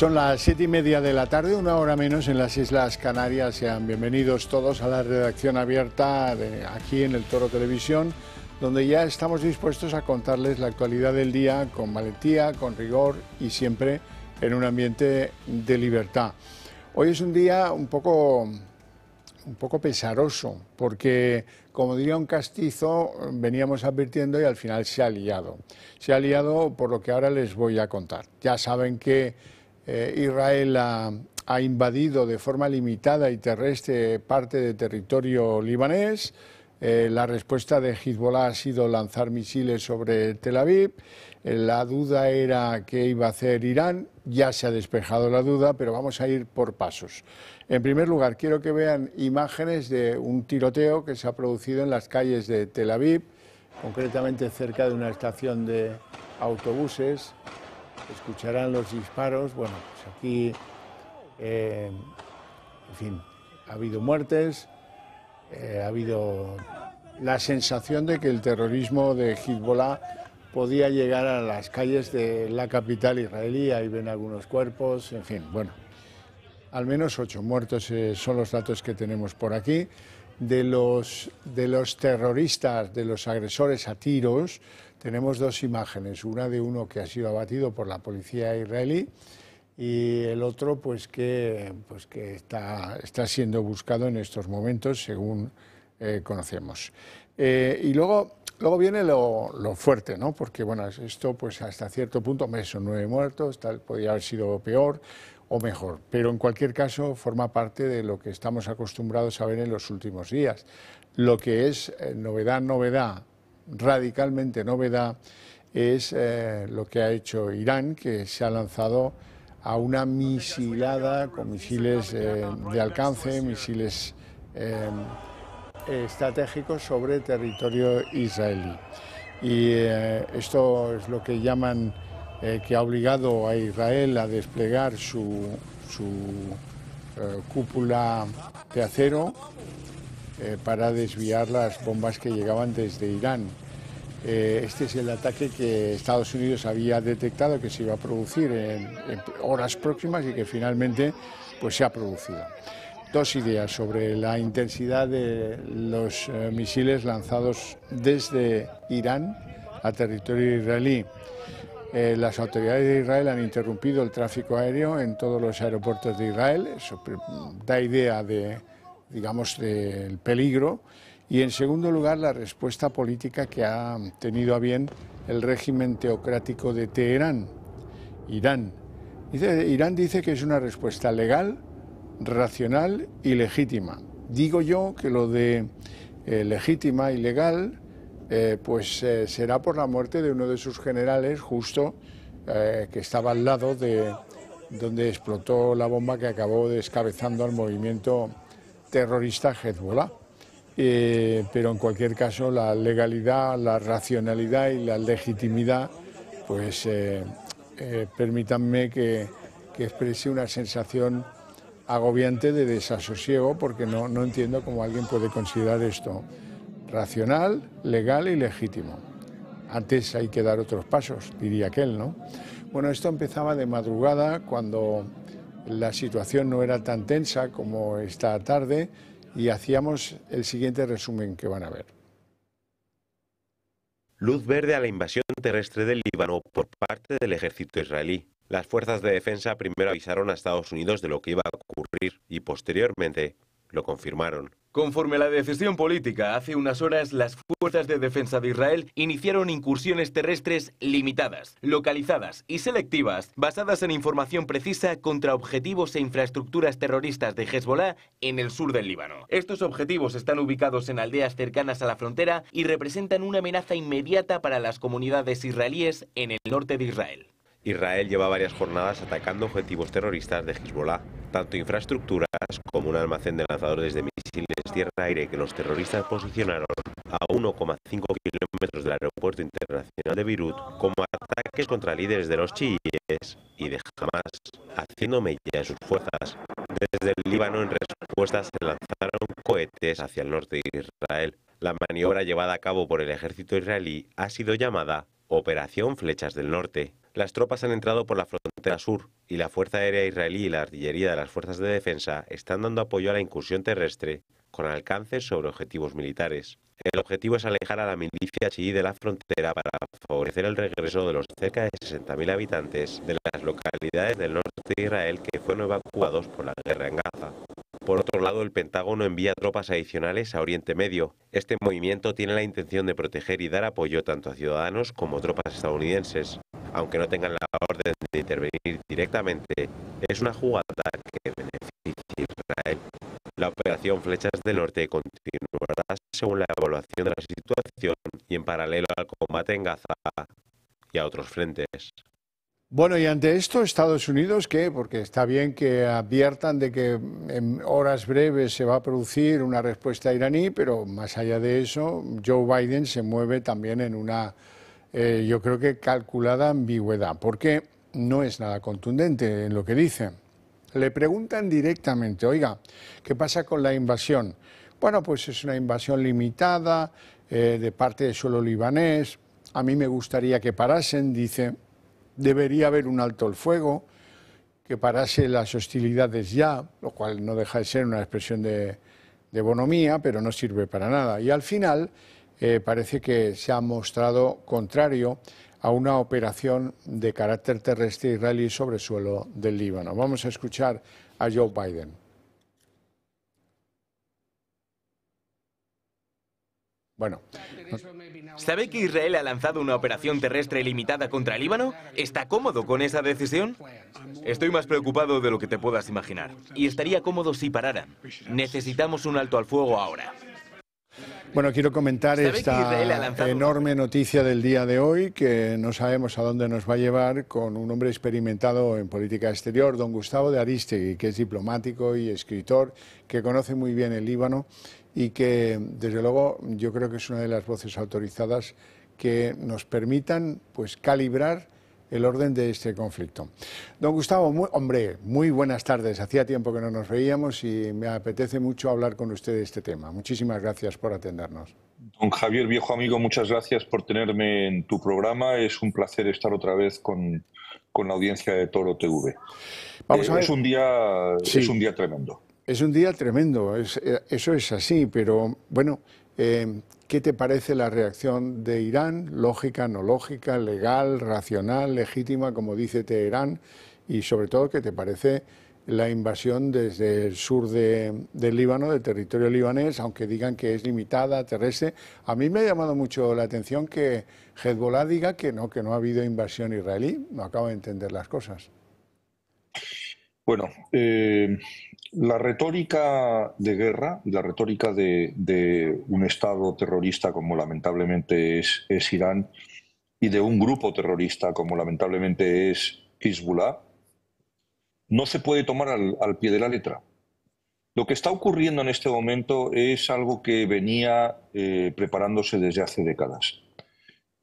Son las 7:30 de la tarde, una hora menos en las Islas Canarias. Sean bienvenidos todos a la redacción abierta aquí en El Toro Televisión, donde ya estamos dispuestos a contarles la actualidad del día con valentía, con rigor y siempre en un ambiente de libertad. Hoy es un día un poco pesaroso, porque, como diría un castizo, veníamos advirtiendo y al final se ha liado. Se ha liado por lo que ahora les voy a contar. Ya saben que Israel ha invadido de forma limitada y terrestre parte de territorio libanés. La respuesta de Hezbollah ha sido lanzar misiles sobre Tel Aviv. La duda era qué iba a hacer Irán. Ya se ha despejado la duda, pero vamos a ir por pasos. En primer lugar, quiero que vean imágenes de un tiroteo que se ha producido en las calles de Tel Aviv, concretamente cerca de una estación de autobuses. Escucharán los disparos. Bueno, pues aquí, en fin, ha habido muertes, ha habido la sensación de que el terrorismo de Hezbollah podía llegar a las calles de la capital israelí. Ahí ven algunos cuerpos, en fin, bueno, al menos 8 muertos son los datos que tenemos por aquí. De los terroristas, de los agresores a tiros, tenemos 2 imágenes, una de uno que ha sido abatido por la policía israelí y el otro pues que está siendo buscado en estos momentos, según conocemos. Y luego viene lo fuerte, ¿no? Porque bueno, esto pues hasta cierto punto son 9 muertos, podría haber sido peor o mejor, pero en cualquier caso forma parte de lo que estamos acostumbrados a ver en los últimos días. Lo que es novedad, radicalmente novedad, es lo que ha hecho Irán, que se ha lanzado a una misilada con misiles de alcance, misiles estratégicos sobre territorio israelí. Y esto es lo que llaman que ha obligado a Israel a desplegar su cúpula de acero para desviar las bombas que llegaban desde Irán. Este es el ataque que Estados Unidos había detectado que se iba a producir en horas próximas y que finalmente pues, se ha producido. 2 ideas sobre la intensidad de los misiles lanzados desde Irán a territorio israelí. Las autoridades de Israel han interrumpido el tráfico aéreo en todos los aeropuertos de Israel. Eso da idea del peligro. Y en segundo lugar, la respuesta política que ha tenido a bien el régimen teocrático de Teherán, Irán. Irán dice que es una respuesta legal, racional y legítima. Digo yo que lo de legítima y legal será por la muerte de uno de sus generales, justo que estaba al lado de donde explotó la bomba que acabó descabezando al movimiento terrorista Hezbollah. Pero en cualquier caso la legalidad, la racionalidad y la legitimidad, pues permítanme que exprese una sensación agobiante de desasosiego, porque no entiendo cómo alguien puede considerar esto racional, legal y legítimo. Antes hay que dar otros pasos, diría aquel, ¿no? Bueno, esto empezaba de madrugada, cuando la situación no era tan tensa como esta tarde, y hacíamos el siguiente resumen que van a ver. Luz verde a la invasión terrestre del Líbano por parte del ejército israelí. Las fuerzas de defensa primero avisaron a Estados Unidos de lo que iba a ocurrir y posteriormente lo confirmaron. Conforme a la decisión política, hace unas horas las fuerzas de defensa de Israel iniciaron incursiones terrestres limitadas, localizadas y selectivas, basadas en información precisa contra objetivos e infraestructuras terroristas de Hezbollah en el sur del Líbano. Estos objetivos están ubicados en aldeas cercanas a la frontera y representan una amenaza inmediata para las comunidades israelíes en el norte de Israel. Israel lleva varias jornadas atacando objetivos terroristas de Hezbollah, tanto infraestructuras como un almacén de lanzadores de misiles tierra-aire que los terroristas posicionaron a 1,5 kilómetros del aeropuerto internacional de Beirut, como ataques contra líderes de los chiíes y de Hamas, haciendo mella en sus fuerzas. Desde el Líbano, en respuesta, se lanzaron cohetes hacia el norte de Israel. La maniobra llevada a cabo por el ejército israelí ha sido llamada Operación Flechas del Norte. Las tropas han entrado por la frontera sur y la Fuerza Aérea israelí y la artillería de las fuerzas de defensa están dando apoyo a la incursión terrestre con alcances sobre objetivos militares. El objetivo es alejar a la milicia chií de la frontera para favorecer el regreso de los cerca de 60.000 habitantes de las localidades del norte de Israel que fueron evacuados por la guerra en Gaza. Por otro lado, el Pentágono envía tropas adicionales a Oriente Medio. Este movimiento tiene la intención de proteger y dar apoyo tanto a ciudadanos como tropas estadounidenses. Aunque no tengan la orden de intervenir directamente, es una jugada que beneficia a Israel. La operación Flechas del Norte continuará según la evaluación de la situación y en paralelo al combate en Gaza y a otros frentes. Bueno, y ante esto, Estados Unidos, ¿qué? Porque está bien que adviertan de que en horas breves se va a producir una respuesta iraní, pero más allá de eso, Joe Biden se mueve también en una, yo creo que calculada ambigüedad, porque no es nada contundente en lo que dice. Le preguntan directamente, oiga, ¿qué pasa con la invasión? Bueno, pues es una invasión limitada de parte del suelo libanés. A mí me gustaría que parasen, dice. Debería haber un alto el fuego, que parase las hostilidades ya, lo cual no deja de ser una expresión de bonomía, pero no sirve para nada. Y al final parece que se ha mostrado contrario a una operación de carácter terrestre israelí sobre suelo del Líbano. Vamos a escuchar a Joe Biden. Bueno. ¿Sabe que Israel ha lanzado una operación terrestre limitada contra el Líbano? ¿Está cómodo con esa decisión? Estoy más preocupado de lo que te puedas imaginar. Y estaría cómodo si pararan. Necesitamos un alto al fuego ahora. Bueno, quiero comentar esta enorme noticia del día de hoy, que no sabemos a dónde nos va a llevar, con un hombre experimentado en política exterior, don Gustavo de Arístegui, que es diplomático y escritor, que conoce muy bien el Líbano y que, desde luego, yo creo que es una de las voces autorizadas que nos permitan, pues, calibrar el orden de este conflicto. Don Gustavo, muy buenas tardes. Hacía tiempo que no nos veíamos y me apetece mucho hablar con usted de este tema. Muchísimas gracias por atendernos. Don Javier, viejo amigo, muchas gracias por tenerme en tu programa. Es un placer estar otra vez con la audiencia de Toro TV. Vamos a ver. Es un día tremendo. Es un día tremendo, eso es así, pero bueno, ¿qué te parece la reacción de Irán? ¿Lógica, no lógica, legal, racional, legítima, como dice Teherán? Y sobre todo, ¿qué te parece la invasión desde el sur del Líbano, del territorio libanés, aunque digan que es limitada, terrestre? A mí me ha llamado mucho la atención que Hezbollah diga que no ha habido invasión israelí. No acabo de entender las cosas. Bueno, la retórica de guerra y la retórica de un Estado terrorista como lamentablemente es Irán y de un grupo terrorista como lamentablemente es Hezbollah no se puede tomar al pie de la letra. Lo que está ocurriendo en este momento es algo que venía preparándose desde hace décadas.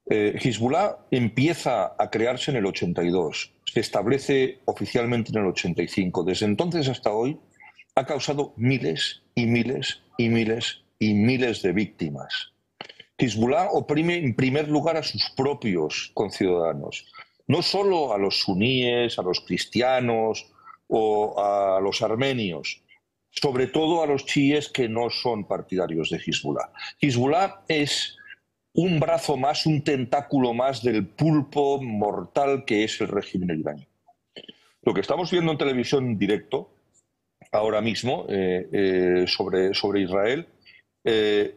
Hezbollah empieza a crearse en el 82, se establece oficialmente en el 85. Desde entonces hasta hoy ha causado miles y miles y miles y miles de víctimas. Hezbollah oprime en primer lugar a sus propios conciudadanos, no solo a los suníes, a los cristianos o a los armenios, sobre todo a los chiíes que no son partidarios de Hezbollah. Hezbollah es un brazo más, un tentáculo más del pulpo mortal que es el régimen iraní. Lo que estamos viendo en televisión en directo ahora mismo sobre Israel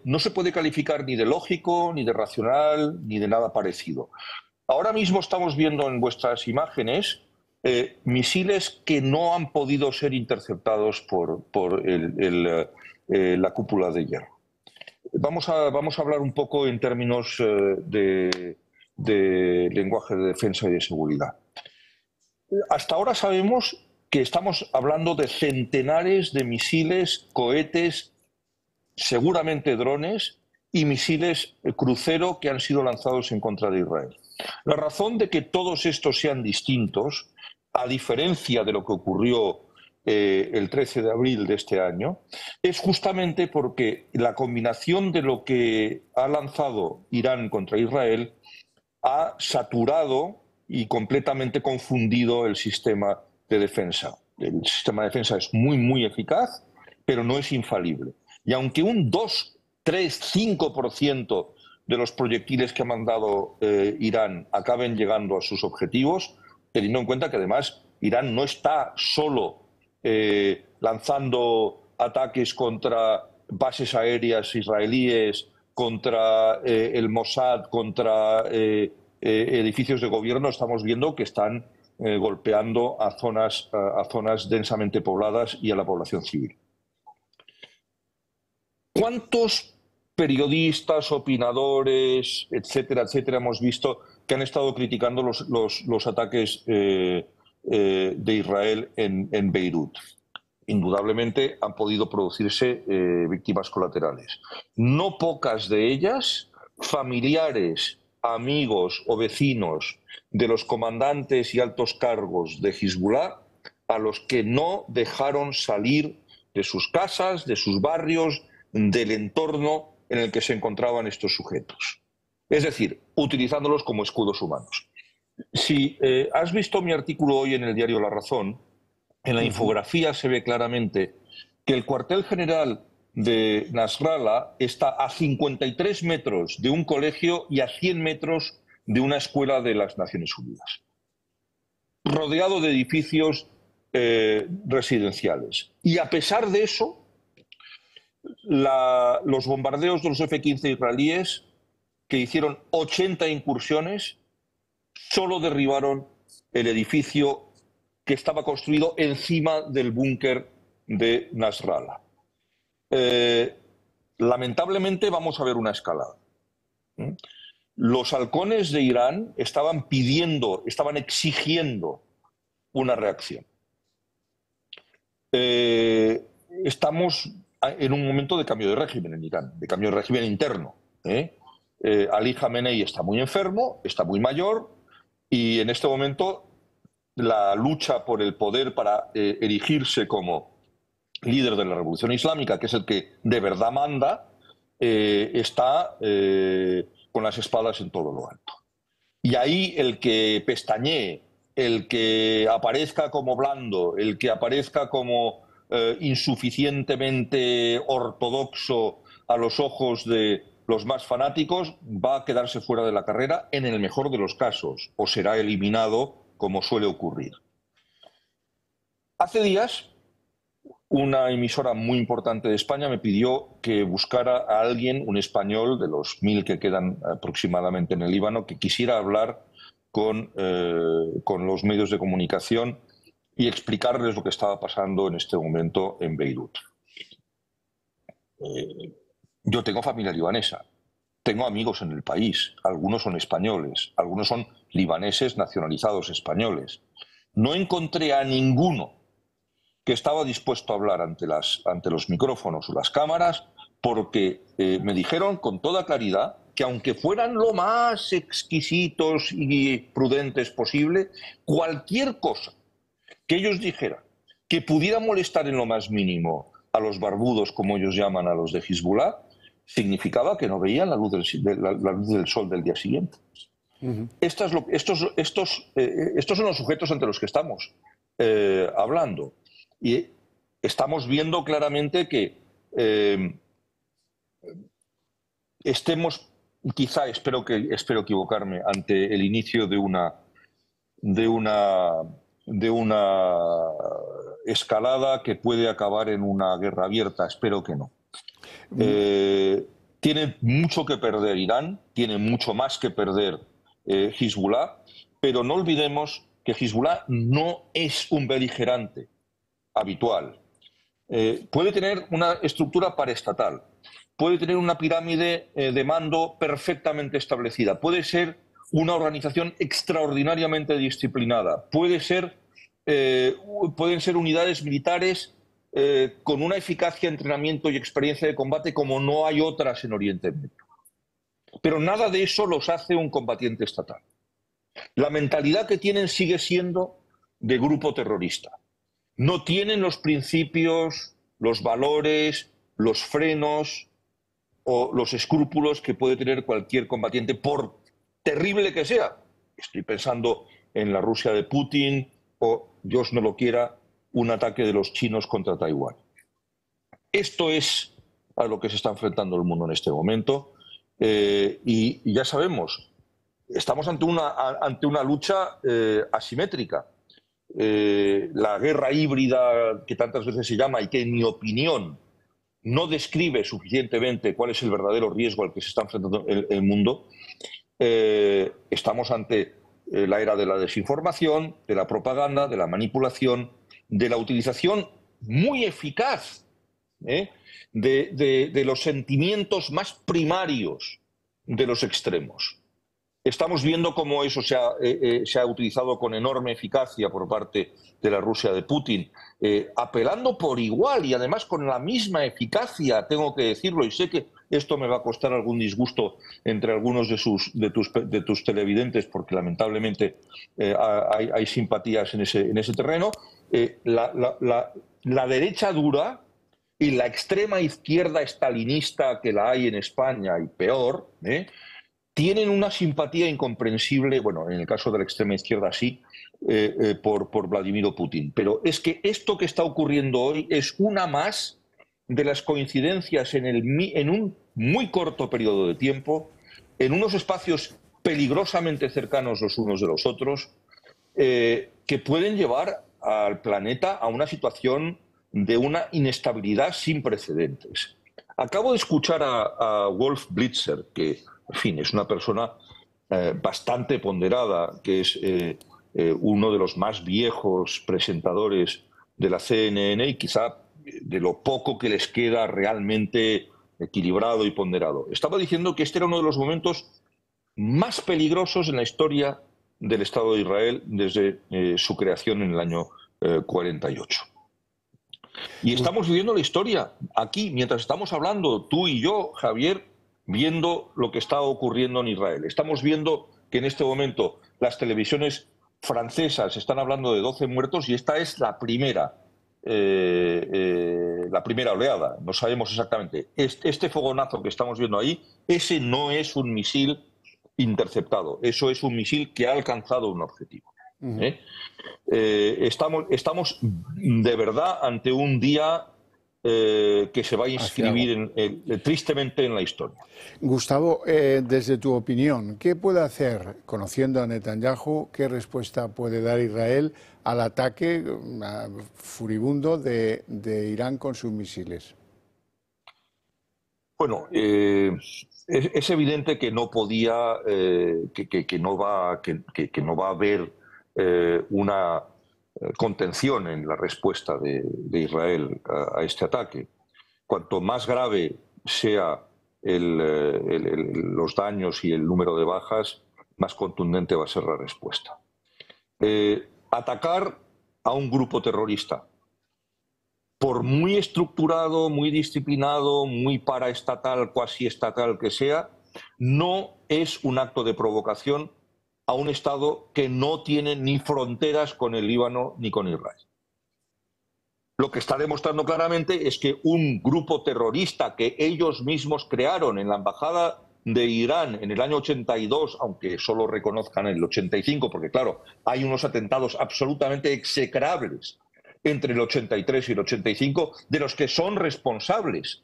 no se puede calificar ni de lógico, ni de racional, ni de nada parecido. Ahora mismo estamos viendo en vuestras imágenes misiles que no han podido ser interceptados por la cúpula de hierro. Vamos a hablar un poco en términos de lenguaje de defensa y de seguridad. Hasta ahora sabemos que estamos hablando de centenares de misiles, cohetes, seguramente drones y misiles crucero que han sido lanzados en contra de Israel. La razón de que todos estos sean distintos, a diferencia de lo que ocurrió el 13 de abril de este año, es justamente porque la combinación de lo que ha lanzado Irán contra Israel ha saturado y completamente confundido el sistema de defensa. El sistema de defensa es muy, muy eficaz, pero no es infalible. Y aunque un 2, 3, 5% de los proyectiles que ha mandado Irán acaben llegando a sus objetivos, teniendo en cuenta que además Irán no está solo lanzando ataques contra bases aéreas israelíes, contra el Mossad, contra edificios de gobierno. Estamos viendo que están golpeando a zonas densamente pobladas y a la población civil. ¿Cuántos periodistas, opinadores, etcétera, etcétera, hemos visto que han estado criticando los ataques de Israel en Beirut? Indudablemente han podido producirse víctimas colaterales. No pocas de ellas, familiares, amigos o vecinos de los comandantes y altos cargos de Hezbollah, a los que no dejaron salir de sus casas, de sus barrios, del entorno en el que se encontraban estos sujetos. Es decir, utilizándolos como escudos humanos. Si has visto mi artículo hoy en el diario La Razón, en la infografía se ve claramente que el cuartel general de Nasrallah está a 53 metros de un colegio y a 100 metros de una escuela de las Naciones Unidas, rodeado de edificios residenciales. Y a pesar de eso, los bombardeos de los F-15 israelíes, que hicieron 80 incursiones, solo derribaron el edificio que estaba construido encima del búnker de Nasrallah. Lamentablemente vamos a ver una escalada. Los halcones de Irán estaban exigiendo una reacción. Estamos en un momento de cambio de régimen en Irán, de cambio de régimen interno. Ali Khamenei está muy enfermo, está muy mayor, y en este momento la lucha por el poder para erigirse como líder de la revolución islámica, que es el que de verdad manda, está con las espadas en todo lo alto. Y ahí el que pestañee, el que aparezca como blando, el que aparezca como insuficientemente ortodoxo a los ojos de los más fanáticos, va a quedarse fuera de la carrera en el mejor de los casos, o será eliminado, como suele ocurrir. Hace días, una emisora muy importante de España me pidió que buscara a alguien, un español de los 1000 que quedan aproximadamente en el Líbano, que quisiera hablar con los medios de comunicación y explicarles lo que estaba pasando en este momento en Beirut. Yo tengo familia libanesa, tengo amigos en el país, algunos son españoles, algunos son libaneses nacionalizados españoles. No encontré a ninguno que estaba dispuesto a hablar ante los micrófonos o las cámaras, porque me dijeron con toda claridad que aunque fueran lo más exquisitos y prudentes posible, cualquier cosa que ellos dijeran que pudiera molestar en lo más mínimo a los barbudos, como ellos llaman a los de Hezbollah, significaba que no veían la luz del sol del día siguiente. Estos son los sujetos ante los que estamos hablando. Y estamos viendo claramente que estemos, quizá, espero equivocarme, ante el inicio de una escalada que puede acabar en una guerra abierta. Espero que no. Tiene mucho que perder Irán, tiene mucho más que perder Hezbollah, pero no olvidemos que Hezbollah no es un beligerante habitual. Puede tener una estructura paraestatal, puede tener una pirámide de mando perfectamente establecida, puede ser una organización extraordinariamente disciplinada, pueden ser unidades militares con una eficacia, entrenamiento y experiencia de combate como no hay otras en Oriente Medio. Pero nada de eso los hace un combatiente estatal. La mentalidad que tienen sigue siendo de grupo terrorista. No tienen los principios, los valores, los frenos o los escrúpulos que puede tener cualquier combatiente, por terrible que sea. Estoy pensando en la Rusia de Putin o, Dios no lo quiera, un ataque de los chinos contra Taiwán. Esto es a lo que se está enfrentando el mundo en este momento y ya sabemos, estamos ante una lucha asimétrica. La guerra híbrida que tantas veces se llama y que, en mi opinión, no describe suficientemente cuál es el verdadero riesgo al que se está enfrentando el mundo. Estamos ante la era de la desinformación, de la propaganda, de la manipulación, de la utilización muy eficaz de los sentimientos más primarios de los extremos. Estamos viendo cómo eso se ha utilizado con enorme eficacia por parte de la Rusia de Putin, apelando por igual y además con la misma eficacia, tengo que decirlo, y sé que esto me va a costar algún disgusto entre algunos de tus televidentes, porque lamentablemente hay simpatías en ese terreno. La derecha dura y la extrema izquierda estalinista, que la hay en España y peor, tienen una simpatía incomprensible, bueno, en el caso de la extrema izquierda sí, por Vladimir Putin. Pero es que esto que está ocurriendo hoy es una más de las coincidencias en un muy corto periodo de tiempo, en unos espacios peligrosamente cercanos los unos de los otros, que pueden llevar al planeta a una situación de una inestabilidad sin precedentes. Acabo de escuchar a Wolf Blitzer, que, en fin, es una persona bastante ponderada, que es uno de los más viejos presentadores de la CNN y quizá de lo poco que les queda realmente equilibrado y ponderado. Estaba diciendo que este era uno de los momentos más peligrosos en la historia del Estado de Israel desde su creación en el año 48. Y estamos viviendo la historia aquí, mientras estamos hablando, tú y yo, Javier, viendo lo que está ocurriendo en Israel. Estamos viendo que en este momento las televisiones francesas están hablando de 12 muertos y esta es la primera oleada. No sabemos exactamente. Este fogonazo que estamos viendo ahí, ese no es un misil interceptado. Eso es un misil que ha alcanzado un objetivo. Estamos de verdad ante un día que se va a inscribir tristemente en la historia. Gustavo, desde tu opinión, ¿qué puede hacer, conociendo a Netanyahu, qué respuesta puede dar Israel al ataque furibundo de Irán con sus misiles? Bueno, es evidente que no podía, que no va a haber una contención en la respuesta de Israel a este ataque. Cuanto más grave sea los daños y el número de bajas, más contundente va a ser la respuesta. Atacar a un grupo terrorista, por muy estructurado, muy disciplinado, muy paraestatal, cuasi estatal que sea, no es un acto de provocación a un Estado que no tiene ni fronteras con el Líbano ni con Israel. Lo que está demostrando claramente es que un grupo terrorista que ellos mismos crearon en la embajada de Irán en el año 82, aunque solo reconozcan el 85, porque claro, hay unos atentados absolutamente execrables entre el 83 y el 85, de los que son responsables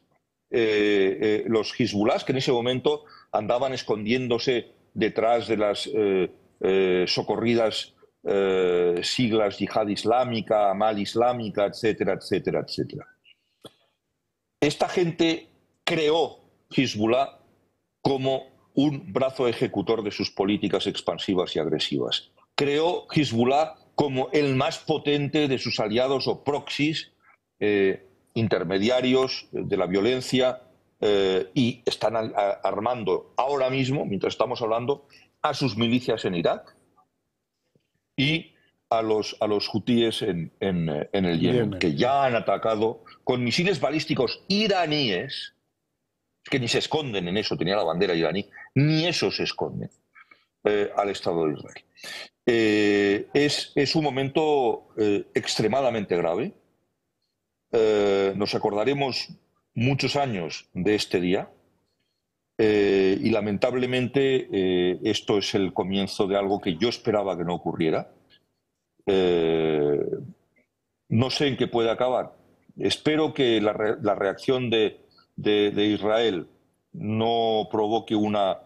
los Hezbollah, que en ese momento andaban escondiéndose detrás de las socorridas siglas Yihad Islámica, Amal Islámica, etcétera, etcétera, etcétera. Esta gente creó Hezbollah como un brazo ejecutor de sus políticas expansivas y agresivas. Creó Hezbollah como el más potente de sus aliados o proxies, intermediarios de la violencia, y están armando ahora mismo, mientras estamos hablando, a sus milicias en Irak y a los hutíes en el Yemen, que ya han atacado con misiles balísticos iraníes, que ni se esconden en eso, tenía la bandera iraní, ni eso se esconde al Estado de Israel. Es un momento extremadamente grave. Nos acordaremos muchos años de este día. y lamentablemente esto es el comienzo de algo que yo esperaba que no ocurriera. No sé en qué puede acabar. Espero que la reacción de Israel no provoque una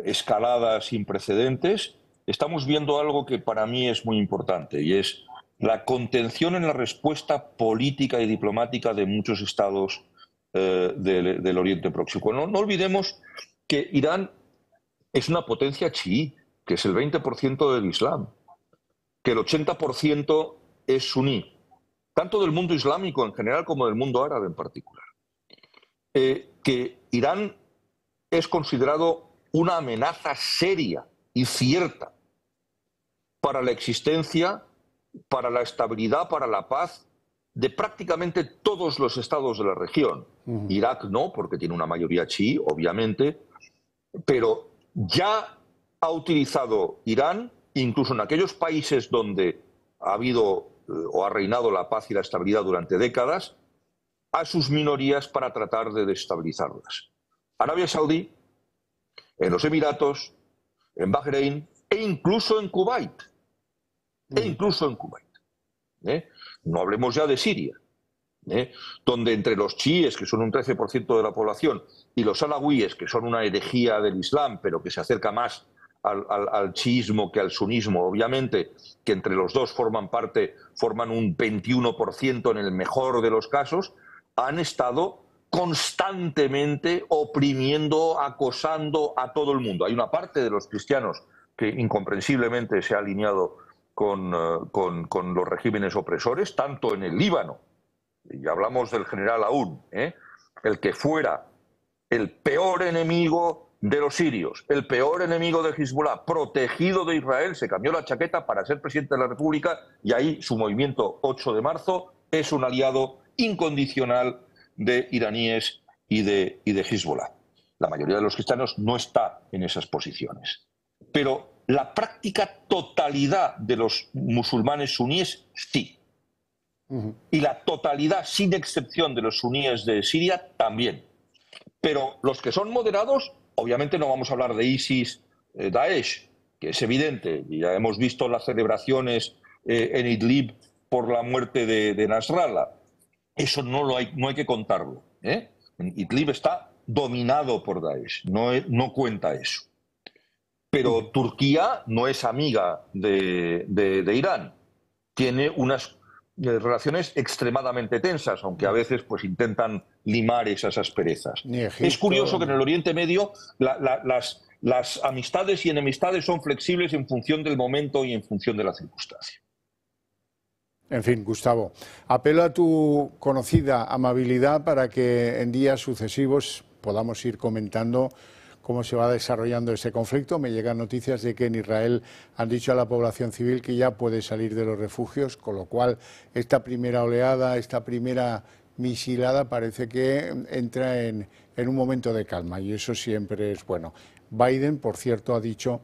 escalada sin precedentes. Estamos viendo algo que para mí es muy importante, y es la contención en la respuesta política y diplomática de muchos estados del Oriente Próximo. No olvidemos que Irán es una potencia chií, que es el 20% del Islam, que el 80% es suní, tanto del mundo islámico en general como del mundo árabe en particular. Que Irán es considerado una amenaza seria y cierta para la existencia, para la estabilidad, para la paz de prácticamente todos los estados de la región. Irak no, porque tiene una mayoría chií, obviamente, pero ya ha utilizado Irán, incluso en aquellos países donde ha habido o ha reinado la paz y la estabilidad durante décadas, a sus minorías para tratar de desestabilizarlas. Arabia Saudí, en los Emiratos, en Bahrein e incluso en Kuwait. No hablemos ya de Siria, donde entre los chiíes, que son un 13% de la población, y los alawíes, que son una herejía del Islam, pero que se acerca más al chiismo que al sunismo, obviamente, que entre los dos forman un 21% en el mejor de los casos, han estado constantemente oprimiendo, acosando a todo el mundo. Hay una parte de los cristianos que incomprensiblemente se ha alineado con los regímenes opresores, tanto en el Líbano, y hablamos del general Aoun, el que fuera el peor enemigo de los sirios, el peor enemigo de Hezbollah, protegido de Israel, se cambió la chaqueta para ser presidente de la República, y ahí su movimiento 8 de marzo es un aliado incondicional de iraníes y de Hezbollah. La mayoría de los cristianos no está en esas posiciones. Pero la práctica totalidad de los musulmanes suníes sí. Y la totalidad, sin excepción, de los suníes de Siria también. Pero los que son moderados, obviamente no vamos a hablar de ISIS, Daesh, que es evidente, y ya hemos visto las celebraciones en Idlib por la muerte de Nasrallah. Eso no hay que contarlo. Idlib está dominado por Daesh, no cuenta eso. Pero Turquía no es amiga de Irán. Tiene unas relaciones extremadamente tensas, aunque a veces pues intentan limar esas asperezas. Es curioso que en el Oriente Medio las amistades y enemistades son flexibles en función del momento y en función de la circunstancia. En fin, Gustavo, apelo a tu conocida amabilidad para que en días sucesivos podamos ir comentando cómo se va desarrollando este conflicto. Me llegan noticias de que en Israel han dicho a la población civil que ya puede salir de los refugios, con lo cual esta primera oleada, esta primera misilada parece que entra en un momento de calma, y eso siempre es bueno. Biden, por cierto, ha dicho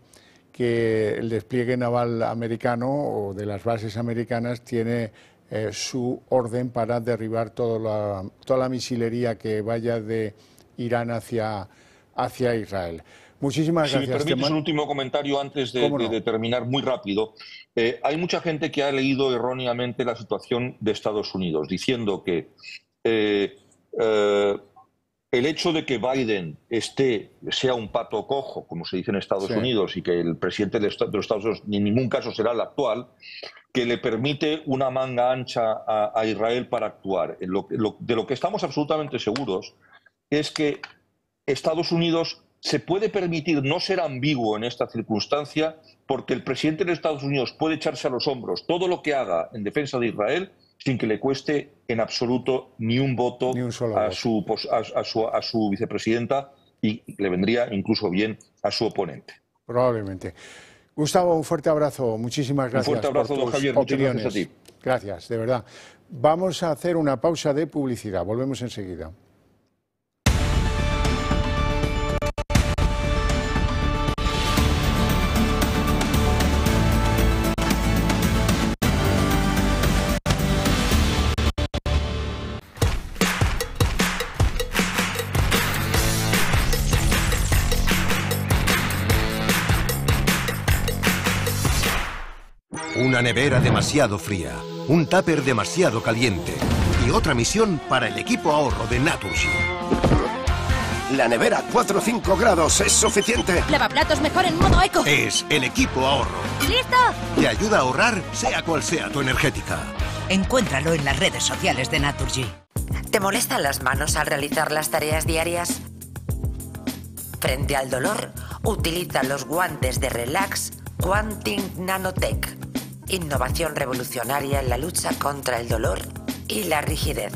que el despliegue naval americano o de las bases americanas tiene su orden para derribar toda la misilería que vaya de Irán hacia Israel. Muchísimas gracias. Si me permites un último comentario antes de terminar, muy rápido. Hay mucha gente que ha leído erróneamente la situación de Estados Unidos, diciendo que el hecho de que Biden sea un pato cojo, como se dice en Estados Unidos, y que el presidente de los Estados Unidos en ningún caso será el actual, que le permite una manga ancha a Israel para actuar. De lo que estamos absolutamente seguros es que Estados Unidos se puede permitir no ser ambiguo en esta circunstancia, porque el presidente de Estados Unidos puede echarse a los hombros todo lo que haga en defensa de Israel sin que le cueste en absoluto ni un voto a su vicepresidenta, y le vendría incluso bien a su oponente. Probablemente. Gustavo, un fuerte abrazo. Muchísimas gracias. Un fuerte abrazo, don Javier. Muchas gracias a ti. Gracias, de verdad. Vamos a hacer una pausa de publicidad. Volvemos enseguida. Una nevera demasiado fría, un tupper demasiado caliente y otra misión para el equipo ahorro de Naturgy. La nevera 4 o 5 grados es suficiente. Lavaplatos mejor en modo eco. Es el equipo ahorro. ¡Listo! Te ayuda a ahorrar, sea cual sea tu energética. Encuéntralo en las redes sociales de Naturgy. ¿Te molestan las manos al realizar las tareas diarias? Frente al dolor, utiliza los guantes de Relax Quantum Nanotech. Innovación revolucionaria en la lucha contra el dolor y la rigidez.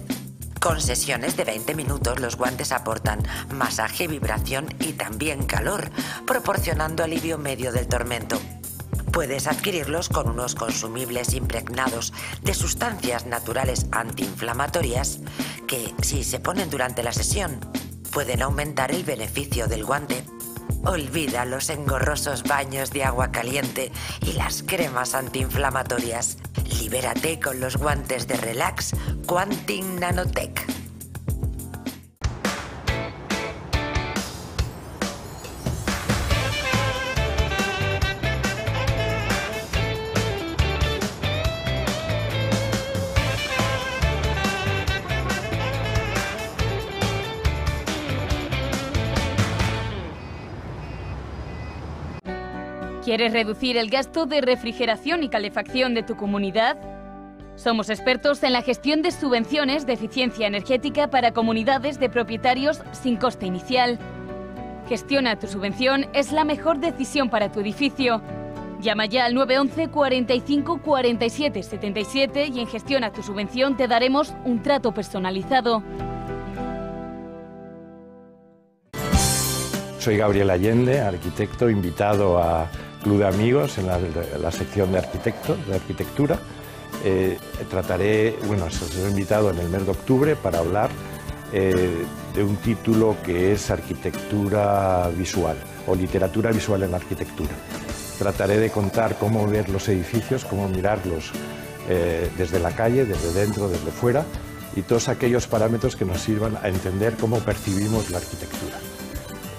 Con sesiones de 20 minutos, los guantes aportan masaje, vibración y también calor, proporcionando alivio medio del tormento. Puedes adquirirlos con unos consumibles impregnados de sustancias naturales antiinflamatorias que, si se ponen durante la sesión, pueden aumentar el beneficio del guante. Olvida los engorrosos baños de agua caliente y las cremas antiinflamatorias. Libérate con los guantes de Relax Quantum Nanotech. ¿Quieres reducir el gasto de refrigeración y calefacción de tu comunidad? Somos expertos en la gestión de subvenciones de eficiencia energética para comunidades de propietarios sin coste inicial. Gestiona tu subvención, es la mejor decisión para tu edificio. Llama ya al 911 45 47 77 y en Gestiona tu subvención te daremos un trato personalizado. Soy Gabriel Allende, arquitecto, invitado a Club de Amigos en la sección de arquitectura. Trataré, soy invitado en el mes de octubre para hablar de un título que es Arquitectura Visual o Literatura Visual en la Arquitectura. Trataré de contar cómo ver los edificios, cómo mirarlos desde la calle, desde dentro, desde fuera y todos aquellos parámetros que nos sirvan a entender cómo percibimos la arquitectura.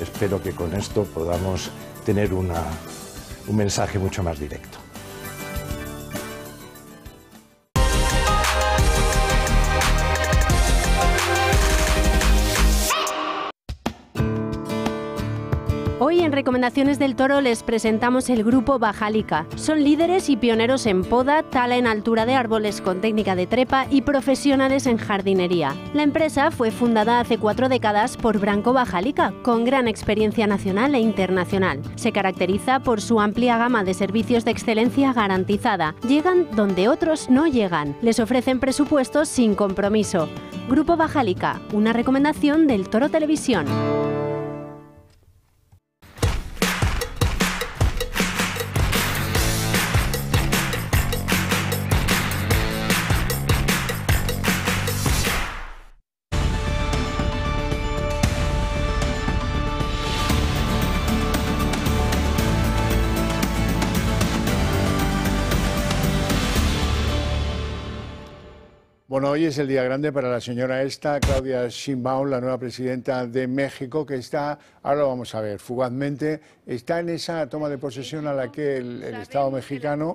Espero que con esto podamos tener un mensaje mucho más directo. Hoy en Recomendaciones del Toro les presentamos el grupo Bajalica. Son líderes y pioneros en poda, tala en altura de árboles con técnica de trepa y profesionales en jardinería. La empresa fue fundada hace 4 décadas por Branco Bajalica, con gran experiencia nacional e internacional. Se caracteriza por su amplia gama de servicios de excelencia garantizada. Llegan donde otros no llegan. Les ofrecen presupuestos sin compromiso. Grupo Bajalica, una recomendación del Toro Televisión. Bueno, hoy es el día grande para la señora Claudia Sheinbaum, la nueva presidenta de México, que está, ahora lo vamos a ver, fugazmente, está en esa toma de posesión a la que el Estado mexicano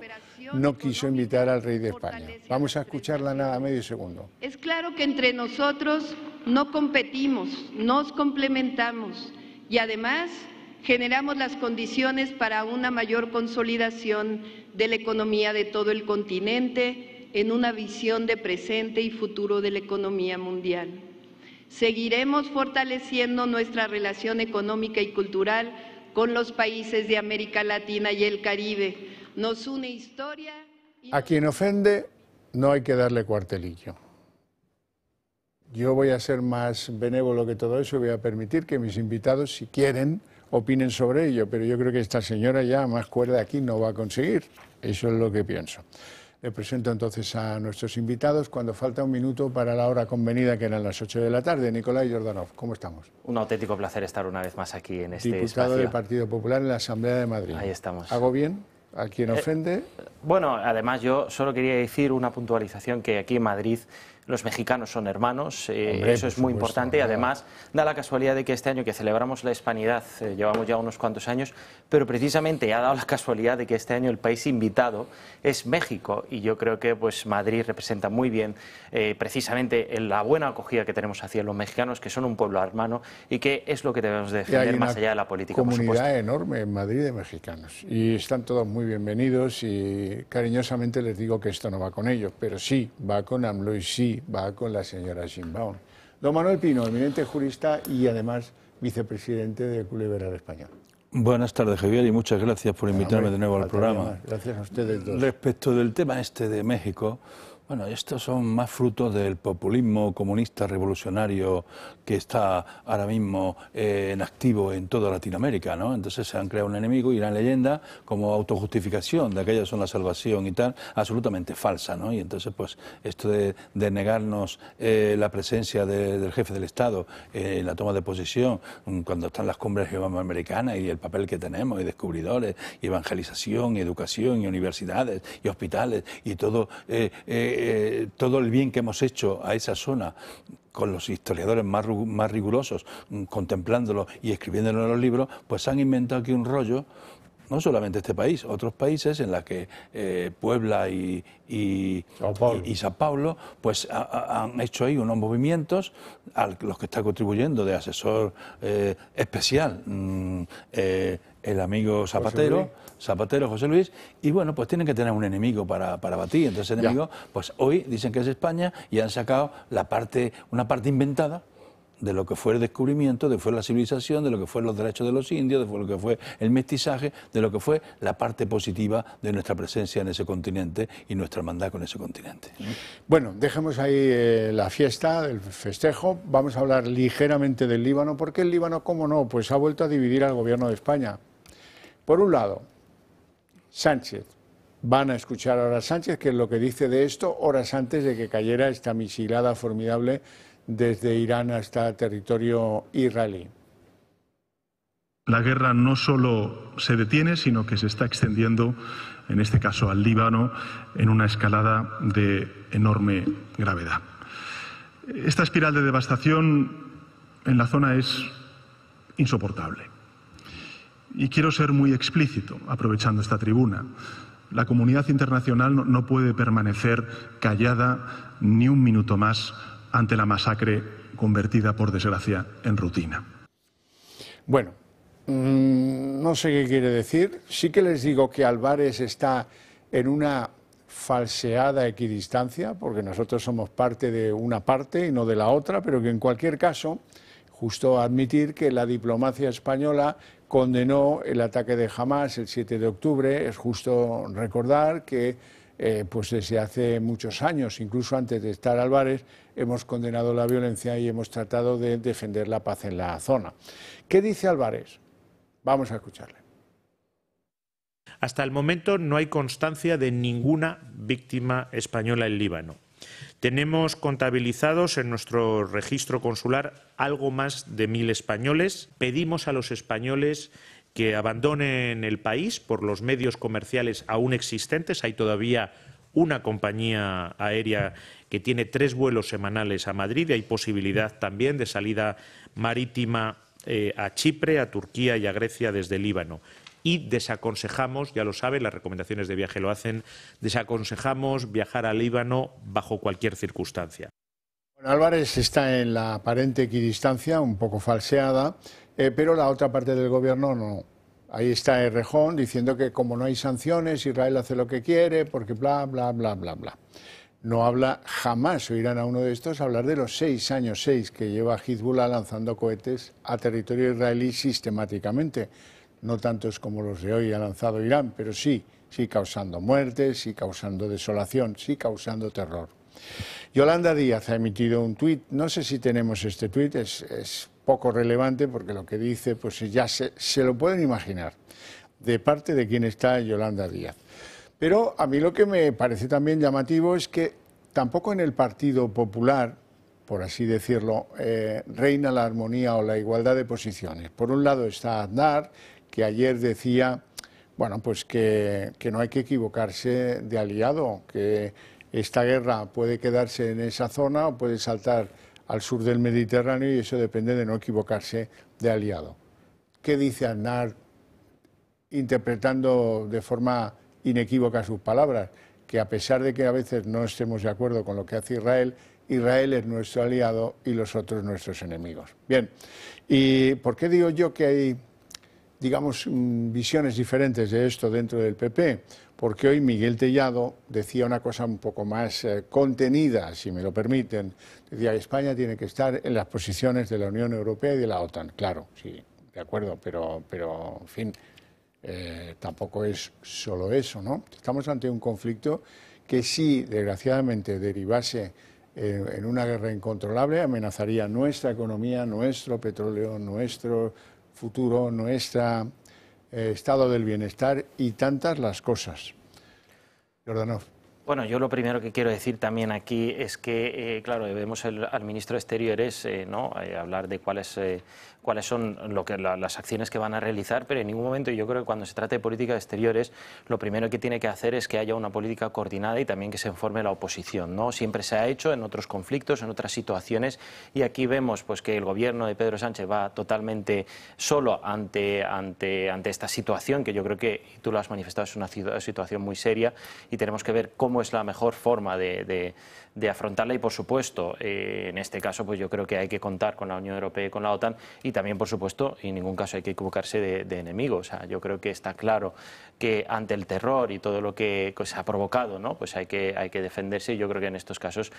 no quiso invitar al rey de España. Vamos a escucharla nada, medio segundo. Es claro que entre nosotros no competimos, nos complementamos y además generamos las condiciones para una mayor consolidación de la economía de todo el continente, en una visión de presente y futuro de la economía mundial. Seguiremos fortaleciendo nuestra relación económica y cultural con los países de América Latina y el Caribe. Nos une historia... A quien ofende no hay que darle cuartelillo. Yo voy a ser más benévolo que todo eso y voy a permitir que mis invitados, si quieren, opinen sobre ello, pero yo creo que esta señora ya más cuerda aquí no va a conseguir. Eso es lo que pienso. Le presento entonces a nuestros invitados cuando falta un minuto para la hora convenida, que eran las 8 de la tarde. Nicolai Jordanov, ¿cómo estamos? Un auténtico placer estar una vez más aquí en este Diputado espacio. del Partido Popular en la Asamblea de Madrid. Ahí estamos. ¿Hago bien? ¿A quien ofende? Bueno, además yo solo quería decir una puntualización, que aquí en Madrid los mexicanos son hermanos, eso es muy importante, y además da la casualidad de que este año que celebramos la hispanidad, llevamos ya unos cuantos años, pero precisamente ha dado la casualidad de que este año el país invitado es México, y yo creo que pues Madrid representa muy bien precisamente la buena acogida que tenemos hacia los mexicanos, que son un pueblo hermano y que es lo que debemos de defender más allá de la política, por supuesto. Comunidad enorme en Madrid de mexicanos, y están todos muy bienvenidos, y cariñosamente les digo que esto no va con ellos, pero sí va con AMLO y sí va con la señora Sheinbaum. Don Manuel Pino, eminente jurista y además vicepresidente del Club Liberal Español. Buenas tardes, Javier, y muchas gracias por invitarme de nuevo al programa. Gracias a ustedes dos. Respecto del tema este de México, bueno, estos son más frutos del populismo comunista revolucionario que está ahora mismo en activo en toda Latinoamérica, ¿no? Entonces se han creado un enemigo y una leyenda como autojustificación de aquellas son la salvación y tal, absolutamente falsa, ¿no? Y entonces, pues, esto de negarnos la presencia del jefe del Estado en la toma de posesión, cuando están las cumbres americanas y el papel que tenemos, y descubridores, y evangelización, y educación, y universidades, y hospitales, y todo todo el bien que hemos hecho a esa zona, con los historiadores más rigurosos, contemplándolo y escribiéndolo en los libros, pues han inventado aquí un rollo, no solamente este país, otros países en los que Puebla y Sao Paulo pues han hecho ahí unos movimientos a los que está contribuyendo de asesor especial el amigo Zapatero, José Luis, y bueno, pues tienen que tener un enemigo para batir. Entonces el enemigo, pues hoy dicen que es España y han sacado una parte inventada de lo que fue el descubrimiento, de lo que fue la civilización, de lo que fue los derechos de los indios, de lo que fue el mestizaje, de lo que fue la parte positiva de nuestra presencia en ese continente y nuestra hermandad con ese continente. Bueno, dejemos ahí la fiesta, el festejo. Vamos a hablar ligeramente del Líbano, porque el Líbano, cómo no, pues ha vuelto a dividir al gobierno de España. Por un lado, Sánchez. Van a escuchar ahora a Sánchez, que es lo que dice de esto, horas antes de que cayera esta misilada formidable desde Irán hasta territorio israelí. La guerra no solo se detiene, sino que se está extendiendo, en este caso al Líbano, en una escalada de enorme gravedad. Esta espiral de devastación en la zona es insoportable. Y quiero ser muy explícito, aprovechando esta tribuna. La comunidad internacional no puede permanecer callada ni un minuto más ante la masacre convertida, por desgracia, en rutina. Bueno, no sé qué quiere decir. Sí que les digo que Álvarez está en una falseada equidistancia, porque nosotros somos parte de una parte y no de la otra, pero que en cualquier caso, justo admitir que la diplomacia española condenó el ataque de Hamás el 7 de octubre, es justo recordar que pues desde hace muchos años, incluso antes de estar Álvarez, hemos condenado la violencia y hemos tratado de defender la paz en la zona. ¿Qué dice Álvarez? Vamos a escucharle. Hasta el momento no hay constancia de ninguna víctima española en Líbano. Tenemos contabilizados en nuestro registro consular algo más de 1000 españoles. Pedimos a los españoles que abandonen el país por los medios comerciales aún existentes. Hay todavía una compañía aérea que tiene 3 vuelos semanales a Madrid y hay posibilidad también de salida marítima a Chipre, a Turquía y a Grecia desde Líbano. Y desaconsejamos, ya lo saben, las recomendaciones de viaje lo hacen, desaconsejamos viajar al Líbano bajo cualquier circunstancia. Bueno, Álvarez está en la aparente equidistancia, un poco falseada, pero la otra parte del gobierno no. Ahí está Errejón diciendo que como no hay sanciones, Israel hace lo que quiere, porque bla, bla, bla, bla, bla. No habla, jamás oirán a uno de estos hablar de los 6 años que lleva Hezbollah lanzando cohetes a territorio israelí sistemáticamente. No tantos como los de hoy ha lanzado Irán, pero sí causando muertes, sí causando desolación, sí causando terror. Yolanda Díaz ha emitido un tuit, no sé si tenemos este tuit, es poco relevante porque lo que dice pues ya se lo pueden imaginar, de parte de quién está Yolanda Díaz. Pero a mí lo que me parece también llamativo es que tampoco en el Partido Popular, por así decirlo, reina la armonía o la igualdad de posiciones. Por un lado está Aznar, que ayer decía, bueno, pues que no hay que equivocarse de aliado, que esta guerra puede quedarse en esa zona o puede saltar al sur del Mediterráneo y eso depende de no equivocarse de aliado. ¿Qué dice Aznar interpretando de forma inequívoca sus palabras? Que a pesar de que a veces no estemos de acuerdo con lo que hace Israel, Israel es nuestro aliado y los otros nuestros enemigos. Bien, ¿y por qué digo yo que hay, digamos, visiones diferentes de esto dentro del PP? Porque hoy Miguel Tellado decía una cosa un poco más contenida, si me lo permiten. Decía que España tiene que estar en las posiciones de la Unión Europea y de la OTAN. Claro, sí, de acuerdo, pero en fin, tampoco es solo eso, ¿no? Estamos ante un conflicto que si, desgraciadamente, derivase en una guerra incontrolable, amenazaría nuestra economía, nuestro petróleo, nuestro futuro, nuestro estado del bienestar y tantas las cosas. Jordanov. Bueno, yo lo primero que quiero decir también aquí es que, claro, vemos al ministro de Exteriores hablar de cuáles son las acciones que van a realizar, pero en ningún momento, yo creo que cuando se trata de política de exteriores, lo primero que tiene que hacer es que haya una política coordinada y también que se informe la oposición, ¿no? Siempre se ha hecho en otros conflictos, en otras situaciones, y aquí vemos pues que el gobierno de Pedro Sánchez va totalmente solo ante esta situación, que yo creo que, tú lo has manifestado, es una situación muy seria y tenemos que ver cómo es la mejor forma de afrontarla y, por supuesto, en este caso pues yo creo que hay que contar con la Unión Europea y con la OTAN y también, por supuesto, en ningún caso hay que equivocarse de enemigo. O sea, yo creo que está claro que ante el terror y todo lo que se ha provocado, ¿no? Pues hay que defenderse y yo creo que en estos casos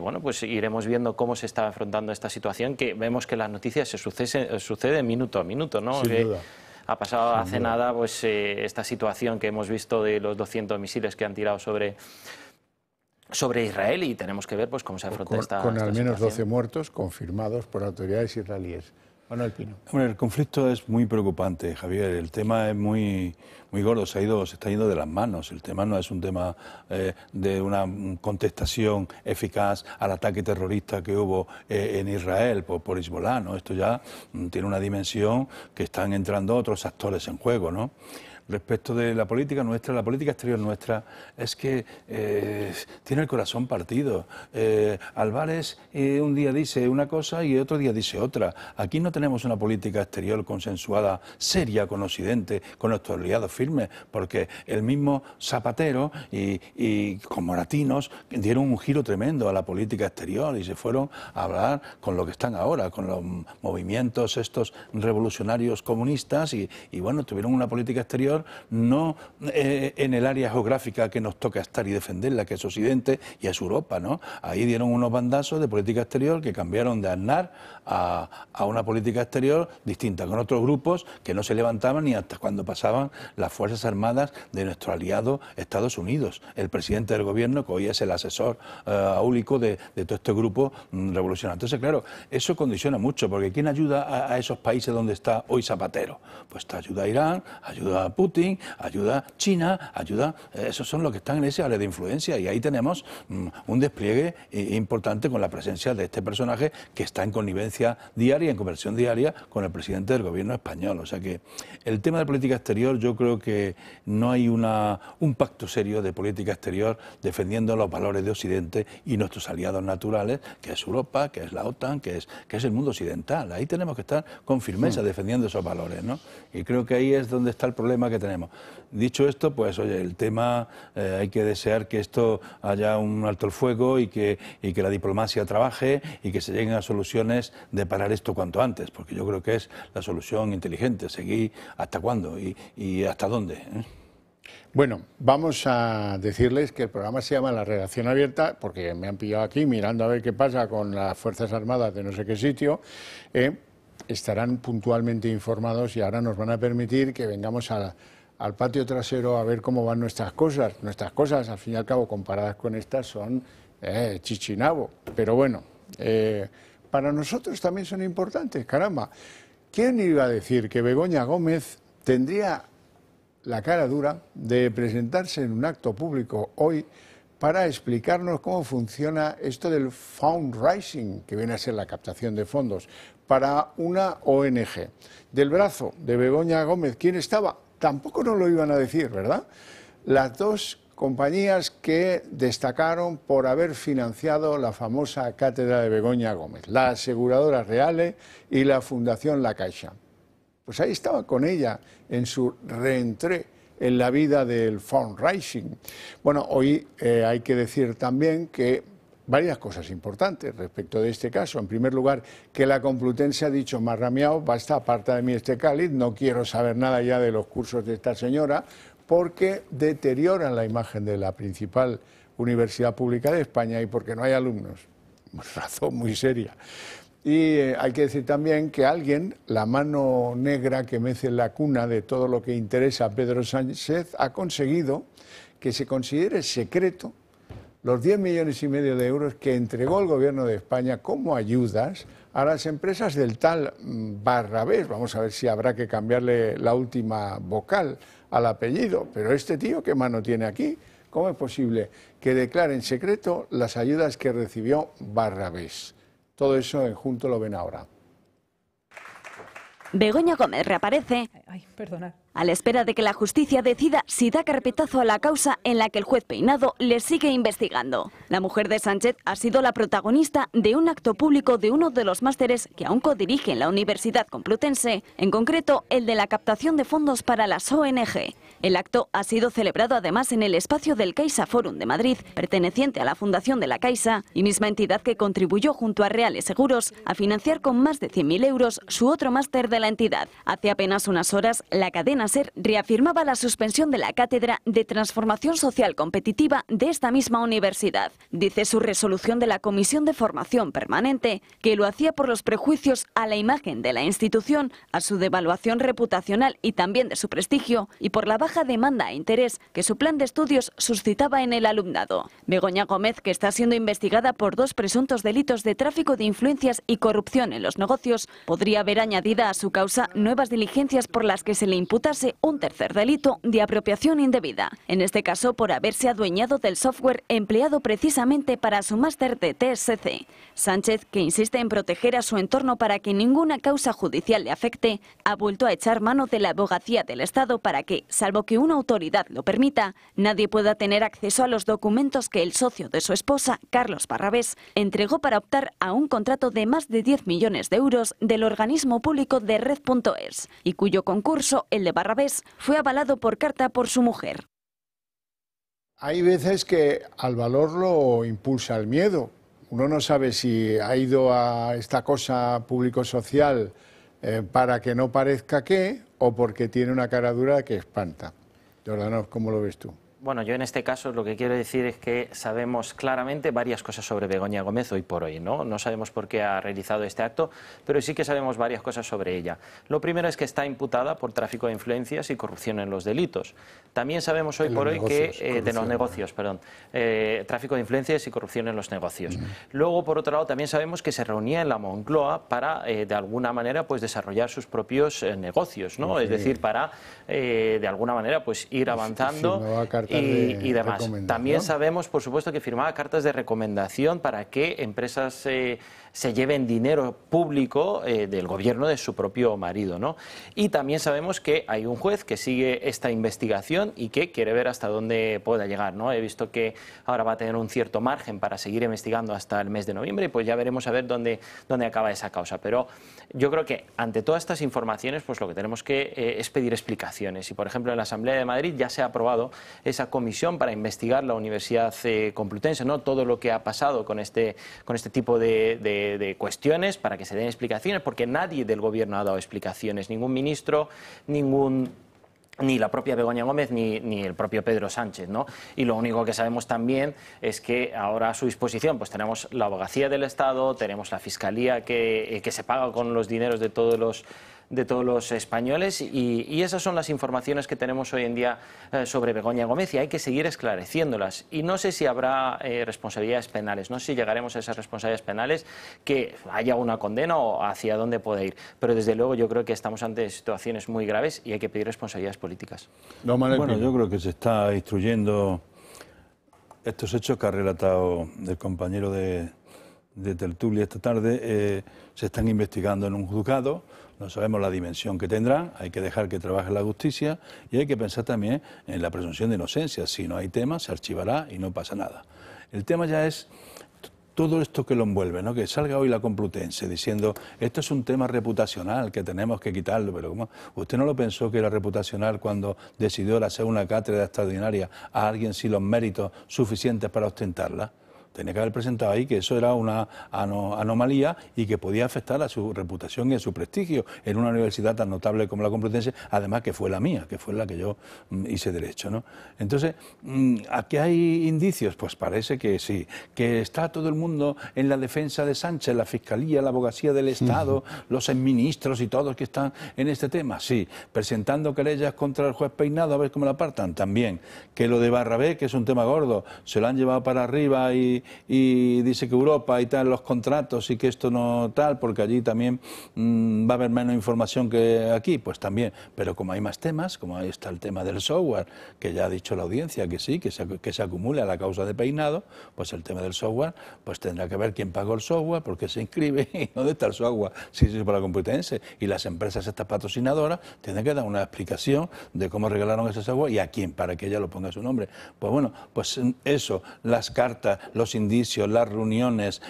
bueno, pues iremos viendo cómo se está afrontando esta situación, que vemos que las noticias se suceden minuto a minuto, ¿no? Sin duda. Ha pasado hace nada pues esta situación que hemos visto de los 200 misiles que han tirado sobre Israel y tenemos que ver pues cómo se afronta esta Con al menos situación. 12 muertos confirmados por autoridades israelíes. Manuel Pino. Bueno, el conflicto es muy preocupante, Javier. El tema es muy gordo, se está yendo de las manos. El tema no es un tema de una contestación eficaz al ataque terrorista que hubo en Israel por Hezbollah, ¿no? Esto ya tiene una dimensión que están entrando otros actores en juego, ¿no? Respecto de la política nuestra, la política exterior nuestra, es que tiene el corazón partido. Álvarez un día dice una cosa y otro día dice otra. Aquí no tenemos una política exterior consensuada, seria con Occidente, con nuestros aliados firmes, porque el mismo Zapatero y con Moratinos dieron un giro tremendo a la política exterior y se fueron a hablar con lo que están ahora, con los movimientos estos revolucionarios comunistas y bueno, tuvieron una política exterior no en el área geográfica que nos toca estar y defenderla, que es Occidente y es Europa, ¿no? Ahí dieron unos bandazos de política exterior que cambiaron de Aznar a una política exterior distinta, con otros grupos que no se levantaban ni hasta cuando pasaban las Fuerzas Armadas de nuestro aliado Estados Unidos. El presidente del gobierno, que hoy es el asesor áulico de todo este grupo revolucionario. Entonces, claro, eso condiciona mucho, porque ¿quién ayuda a esos países donde está hoy Zapatero? Pues ayuda a Irán, ayuda a Putin, ayuda a China, esos son los que están en ese área de influencia y ahí tenemos un despliegue importante con la presencia de este personaje que está en connivencia diaria, en conversión diaria con el presidente del gobierno español. O sea que el tema de política exterior, yo creo que no hay un pacto serio de política exterior defendiendo los valores de Occidente y nuestros aliados naturales, que es Europa, que es la OTAN, que es el mundo occidental. Ahí tenemos que estar con firmeza defendiendo esos valores, ¿no? Y creo que ahí es donde está el problema que tenemos. Dicho esto, pues oye, el tema hay que desear que esto haya un alto el fuego y que la diplomacia trabaje y que se lleguen a soluciones de parar esto cuanto antes, porque yo creo que es la solución inteligente, seguir hasta cuándo y hasta dónde, ¿eh? Bueno, vamos a decirles que el programa se llama La Redacción Abierta, porque me han pillado aquí mirando a ver qué pasa con las Fuerzas Armadas de no sé qué sitio. Estarán puntualmente informados y ahora nos van a permitir que vengamos al patio trasero a ver cómo van nuestras cosas. Nuestras cosas, al fin y al cabo, comparadas con estas, son chichinabo. Pero bueno, para nosotros también son importantes, caramba. ¿Quién iba a decir que Begoña Gómez tendría la cara dura de presentarse en un acto público hoy para explicarnos cómo funciona esto del fundraising, que viene a ser la captación de fondos, para una ONG? Del brazo de Begoña Gómez, ¿quién estaba? Tampoco nos lo iban a decir, ¿verdad? Las dos compañías que destacaron por haber financiado la famosa cátedra de Begoña Gómez, la aseguradora Reale y la Fundación La Caixa. Pues ahí estaba con ella en su reentré en la vida del fundraising. Bueno, hoy hay que decir también que varias cosas importantes respecto de este caso. En primer lugar, que la Complutense ha dicho: marramiao, basta, aparta de mí este cáliz, no quiero saber nada ya de los cursos de esta señora, porque deterioran la imagen de la principal universidad pública de España y porque no hay alumnos. Razón muy seria. Y hay que decir también que alguien, la mano negra que mece la cuna de todo lo que interesa a Pedro Sánchez, ha conseguido que se considere secreto los 10,5 millones de euros que entregó el Gobierno de España como ayudas a las empresas del tal Barrabés. Vamos a ver si habrá que cambiarle la última vocal al apellido. Pero este tío, ¿qué mano tiene aquí? ¿Cómo es posible que declare en secreto las ayudas que recibió Barrabés? Todo eso en Junto lo ven ahora. Begoña Gómez reaparece a la espera de que la justicia decida si da carpetazo a la causa en la que el juez Peinado le sigue investigando. La mujer de Sánchez ha sido la protagonista de un acto público de uno de los másteres que aún codirige en la Universidad Complutense, en concreto el de la captación de fondos para las ONG. El acto ha sido celebrado además en el espacio del Caixa Forum de Madrid, perteneciente a la Fundación de la Caixa y misma entidad que contribuyó junto a Reales Seguros a financiar con más de 100.000 euros su otro máster de la entidad. Hace apenas unas horas, la cadena SER reafirmaba la suspensión de la Cátedra de Transformación Social Competitiva de esta misma universidad. Dice su resolución de la Comisión de Formación Permanente que lo hacía por los prejuicios a la imagen de la institución, a su devaluación reputacional y también de su prestigio, y por la baja demanda e interés que su plan de estudios suscitaba en el alumnado. Begoña Gómez, que está siendo investigada por 2 presuntos delitos de tráfico de influencias y corrupción en los negocios, podría haber añadida a su causa nuevas diligencias por las que se le imputase un tercer delito de apropiación indebida, en este caso por haberse adueñado del software empleado precisamente para su máster de TSC. Sánchez, que insiste en proteger a su entorno para que ninguna causa judicial le afecte, ha vuelto a echar mano de la abogacía del Estado para que, salvo que una autoridad lo permita, nadie pueda tener acceso a los documentos que el socio de su esposa, Carlos Barrabés, entregó para optar a un contrato de más de 10 millones de euros del organismo público de Red.es, y cuyo concurso, el de Barrabés, fue avalado por carta por su mujer. Hay veces que al valor lo impulsa el miedo. Uno no sabe si ha ido a esta cosa público-social para que no parezca que, o porque tiene una cara dura que espanta. Jordanov, ¿cómo lo ves tú? Bueno, yo en este caso lo que quiero decir es que sabemos claramente varias cosas sobre Begoña Gómez hoy por hoy, ¿no? No sabemos por qué ha realizado este acto, pero sí que sabemos varias cosas sobre ella. Lo primero es que está imputada por tráfico de influencias y corrupción en los delitos. También sabemos hoy por hoy que de los negocios, perdón, tráfico de influencias y corrupción en los negocios. Luego, por otro lado, también sabemos que se reunía en la Moncloa para, de alguna manera, pues desarrollar sus propios negocios, ¿no? Es decir, para, de alguna manera, pues ir avanzando y demás. También sabemos, por supuesto, que firmaba cartas de recomendación para que empresas se lleven dinero público del gobierno de su propio marido, ¿no? Y también sabemos que hay un juez que sigue esta investigación y que quiere ver hasta dónde pueda llegar, ¿no? He visto que ahora va a tener un cierto margen para seguir investigando hasta el mes de noviembre y pues ya veremos a ver dónde acaba esa causa. Pero yo creo que ante todas estas informaciones, pues lo que tenemos que es pedir explicaciones. Y por ejemplo, en la Asamblea de Madrid ya se ha aprobado esa comisión para investigar la Universidad Complutense, ¿no? Todo lo que ha pasado con este tipo de cuestiones, para que se den explicaciones, porque nadie del gobierno ha dado explicaciones, ningún ministro, ni la propia Begoña Gómez ni el propio Pedro Sánchez, ¿no? Y lo único que sabemos también es que ahora a su disposición pues tenemos la abogacía del Estado, tenemos la fiscalía que se paga con los dineros de todos los españoles y esas son las informaciones que tenemos hoy en día sobre Begoña Gómez y hay que seguir esclareciéndolas. Y no sé si habrá responsabilidades penales, no sé si llegaremos a esas responsabilidades penales, que haya una condena o hacia dónde puede ir. Pero desde luego yo creo que estamos ante situaciones muy graves y hay que pedir responsabilidades políticas. Bueno, yo creo que se está instruyendo estos hechos que ha relatado el compañero de tertulia esta tarde, se están investigando en un juzgado. No sabemos la dimensión que tendrán, hay que dejar que trabaje la justicia y hay que pensar también en la presunción de inocencia. Si no hay tema, se archivará y no pasa nada. El tema ya es todo esto que lo envuelve, ¿no? Que salga hoy la Complutense diciendo esto es un tema reputacional que tenemos que quitarlo, pero ¿cómo? ¿Usted no lo pensó que era reputacional cuando decidió hacer una cátedra extraordinaria a alguien sin los méritos suficientes para ostentarla? Tenía que haber presentado ahí que eso era una anomalía y que podía afectar a su reputación y a su prestigio en una universidad tan notable como la Complutense, además que fue la mía, que fue la que yo hice Derecho, ¿no? Entonces, ¿aquí hay indicios? Pues parece que sí. ¿Que está todo el mundo en la defensa de Sánchez, la Fiscalía, la Abogacía del Estado, los exministros y todos que están en este tema? Sí. ¿Presentando querellas contra el juez Peinado a ver cómo la apartan? También. ¿Que lo de Barrabé, que es un tema gordo, se lo han llevado para arriba y dice que Europa y tal, los contratos y que esto no tal, porque allí también va a haber menos información que aquí? Pues también, pero como hay más temas, como ahí está el tema del software, que ya ha dicho la audiencia que sí, que se acumule a la causa de Peinado, pues el tema del software, pues tendrá que ver quién pagó el software, por qué se inscribe y dónde está el software, si es para la Complutense, y las empresas estas patrocinadoras tienen que dar una explicación de cómo regalaron ese software y a quién, para que ella lo ponga a su nombre. Pues bueno, pues eso, las cartas, los indicios, las reuniones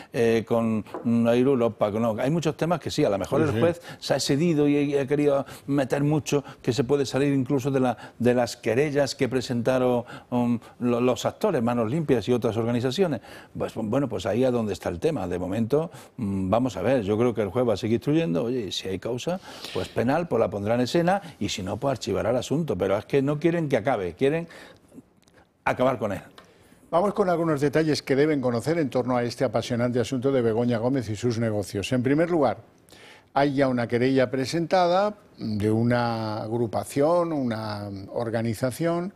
con Europa, no, hay muchos temas que sí, a lo mejor el juez se ha excedido y ha querido meter mucho, que se puede salir incluso de las querellas que presentaron los actores, Manos Limpias y otras organizaciones. Pues bueno, pues ahí es donde está el tema. De momento, vamos a ver, yo creo que el juez va a seguir instruyendo, oye, si hay causa, pues penal, pues la pondrá en escena y si no, pues archivará el asunto, pero es que no quieren que acabe, quieren acabar con él. Vamos con algunos detalles que deben conocer en torno a este apasionante asunto de Begoña Gómez y sus negocios. En primer lugar, hay ya una querella presentada de una agrupación, una organización,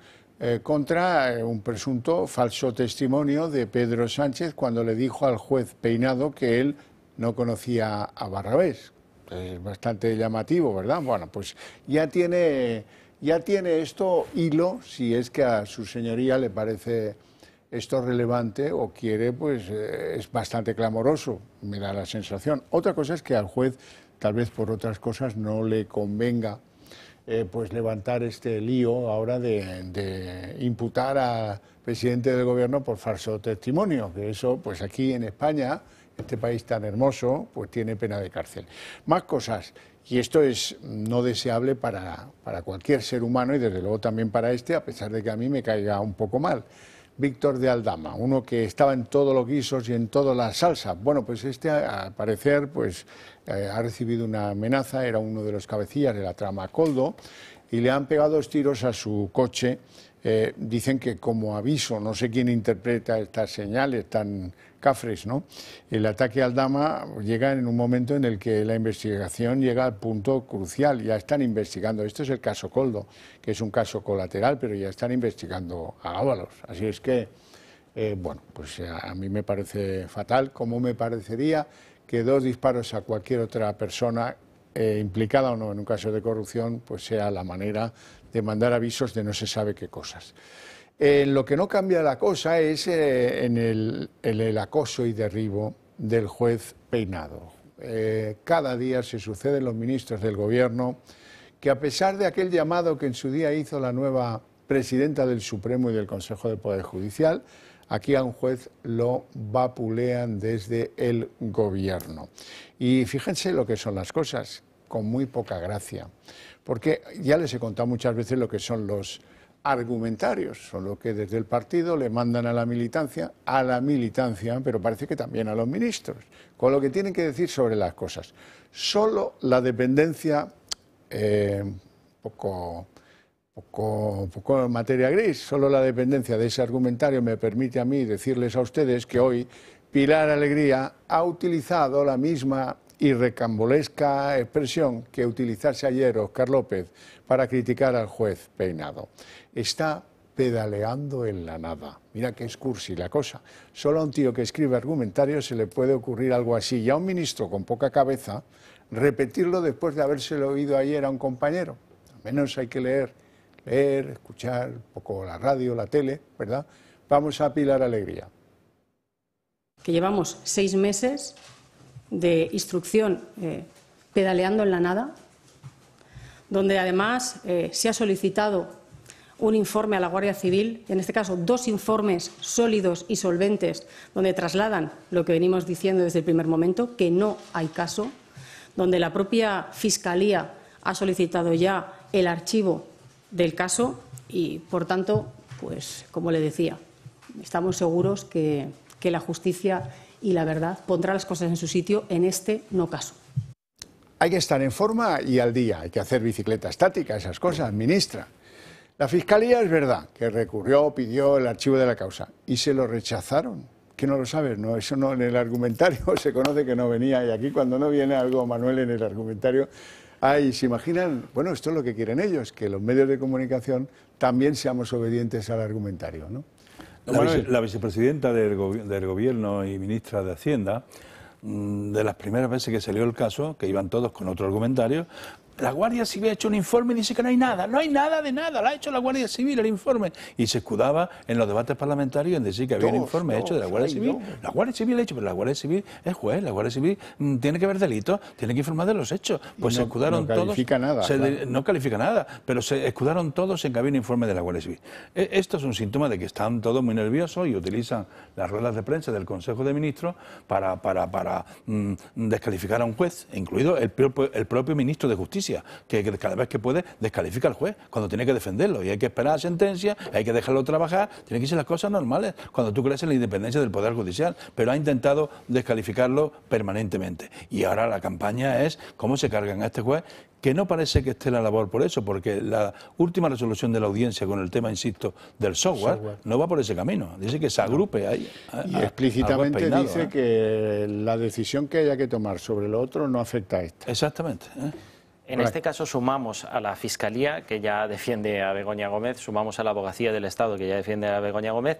contra un presunto falso testimonio de Pedro Sánchez cuando le dijo al juez Peinado que él no conocía a Barrabés. Es bastante llamativo, ¿verdad? Bueno, pues ya tiene esto hilo, si es que a su señoría le parece esto relevante o quiere, pues es bastante clamoroso, me da la sensación. Otra cosa es que al juez, tal vez por otras cosas, no le convenga pues levantar este lío ahora de imputar al presidente del gobierno por falso testimonio, que eso, pues aquí en España, este país tan hermoso, pues tiene pena de cárcel. Más cosas, y esto es no deseable para cualquier ser humano y desde luego también para este, a pesar de que a mí me caiga un poco mal. Víctor de Aldama, uno que estaba en todos los guisos y en toda la salsa. Bueno, pues este, al parecer, pues ha recibido una amenaza, era uno de los cabecillas de la trama Coldo, y le han pegado 2 tiros a su coche. Dicen que como aviso, no sé quién interpreta estas señales tan cafres, ¿no? El ataque a Aldama llega en un momento en el que la investigación llega al punto crucial. Ya están investigando, esto es el caso Coldo, que es un caso colateral, pero ya están investigando a Ábalos. Así es que, bueno, pues a mí me parece fatal, como me parecería que 2 disparos a cualquier otra persona implicada o no en un caso de corrupción, pues sea la manera de mandar avisos de no se sabe qué cosas. Lo que no cambia la cosa es en el acoso y derribo del juez Peinado. Cada día se suceden los ministros del Gobierno que, a pesar de aquel llamado que en su día hizo la nueva presidenta del Supremo y del Consejo del Poder Judicial, aquí a un juez lo vapulean desde el Gobierno. Y fíjense lo que son las cosas, con muy poca gracia, porque ya les he contado muchas veces lo que son los argumentarios, son lo que desde el partido le mandan a la militancia, pero parece que también a los ministros, con lo que tienen que decir sobre las cosas. Solo la dependencia, poco materia gris, solo la dependencia de ese argumentario me permite a mí decirles a ustedes que hoy Pilar Alegría ha utilizado la misma y recambolesca expresión que utilizase ayer Óscar López para criticar al juez Peinado. Está pedaleando en la nada. Mira que es cursi la cosa. Solo a un tío que escribe argumentarios se le puede ocurrir algo así. Y a un ministro con poca cabeza, repetirlo después de habérselo oído ayer a un compañero. Al menos hay que leer, escuchar un poco la radio, la tele, ¿verdad? Vamos a Pilar Alegría. que llevamos 6 meses de instrucción pedaleando en la nada, donde además se ha solicitado un informe a la Guardia Civil, en este caso 2 informes sólidos y solventes, donde trasladan lo que venimos diciendo desde el primer momento, que no hay caso, donde la propia Fiscalía ha solicitado ya el archivo del caso y, por tanto, pues como le decía, estamos seguros que la justicia y la verdad pondrá las cosas en su sitio en este no caso. Hay que estar en forma y al día, hay que hacer bicicleta estática, esas cosas, ministra. La Fiscalía es verdad que recurrió, pidió el archivo de la causa y se lo rechazaron. ¿Qué no lo sabes? No, eso no en el argumentario se conoce que no venía y aquí cuando no viene algo, Manuel, en el argumentario, se imaginan, bueno, esto es lo que quieren ellos, que los medios de comunicación también seamos obedientes al argumentario, ¿no? La vicepresidenta del Gobierno y ministra de Hacienda, de las primeras veces que salió el caso, que iban todos con otro argumentario, la Guardia Civil ha hecho un informe y dice que no hay nada de nada, lo ha hecho la Guardia Civil el informe. Y se escudaba en los debates parlamentarios en decir que había un informe hecho de la Guardia Civil. La Guardia Civil ha hecho, pero la Guardia Civil es juez, la Guardia Civil tiene que ver delitos, tiene que informar de los hechos. Pues se escudaron todos. No califica nada. No califica nada, pero se escudaron todos en que había un informe de la Guardia Civil. Esto es un síntoma de que están todos muy nerviosos y utilizan las ruedas de prensa del Consejo de Ministros para descalificar a un juez, incluido el propio ministro de Justicia, que cada vez que puede descalifica al juez cuando tiene que defenderlo y hay que esperar a sentencia, hay que dejarlo trabajar, tienen que ser las cosas normales cuando tú crees en la independencia del Poder Judicial, pero ha intentado descalificarlo permanentemente y ahora la campaña es cómo se cargan a este juez, que no parece que esté la labor por eso, porque la última resolución de la audiencia con el tema, insisto, del software no va por ese camino, dice que se agrupe ahí. Y explícitamente dice que la decisión que haya que tomar sobre lo otro no afecta a esta. Exactamente. En este caso sumamos a la Fiscalía, que ya defiende a Begoña Gómez, sumamos a la Abogacía del Estado, que ya defiende a Begoña Gómez,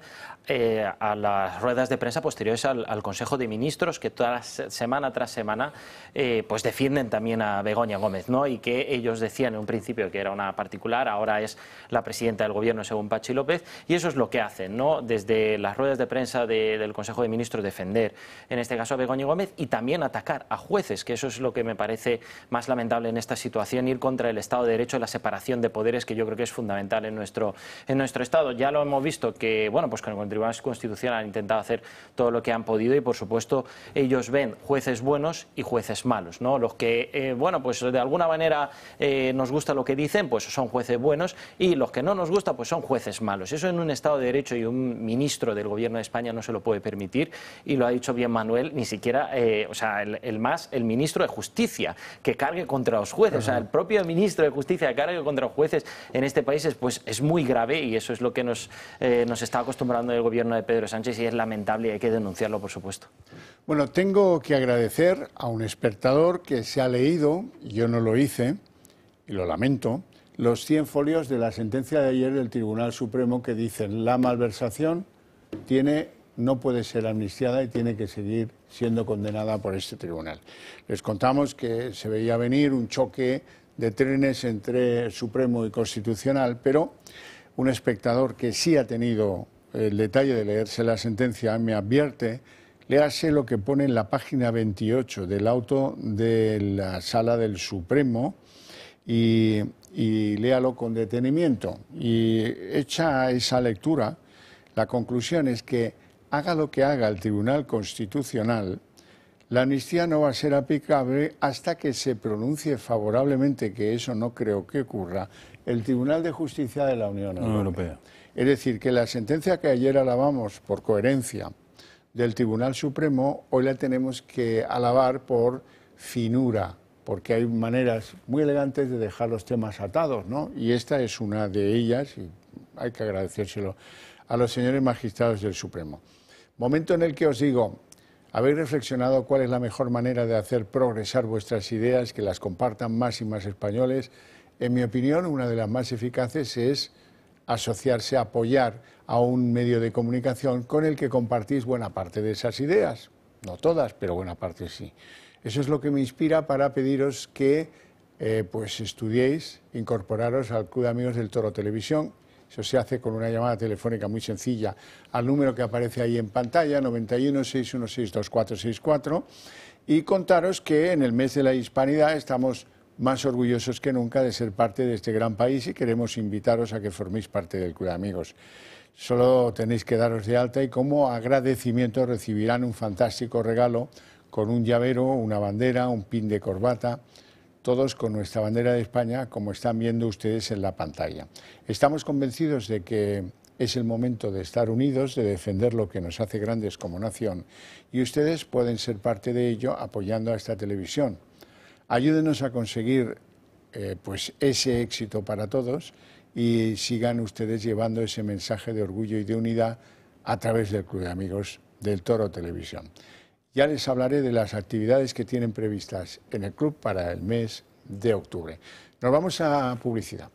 a las ruedas de prensa posteriores al Consejo de Ministros, que semana tras semana pues defienden también a Begoña Gómez, ¿no? Y que ellos decían en un principio que era una particular, ahora es la presidenta del Gobierno según Patxi López, y eso es lo que hacen, ¿no? Desde las ruedas de prensa del Consejo de Ministros defender, en este caso a Begoña Gómez, y también atacar a jueces, que eso es lo que me parece más lamentable en esta situación, ir contra el Estado de Derecho, la separación de poderes, que yo creo que es fundamental en nuestro Estado. Ya lo hemos visto que, bueno, pues con el Tribunal Constitucional han intentado hacer todo lo que han podido y, por supuesto, ellos ven jueces buenos y jueces malos, ¿no? Los que, bueno, pues de alguna manera nos gusta lo que dicen, pues son jueces buenos, y los que no nos gusta, pues son jueces malos. Eso en un Estado de Derecho y un ministro del Gobierno de España no se lo puede permitir, y lo ha dicho bien Manuel, ni siquiera, o sea, el ministro de Justicia, que cargue contra los jueces, o sea, el propio ministro de Justicia que cargue contra los jueces en este país es muy grave, y eso es lo que nos está acostumbrando el gobierno de Pedro Sánchez, y es lamentable y hay que denunciarlo, por supuesto. Bueno, tengo que agradecer a un espectador que se ha leído, yo no lo hice, y lo lamento, los 100 folios de la sentencia de ayer del Tribunal Supremo que dicen la malversación no puede ser amnistiada y tiene que seguir siendo condenada por este tribunal. Les contamos que se veía venir un choque de trenes entre el Supremo y Constitucional, pero un espectador que sí ha tenido el detalle de leerse la sentencia me advierte, léase lo que pone en la página 28 del auto de la Sala del Supremo y léalo con detenimiento. Y hecha esa lectura, la conclusión es que haga lo que haga el Tribunal Constitucional, la amnistía no va a ser aplicable hasta que se pronuncie favorablemente, que eso no creo que ocurra, el Tribunal de Justicia de la Unión Europea. Es decir, que la sentencia que ayer alabamos por coherencia del Tribunal Supremo, hoy la tenemos que alabar por finura, porque hay maneras muy elegantes de dejar los temas atados, ¿no? Y esta es una de ellas, y hay que agradecérselo a los señores magistrados del Supremo. Momento en el que os digo, ¿habéis reflexionado cuál es la mejor manera de hacer progresar vuestras ideas, que las compartan más y más españoles? En mi opinión, una de las más eficaces es asociarse, apoyar a un medio de comunicación con el que compartís buena parte de esas ideas. No todas, pero buena parte sí. Eso es lo que me inspira para pediros que pues estudiéis, incorporaros al Club de Amigos del Toro Televisión, Eso se hace con una llamada telefónica muy sencilla al número que aparece ahí en pantalla, 91 616 2464, y contaros que en el mes de la Hispanidad estamos más orgullosos que nunca de ser parte de este gran país y queremos invitaros a que forméis parte del Club de Amigos. Solo tenéis que daros de alta y como agradecimiento recibirán un fantástico regalo con un llavero, una bandera, un pin de corbata, todos con nuestra bandera de España, como están viendo ustedes en la pantalla. Estamos convencidos de que es el momento de estar unidos, de defender lo que nos hace grandes como nación, y ustedes pueden ser parte de ello apoyando a esta televisión. Ayúdenos a conseguir pues ese éxito para todos y sigan ustedes llevando ese mensaje de orgullo y de unidad a través del Club de Amigos del Toro Televisión. Ya les hablaré de las actividades que tienen previstas en el club para el mes de octubre. Nos vamos a publicidad.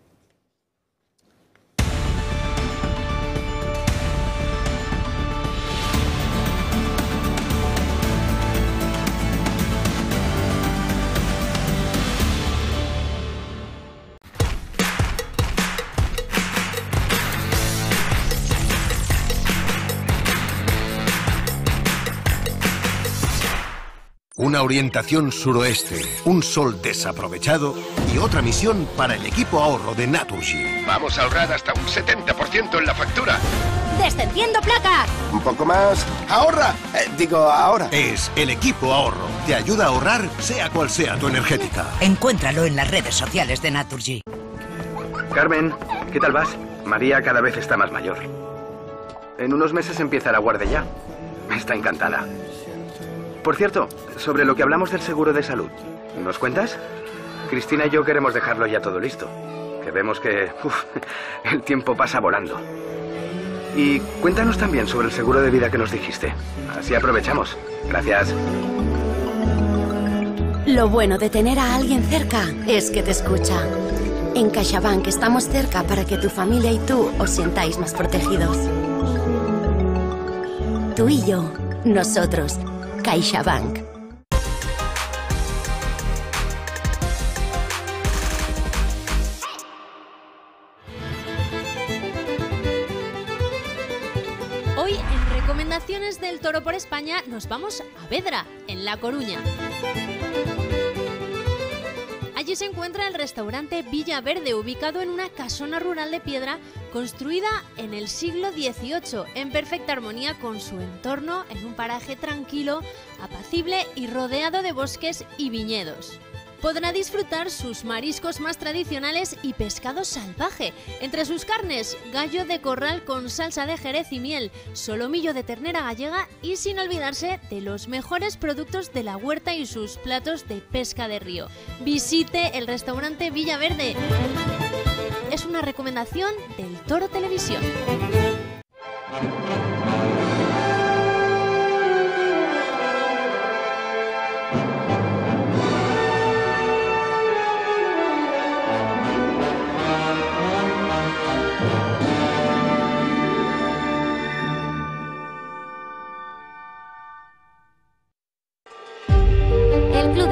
Una orientación suroeste, un sol desaprovechado y otra misión para el equipo ahorro de Naturgy. Vamos a ahorrar hasta un 70% en la factura. ¡Descendiendo placa! Un poco más. ¡Ahorra! Ahora. Es el equipo ahorro. Te ayuda a ahorrar sea cual sea tu energética. Encuéntralo en las redes sociales de Naturgy. Carmen, ¿qué tal vas? María cada vez está más mayor. En unos meses empieza la guardia ya. Está encantada. Por cierto, sobre lo que hablamos del seguro de salud, ¿nos cuentas? Cristina y yo queremos dejarlo ya todo listo. Que vemos que el tiempo pasa volando. Y cuéntanos también sobre el seguro de vida que nos dijiste. Así aprovechamos. Gracias. Lo bueno de tener a alguien cerca es que te escucha. En CaixaBank estamos cerca para que tu familia y tú os sintáis más protegidos. Tú y yo, nosotros. CaixaBank. Hoy en Recomendaciones del Toro por España nos vamos a Vedra, en La Coruña. Allí se encuentra el restaurante Villa Verde, ubicado en una casona rural de piedra construida en el siglo XVIII, en perfecta armonía con su entorno, en un paraje tranquilo, apacible y rodeado de bosques y viñedos. Podrá disfrutar sus mariscos más tradicionales y pescado salvaje. Entre sus carnes, gallo de corral con salsa de jerez y miel, solomillo de ternera gallega y sin olvidarse de los mejores productos de la huerta y sus platos de pesca de río. Visite el restaurante Villa Verde. Es una recomendación del Toro Televisión.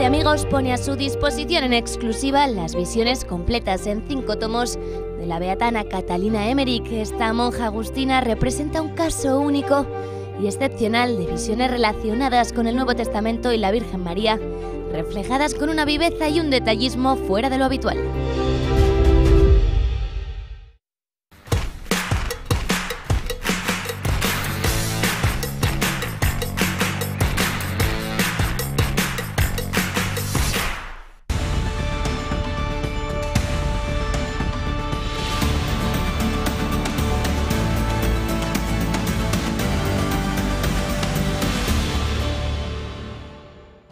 Amigos pone a su disposición en exclusiva las visiones completas en 5 tomos de la beatana Catalina Emmerich. Esta monja agustina representa un caso único y excepcional de visiones relacionadas con el Nuevo Testamento y la Virgen María, reflejadas con una viveza y un detallismo fuera de lo habitual.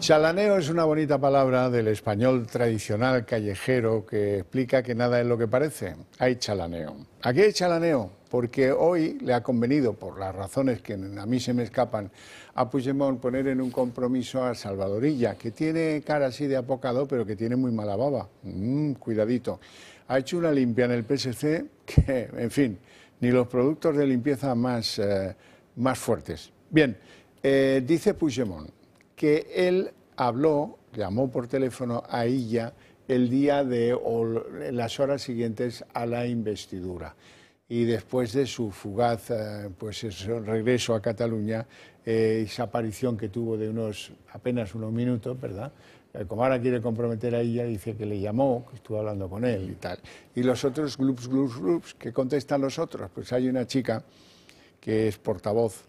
Chalaneo es una bonita palabra del español tradicional callejero que explica que nada es lo que parece. Hay chalaneo. Aquí hay chalaneo porque hoy le ha convenido, por las razones que a mí se me escapan, a Puigdemont poner en un compromiso a Salvadorilla, que tiene cara así de apocado, pero que tiene muy mala baba. Cuidadito. Ha hecho una limpia en el PSC que, en fin, ni los productos de limpieza más fuertes. Bien, dice Puigdemont que él llamó por teléfono a Illa el día de o las horas siguientes a la investidura. y después de su fugaz regreso a Cataluña, esa aparición que tuvo de apenas unos minutos, ¿verdad? Como ahora quiere comprometer a ella, dice que le llamó, que estuvo hablando con él y tal. Y los otros glups, ¿qué contestan los otros? Pues hay una chica que es portavoz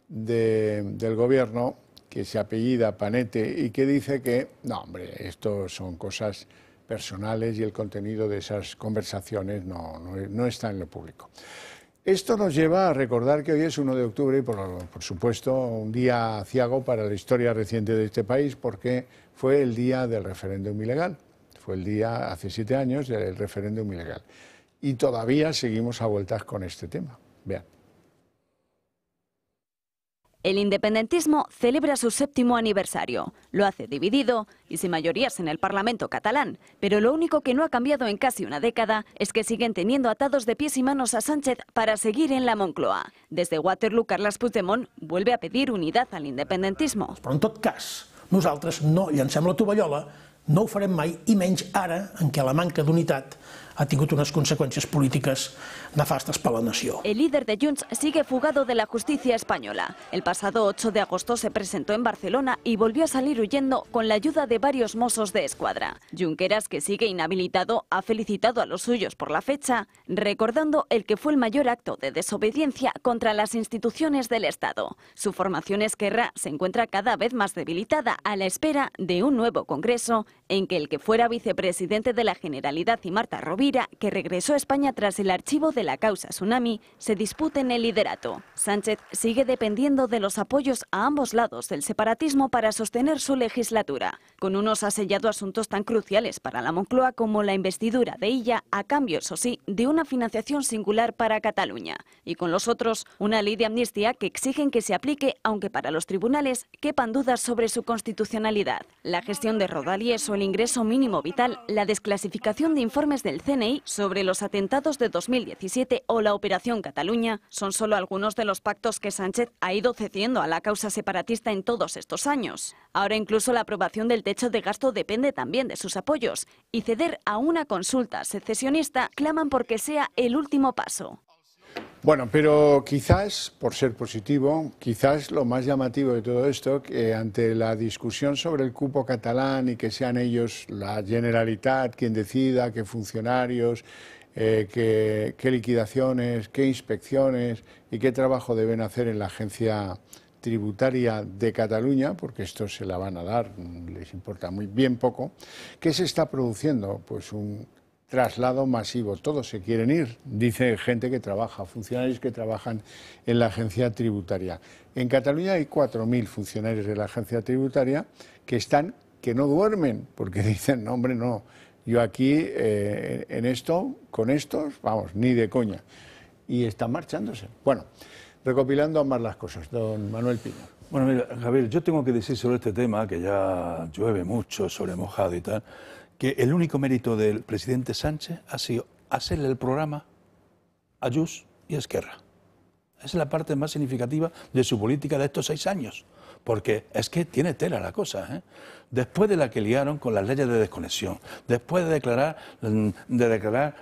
del gobierno, que se apellida Panete y que dice que, no, hombre, esto son cosas personales y el contenido de esas conversaciones no está en lo público. Esto nos lleva a recordar que hoy es 1 de octubre y, por supuesto, un día aciago para la historia reciente de este país, porque fue el día del referéndum ilegal. Fue el día, hace 7 años, del referéndum ilegal. Y todavía seguimos a vueltas con este tema. Vean. El independentismo celebra su 7º aniversario. Lo hace dividido y sin mayorías en el Parlamento catalán. Pero lo único que no ha cambiado en casi una década es que siguen teniendo atados de pies y manos a Sánchez para seguir en la Moncloa. Desde Waterloo, Carles Puigdemont vuelve a pedir unidad al independentismo. Però en tot cas, nosaltres no llancem la tovallola, no ho farem mai, i menys ara en què la manca d'unitat ha tingut unas consecuencias políticas nefastas para la nación. El líder de Junts sigue fugado de la justicia española. El pasado 8 de agosto se presentó en Barcelona y volvió a salir huyendo con la ayuda de varios Mossos de Escuadra. Junqueras, que sigue inhabilitado, ha felicitado a los suyos por la fecha, recordando el que fue el mayor acto de desobediencia contra las instituciones del Estado. Su formación Esquerra se encuentra cada vez más debilitada a la espera de un nuevo congreso en que el que fuera vicepresidente de la Generalidad y Marta Rovira, que regresó a España tras el archivo de la causa Tsunami, se disputen el liderato. Sánchez sigue dependiendo de los apoyos a ambos lados del separatismo para sostener su legislatura. Con unos ha sellado asuntos tan cruciales para la Moncloa como la investidura de Illa, a cambio, eso sí, de una financiación singular para Cataluña. Y con los otros, una ley de amnistía que exigen que se aplique, aunque para los tribunales quepan dudas sobre su constitucionalidad. La gestión de Rodalies o el ingreso mínimo vital, la desclasificación de informes del CNI sobre los atentados de 2017 o la Operación Cataluña son solo algunos de los pactos que Sánchez ha ido cediendo a la causa separatista en todos estos años. Ahora incluso la aprobación del techo de gasto depende también de sus apoyos, y ceder a una consulta secesionista claman porque sea el último paso. Bueno, pero quizás, por ser positivo, quizás lo más llamativo de todo esto, que ante la discusión sobre el cupo catalán y que sean ellos, la Generalitat, quien decida qué funcionarios, qué liquidaciones, qué inspecciones y qué trabajo deben hacer en la agencia tributaria de Cataluña, porque esto se la van a dar, les importa muy bien poco. ¿Qué se está produciendo? Pues un traslado masivo, todos se quieren ir, dice gente que trabaja, funcionarios que trabajan en la agencia tributaria. En Cataluña hay 4.000 funcionarios de la agencia tributaria que no duermen, porque dicen, no, hombre, no, yo aquí en esto, con estos, vamos, ni de coña. Y están marchándose. Bueno, recopilando ambas las cosas, don Manuel Pino. Bueno, mira, Javier, yo tengo que decir sobre este tema, que ya llueve mucho sobre mojado y tal, que el único mérito del presidente Sánchez ha sido hacerle el programa a Junts y a Esquerra. Esa es la parte más significativa de su política de estos 6 años, porque es que tiene tela la cosa, ¿eh? Después de la que liaron con las leyes de desconexión, después de declarar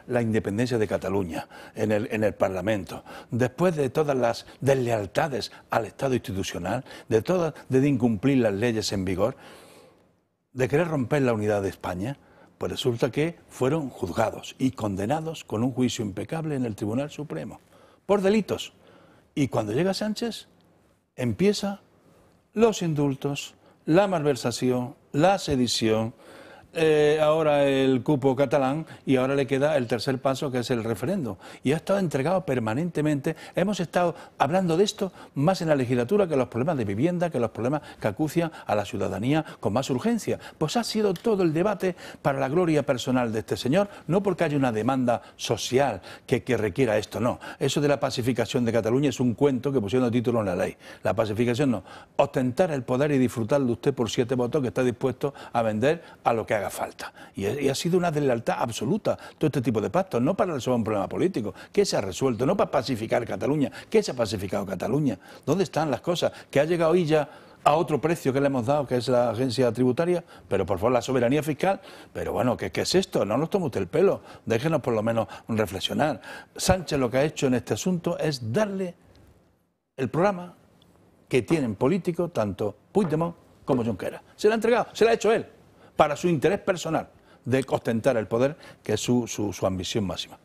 la independencia de Cataluña en el Parlamento, después de todas las deslealtades al Estado institucional, de incumplir las leyes en vigor, de querer romper la unidad de España, pues resulta que fueron juzgados y condenados con un juicio impecable en el Tribunal Supremo, por delitos. Y cuando llega Sánchez, empieza los indultos, la malversación, la sedición, ahora el cupo catalán, y ahora le queda el tercer paso, que es el referéndum. Y ha estado entregado permanentemente. Hemos estado hablando de esto más en la legislatura que los problemas de vivienda, que los problemas que acucian a la ciudadanía con más urgencia. Pues ha sido todo el debate para la gloria personal de este señor, no porque haya una demanda social que requiera esto, no. Eso de la pacificación de Cataluña es un cuento que pusieron de título en la ley. La pacificación no. Ostentar el poder y disfrutar de usted por 7 votos que está dispuesto a vender a lo que haga falta. Y ha sido una deslealtad absoluta todo este tipo de pactos, no para resolver un problema político, que se ha resuelto, no para pacificar Cataluña. ¿Qué se ha pacificado Cataluña? ¿Dónde están las cosas? Que ha llegado Illa a otro precio que le hemos dado, que es la agencia tributaria, pero por favor la soberanía fiscal, pero bueno, ¿qué es esto? No nos tome usted el pelo, déjenos por lo menos reflexionar. Sánchez lo que ha hecho en este asunto es darle el programa que tienen políticos tanto Puigdemont como Junqueras. Se lo ha entregado, se lo ha hecho él, para su interés personal de ostentar el poder, que es su ambición máxima.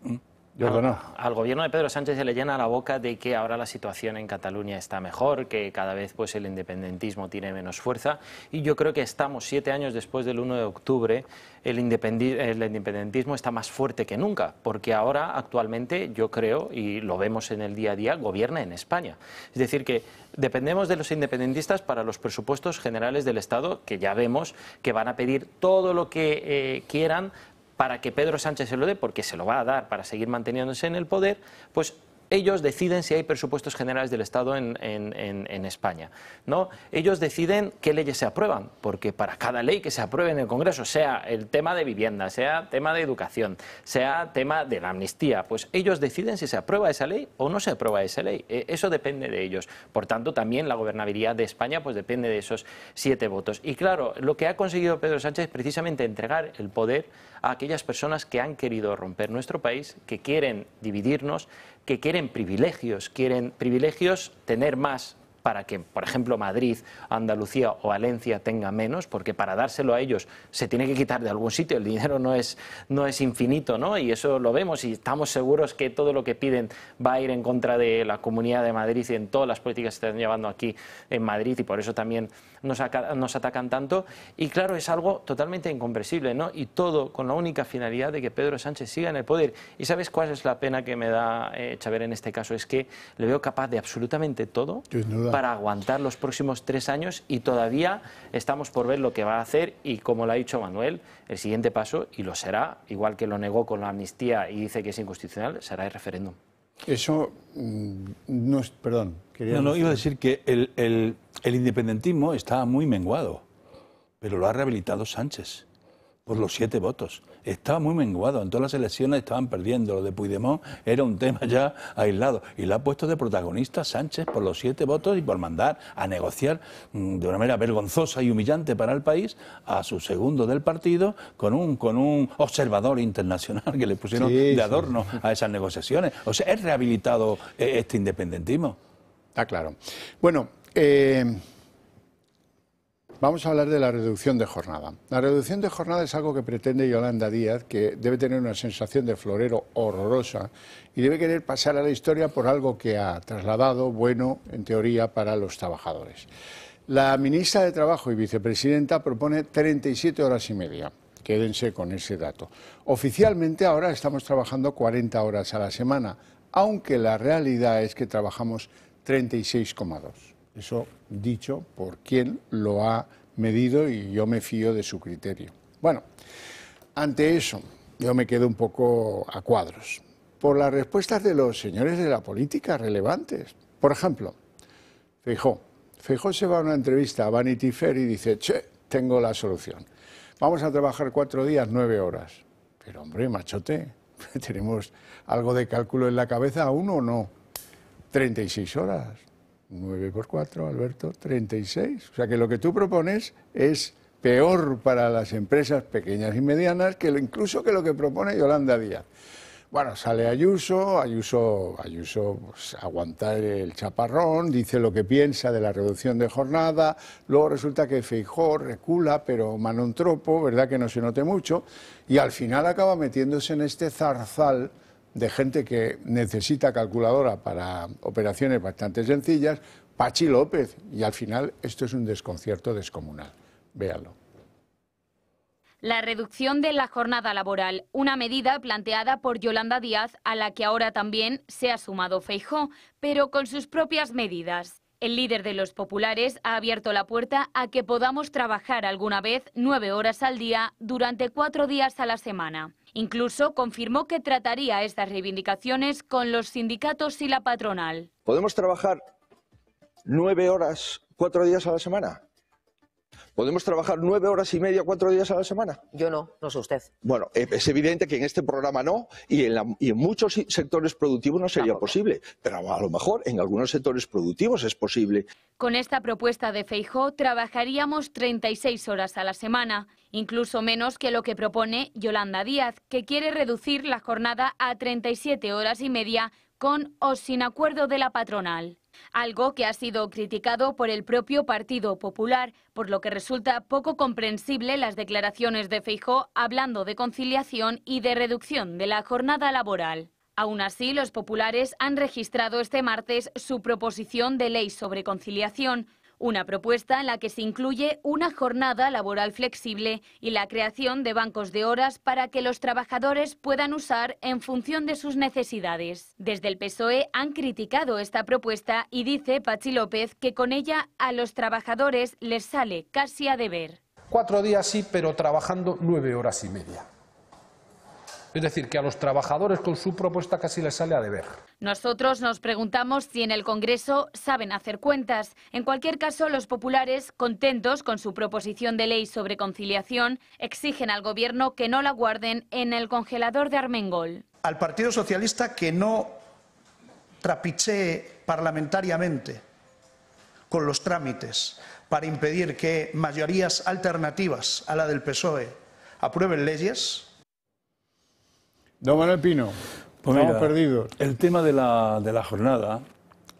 Al gobierno de Pedro Sánchez se le llena la boca de que ahora la situación en Cataluña está mejor, que cada vez pues, el independentismo tiene menos fuerza, y yo creo que estamos 7 años después del 1 de octubre, el independentismo está más fuerte que nunca, porque ahora actualmente yo creo, y lo vemos en el día a día, gobierna en España. Es decir, que dependemos de los independentistas para los presupuestos generales del Estado, que ya vemos que van a pedir todo lo que quieran para que Pedro Sánchez se lo dé, porque se lo va a dar para seguir manteniéndose en el poder, pues ellos deciden si hay presupuestos generales del Estado en España, ¿no? Ellos deciden qué leyes se aprueban, porque para cada ley que se apruebe en el Congreso, sea el tema de vivienda, sea tema de educación, sea tema de la amnistía, pues ellos deciden si se aprueba esa ley o no se aprueba esa ley. Eso depende de ellos. Por tanto, también la gobernabilidad de España pues depende de esos 7 votos. Y claro, lo que ha conseguido Pedro Sánchez es precisamente entregar el poder a aquellas personas que han querido romper nuestro país, que quieren dividirnos, que quieren privilegios tener más para que, por ejemplo, Madrid, Andalucía o Valencia tengan menos, porque para dárselo a ellos se tiene que quitar de algún sitio, el dinero no es infinito, ¿no? Y eso lo vemos y estamos seguros que todo lo que piden va a ir en contra de la Comunidad de Madrid y en todas las políticas que se están llevando aquí en Madrid, y por eso también nos atacan tanto. Y claro, es algo totalmente incomprensible, ¿no? Y todo con la única finalidad de que Pedro Sánchez siga en el poder. ¿Y sabes cuál es la pena que me da Xavier en este caso? Es que le veo capaz de absolutamente todo para aguantar los próximos 3 años, y todavía estamos por ver lo que va a hacer, y como lo ha dicho Manuel, el siguiente paso, y lo será, igual que lo negó con la amnistía y dice que es inconstitucional, será el referéndum. Eso no es, perdón. Iba a decir que el independentismo estaba muy menguado, pero lo ha rehabilitado Sánchez por los 7 votos. Estaba muy menguado, en todas las elecciones estaban perdiendo. Lo de Puigdemont era un tema ya aislado, y lo ha puesto de protagonista Sánchez por los 7 votos y por mandar a negociar de una manera vergonzosa y humillante para el país a su segundo del partido con un observador internacional que le pusieron de adorno a esas negociaciones. O sea, es rehabilitado este independentismo. Está claro. Bueno, vamos a hablar de la reducción de jornada. La reducción de jornada es algo que pretende Yolanda Díaz, que debe tener una sensación de florero horrorosa y debe querer pasar a la historia por algo que ha trasladado bueno, en teoría, para los trabajadores. La ministra de Trabajo y vicepresidenta propone 37 horas y media. Quédense con ese dato. Oficialmente ahora estamos trabajando 40 horas a la semana, aunque la realidad es que trabajamos 36,2. Eso dicho por quien lo ha medido, y yo me fío de su criterio. Bueno, ante eso yo me quedo un poco a cuadros por las respuestas de los señores de la política relevantes. Por ejemplo, Feijóo se va a una entrevista a Vanity Fair y dice: che, tengo la solución. Vamos a trabajar 4 días, 9 horas. Pero hombre, machote, ¿tenemos algo de cálculo en la cabeza aún o no? 36 horas. 9 por 4, Alberto, 36. O sea que lo que tú propones es peor para las empresas pequeñas y medianas que incluso que lo que propone Yolanda Díaz. Bueno, sale Ayuso pues, aguantar el chaparrón, dice lo que piensa de la reducción de jornada, luego resulta que Feijóo recula, pero mano en tropo, ¿verdad? Que no se note mucho, y al final acaba metiéndose en este zarzal de gente que necesita calculadora para operaciones bastante sencillas, Pachi López, y al final esto es un desconcierto descomunal. Véanlo. La reducción de la jornada laboral, una medida planteada por Yolanda Díaz, a la que ahora también se ha sumado Feijóo, pero con sus propias medidas. El líder de los populares ha abierto la puerta a que podamos trabajar alguna vez 9 horas al día durante 4 días a la semana. Incluso confirmó que trataría estas reivindicaciones con los sindicatos y la patronal. ¿Podemos trabajar 9 horas 4 días a la semana? ¿Podemos trabajar 9 horas y media, 4 días a la semana? Yo no, no sé usted. Bueno, es evidente que en este programa no, y en muchos sectores productivos no sería posible, pero a lo mejor en algunos sectores productivos es posible. Con esta propuesta de Feijóo trabajaríamos 36 horas a la semana, incluso menos que lo que propone Yolanda Díaz, que quiere reducir la jornada a 37 horas y media con o sin acuerdo de la patronal. Algo que ha sido criticado por el propio Partido Popular, por lo que resulta poco comprensible las declaraciones de Feijóo hablando de conciliación y de reducción de la jornada laboral. Aún así, los populares han registrado este martes su proposición de ley sobre conciliación, una propuesta en la que se incluye una jornada laboral flexible y la creación de bancos de horas para que los trabajadores puedan usar en función de sus necesidades. Desde el PSOE han criticado esta propuesta y dice Patxi López que con ella a los trabajadores les sale casi a deber. 4 días sí, pero trabajando 9 horas y media. Es decir, que a los trabajadores con su propuesta casi les sale a deber. Nosotros nos preguntamos si en el Congreso saben hacer cuentas. En cualquier caso, los populares, contentos con su proposición de ley sobre conciliación, exigen al Gobierno que no la guarden en el congelador de Armengol. Al Partido Socialista que no trapichee parlamentariamente con los trámites para impedir que mayorías alternativas a la del PSOE aprueben leyes. Don Manuel Pino, pues estamos mira, perdidos. El tema de la jornada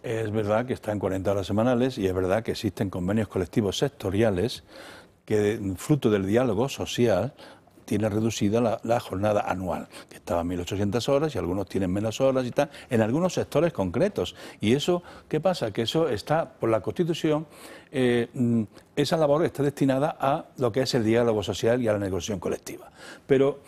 es verdad que está en 40 horas semanales y es verdad que existen convenios colectivos sectoriales que, fruto del diálogo social, tiene reducida la jornada anual, que estaba en 1.800 horas y algunos tienen menos horas y tal, en algunos sectores concretos. Y eso, ¿qué pasa? Que eso está, por la Constitución, esa labor está destinada a lo que es el diálogo social y a la negociación colectiva. Pero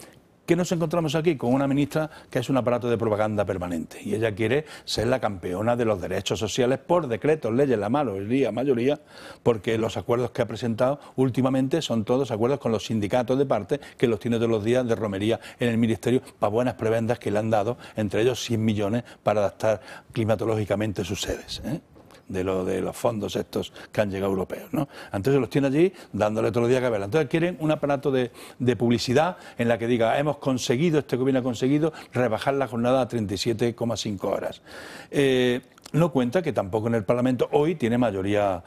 ¿qué nos encontramos aquí? Con una ministra que es un aparato de propaganda permanente y ella quiere ser la campeona de los derechos sociales por decretos, leyes, la mayoría, porque los acuerdos que ha presentado últimamente son todos acuerdos con los sindicatos de parte, que los tiene todos los días de romería en el Ministerio para buenas prebendas que le han dado, entre ellos 100 millones para adaptar climatológicamente sus sedes, de los fondos estos que han llegado europeos, ¿no? Entonces los tiene allí dándole todos los días que verla. Entonces quieren un aparato de publicidad en la que diga, hemos conseguido, este gobierno ha conseguido rebajar la jornada a 37,5 horas. No cuenta que tampoco en el Parlamento hoy tiene mayoría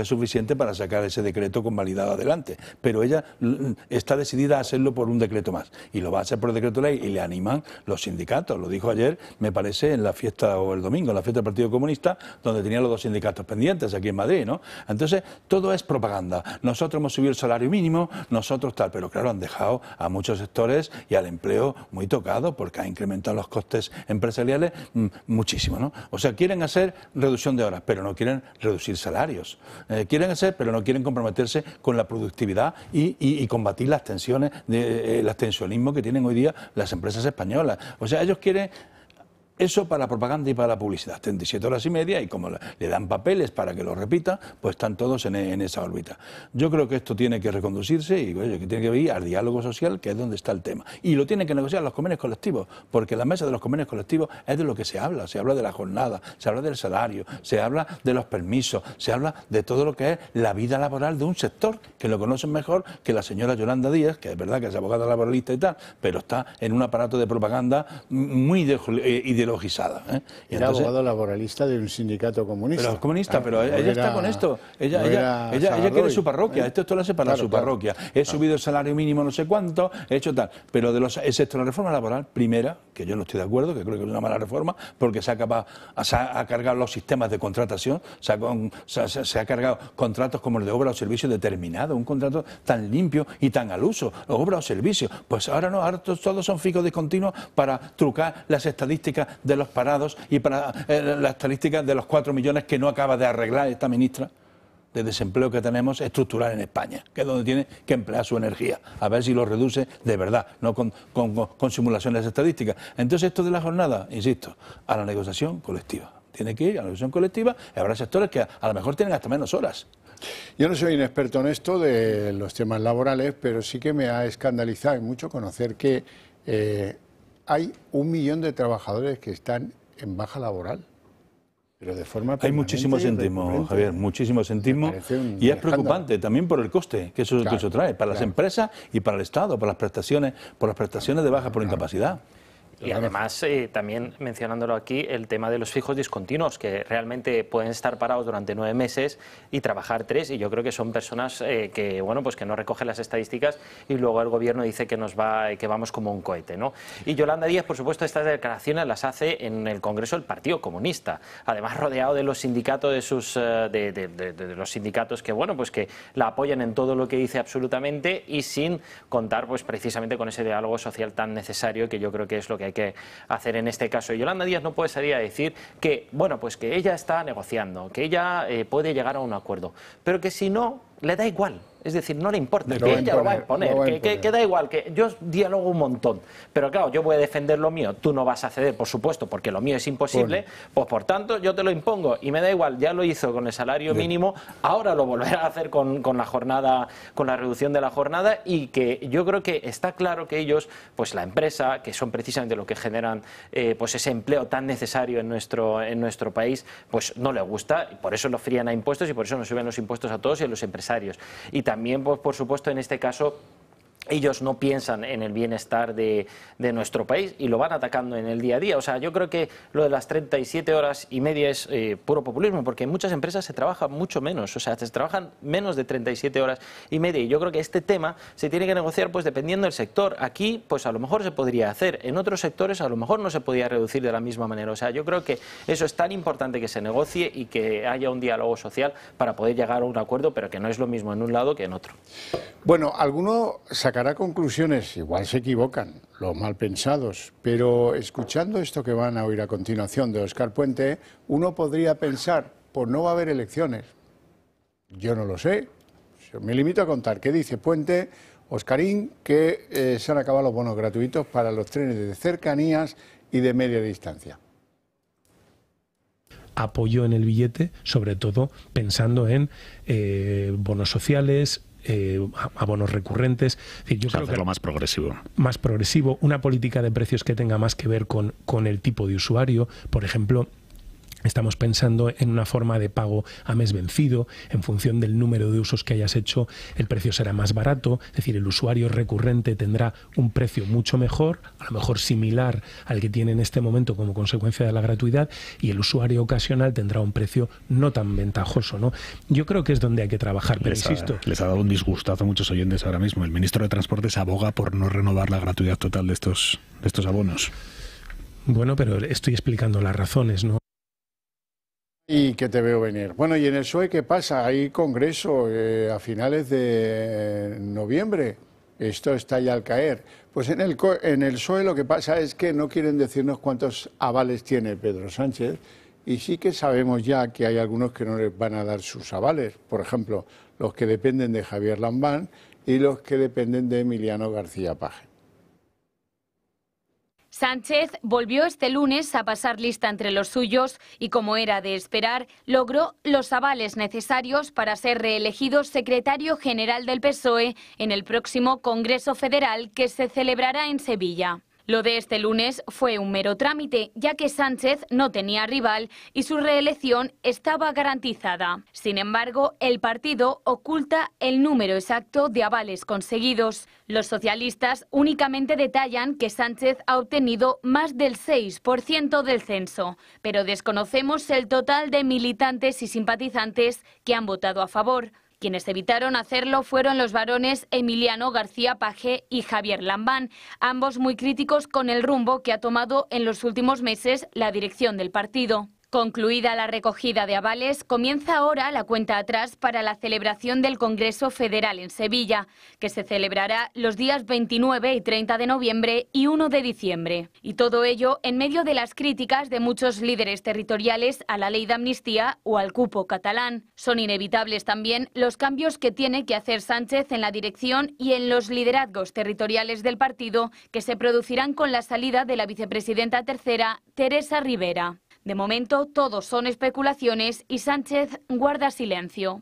suficiente para sacar ese decreto convalidado adelante, pero ella está decidida a hacerlo por un decreto más y lo va a hacer por decreto ley y le animan los sindicatos. Lo dijo ayer, me parece, en la fiesta o el domingo, en la fiesta del Partido Comunista, donde tenía los 2 sindicatos pendientes aquí en Madrid, ¿no? Entonces todo es propaganda. Nosotros hemos subido el salario mínimo, nosotros tal, pero claro, han dejado a muchos sectores y al empleo muy tocado porque ha incrementado los costes empresariales muchísimo, ¿no? O sea, quieren hacer reducción de horas, pero no quieren reducir salarios. Quieren hacer, pero no quieren comprometerse con la productividad y combatir las tensiones, el abstencionismo que tienen hoy día las empresas españolas. O sea, ellos quieren eso para la propaganda y para la publicidad, 37 horas y media, y como le dan papeles para que lo repita, pues están todos en esa órbita. Yo creo que esto tiene que reconducirse y oye, que tiene que ir al diálogo social, que es donde está el tema. Y lo tienen que negociar los convenios colectivos, porque en la mesa de los convenios colectivos es de lo que se habla de la jornada, se habla del salario, se habla de los permisos, se habla de todo lo que es la vida laboral de un sector, que lo conocen mejor que la señora Yolanda Díaz, que es verdad que es abogada laboralista y tal, pero está en un aparato de propaganda muy ideologizada. Y era abogado laboralista de un sindicato comunista. Pero comunista, pero ella está con esto. Ella quiere su parroquia. Esto lo hace para su parroquia. He subido el salario mínimo no sé cuánto, he hecho tal. Pero excepto la reforma laboral, primera, que yo no estoy de acuerdo, que creo que es una mala reforma, porque se ha cargado los sistemas de contratación, se ha cargado contratos como el de obra o servicio determinado, un contrato tan limpio y tan al uso, obra o servicio. Pues ahora no, ahora todos son fijos discontinuos para trucar las estadísticas de los parados y para las estadísticas de los 4 millones que no acaba de arreglar esta ministra de desempleo que tenemos estructural en España, que es donde tiene que emplear su energía, a ver si lo reduce de verdad, no con simulaciones estadísticas. Entonces esto de la jornada, insisto, a la negociación colectiva. Tiene que ir a la negociación colectiva y habrá sectores que a lo mejor tienen hasta menos horas. Yo no soy un experto en esto de los temas laborales, pero sí que me ha escandalizado y mucho conocer que hay 1 millón de trabajadores que están en baja laboral. Pero de forma hay muchísimo sentismo, Javier, muchísimo sentismo, y es preocupante también por el coste que eso trae para las empresas y para el Estado, por las prestaciones de baja por incapacidad. Y además, también mencionándolo aquí, el tema de los fijos discontinuos, que realmente pueden estar parados durante 9 meses y trabajar 3, y yo creo que son personas que, bueno, pues que no recogen las estadísticas y luego el gobierno dice que que vamos como un cohete, ¿no? Y Yolanda Díaz, por supuesto, estas declaraciones las hace en el Congreso del Partido Comunista, además rodeado de los sindicatos de los sindicatos que, bueno, pues que la apoyan en todo lo que dice absolutamente, y sin contar, pues precisamente con ese diálogo social tan necesario, que yo creo que es lo que hay que hacer en este caso. Y Yolanda Díaz no puede salir a decir que, bueno, pues que ella está negociando, que ella puede llegar a un acuerdo, pero que si no, le da igual. Es decir, no le importa, que ella lo va a imponer, que da igual, que yo dialogo un montón, pero claro, yo voy a defender lo mío, tú no vas a ceder, por supuesto, porque lo mío es imposible, pues por tanto yo te lo impongo, y me da igual, ya lo hizo con el salario mínimo, ahora lo volverá a hacer con la jornada, con la reducción de la jornada, y que yo creo que está claro que ellos, pues la empresa, que son precisamente lo que generan pues ese empleo tan necesario en nuestro país, pues no le gusta, y por eso lo frían a impuestos, y por eso nos suben los impuestos a todos y a los empresarios. Y también, pues, por supuesto, en este caso, ellos no piensan en el bienestar de nuestro país y lo van atacando en el día a día. O sea, yo creo que lo de las 37 horas y media es puro populismo, porque en muchas empresas se trabaja mucho menos, o sea, se trabajan menos de 37 horas y media. Y yo creo que este tema se tiene que negociar pues dependiendo del sector. Aquí, pues a lo mejor se podría hacer, en otros sectores a lo mejor no se podría reducir de la misma manera. O sea, yo creo que eso es tan importante, que se negocie y que haya un diálogo social para poder llegar a un acuerdo, pero que no es lo mismo en un lado que en otro. Bueno, alguno sacará conclusiones, igual se equivocan, los mal pensados, pero escuchando esto que van a oír a continuación de Óscar Puente, uno podría pensar, pues no va a haber elecciones. Yo no lo sé, me limito a contar qué dice Puente, Óscarín, que se han acabado los bonos gratuitos para los trenes de cercanías y de media distancia. Apoyo en el billete, sobre todo pensando en bonos sociales, abonos recurrentes. Es decir, yo creo que más progresivo. Más progresivo, una política de precios que tenga más que ver con el tipo de usuario. Por ejemplo, estamos pensando en una forma de pago a mes vencido. En función del número de usos que hayas hecho, el precio será más barato. Es decir, el usuario recurrente tendrá un precio mucho mejor, a lo mejor similar al que tiene en este momento como consecuencia de la gratuidad, y el usuario ocasional tendrá un precio no tan ventajoso, ¿no? Yo creo que es donde hay que trabajar, pero insisto. Les ha dado un disgustazo a muchos oyentes ahora mismo. El ministro de Transportes aboga por no renovar la gratuidad total de estos abonos. Bueno, pero estoy explicando las razones, ¿no? Y que te veo venir. Bueno, ¿y en el PSOE qué pasa? Hay congreso a finales de noviembre. Esto está ya al caer. Pues en el PSOE lo que pasa es que no quieren decirnos cuántos avales tiene Pedro Sánchez, y sí que sabemos ya que hay algunos que no les van a dar sus avales. Por ejemplo, los que dependen de Javier Lambán y los que dependen de Emiliano García Paje. Sánchez volvió este lunes a pasar lista entre los suyos y, como era de esperar, logró los avales necesarios para ser reelegido secretario general del PSOE en el próximo Congreso Federal, que se celebrará en Sevilla. Lo de este lunes fue un mero trámite, ya que Sánchez no tenía rival y su reelección estaba garantizada. Sin embargo, el partido oculta el número exacto de avales conseguidos. Los socialistas únicamente detallan que Sánchez ha obtenido más del 6% del censo, pero desconocemos el total de militantes y simpatizantes que han votado a favor. Quienes evitaron hacerlo fueron los varones Emiliano García Paje y Javier Lambán, ambos muy críticos con el rumbo que ha tomado en los últimos meses la dirección del partido. Concluida la recogida de avales, comienza ahora la cuenta atrás para la celebración del Congreso Federal en Sevilla, que se celebrará los días 29 y 30 de noviembre y 1 de diciembre. Y todo ello en medio de las críticas de muchos líderes territoriales a la ley de amnistía o al cupo catalán. Son inevitables también los cambios que tiene que hacer Sánchez en la dirección y en los liderazgos territoriales del partido, que se producirán con la salida de la vicepresidenta tercera, Teresa Rivera. De momento, todos son especulaciones y Sánchez guarda silencio.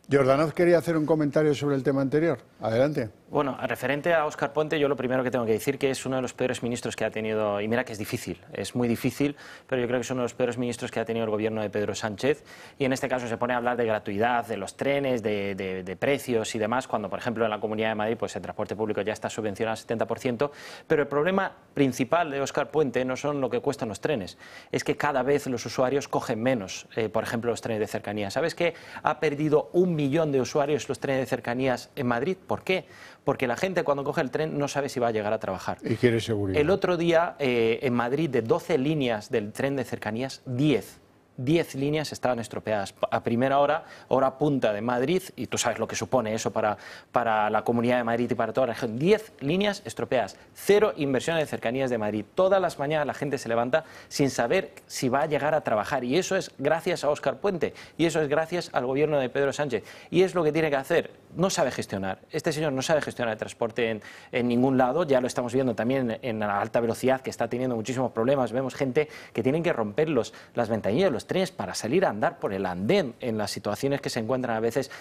Jordanov quería hacer un comentario sobre el tema anterior. Adelante. Bueno, referente a Óscar Puente, yo lo primero que tengo que decir que es uno de los peores ministros que ha tenido, y mira que es difícil, es muy difícil, pero yo creo que es uno de los peores ministros que ha tenido el gobierno de Pedro Sánchez, y en este caso se pone a hablar de gratuidad, de los trenes, de precios y demás, cuando por ejemplo en la Comunidad de Madrid pues el transporte público ya está subvencionado al 70%, pero el problema principal de Óscar Puente no son lo que cuestan los trenes, es que cada vez los usuarios cogen menos, por ejemplo los trenes de cercanía. ¿Sabes que ha perdido 1 millón de usuarios los trenes de cercanías en Madrid? ¿Por qué? Porque la gente cuando coge el tren no sabe si va a llegar a trabajar. Y quiere seguridad. El otro día en Madrid de 12 líneas del tren de cercanías, 10 líneas estaban estropeadas. A primera hora, hora punta de Madrid, y tú sabes lo que supone eso para la Comunidad de Madrid y para toda la región, 10 líneas estropeadas, 0 inversiones de cercanías de Madrid. Todas las mañanas la gente se levanta sin saber si va a llegar a trabajar, y eso es gracias a Óscar Puente, y eso es gracias al gobierno de Pedro Sánchez, y es lo que tiene que hacer. No sabe gestionar, este señor no sabe gestionar el transporte en ningún lado, ya lo estamos viendo también en la alta velocidad, que está teniendo muchísimos problemas. Vemos gente que tienen que romper las ventanillas de los trenes para salir a andar por el andén en las situaciones que se encuentran a veces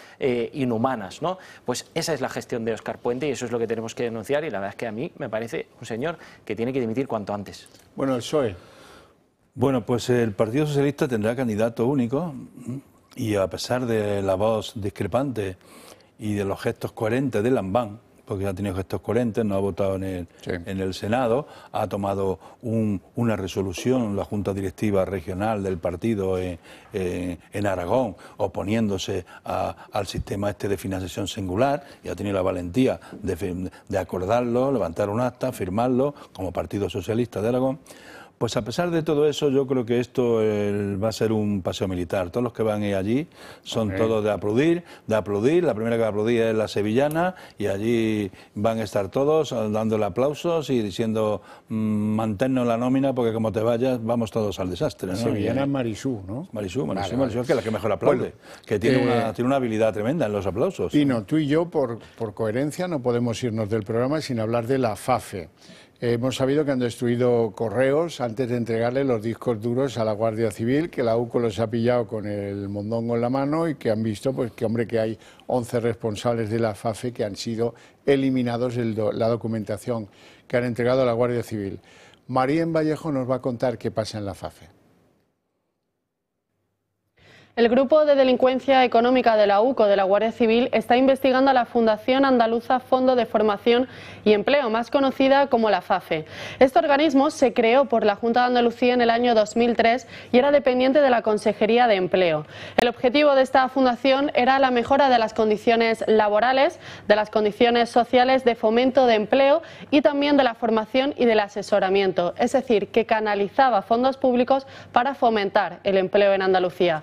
inhumanas, ¿no? Pues esa es la gestión de Óscar Puente y eso es lo que tenemos que denunciar, y la verdad es que a mí me parece un señor que tiene que dimitir cuanto antes. Bueno, el PSOE. Bueno, pues el Partido Socialista tendrá candidato único y a pesar de la voz discrepante y de los gestos coherentes de Lambán, porque ha tenido gestos coherentes, no ha votado en el Senado, ha tomado una resolución, la Junta Directiva Regional del partido en Aragón, oponiéndose al sistema de financiación singular, y ha tenido la valentía de acordarlo, levantar un acta, firmarlo como Partido Socialista de Aragón. Pues a pesar de todo eso, yo creo que esto va a ser un paseo militar. Todos los que van allí son todos de aplaudir. La primera que va a aplaudir es la sevillana, y allí van a estar todos dándole aplausos y diciendo manténnos la nómina porque como te vayas vamos todos al desastre, ¿no? Sevillana es Marisú, ¿no? Marisú, que es la que mejor aplaude, bueno, que tiene una habilidad tremenda en los aplausos. Pino, tú y yo, por coherencia, no podemos irnos del programa sin hablar de la FAFE. Hemos sabido que han destruido correos antes de entregarle los discos duros a la Guardia Civil, que la UCO los ha pillado con el mondongo en la mano y que han visto pues que hay 11 responsables de la FAFE que han sido eliminados de la documentación que han entregado a la Guardia Civil. María en Vallejo nos va a contar qué pasa en la FAFE. El Grupo de Delincuencia Económica de la UCO de la Guardia Civil está investigando a la Fundación Andaluza Fondo de Formación y Empleo, más conocida como la FAFE. Este organismo se creó por la Junta de Andalucía en el año 2003 y era dependiente de la Consejería de Empleo. El objetivo de esta fundación era la mejora de las condiciones laborales, de las condiciones sociales, de fomento de empleo y también de la formación y del asesoramiento, es decir, que canalizaba fondos públicos para fomentar el empleo en Andalucía.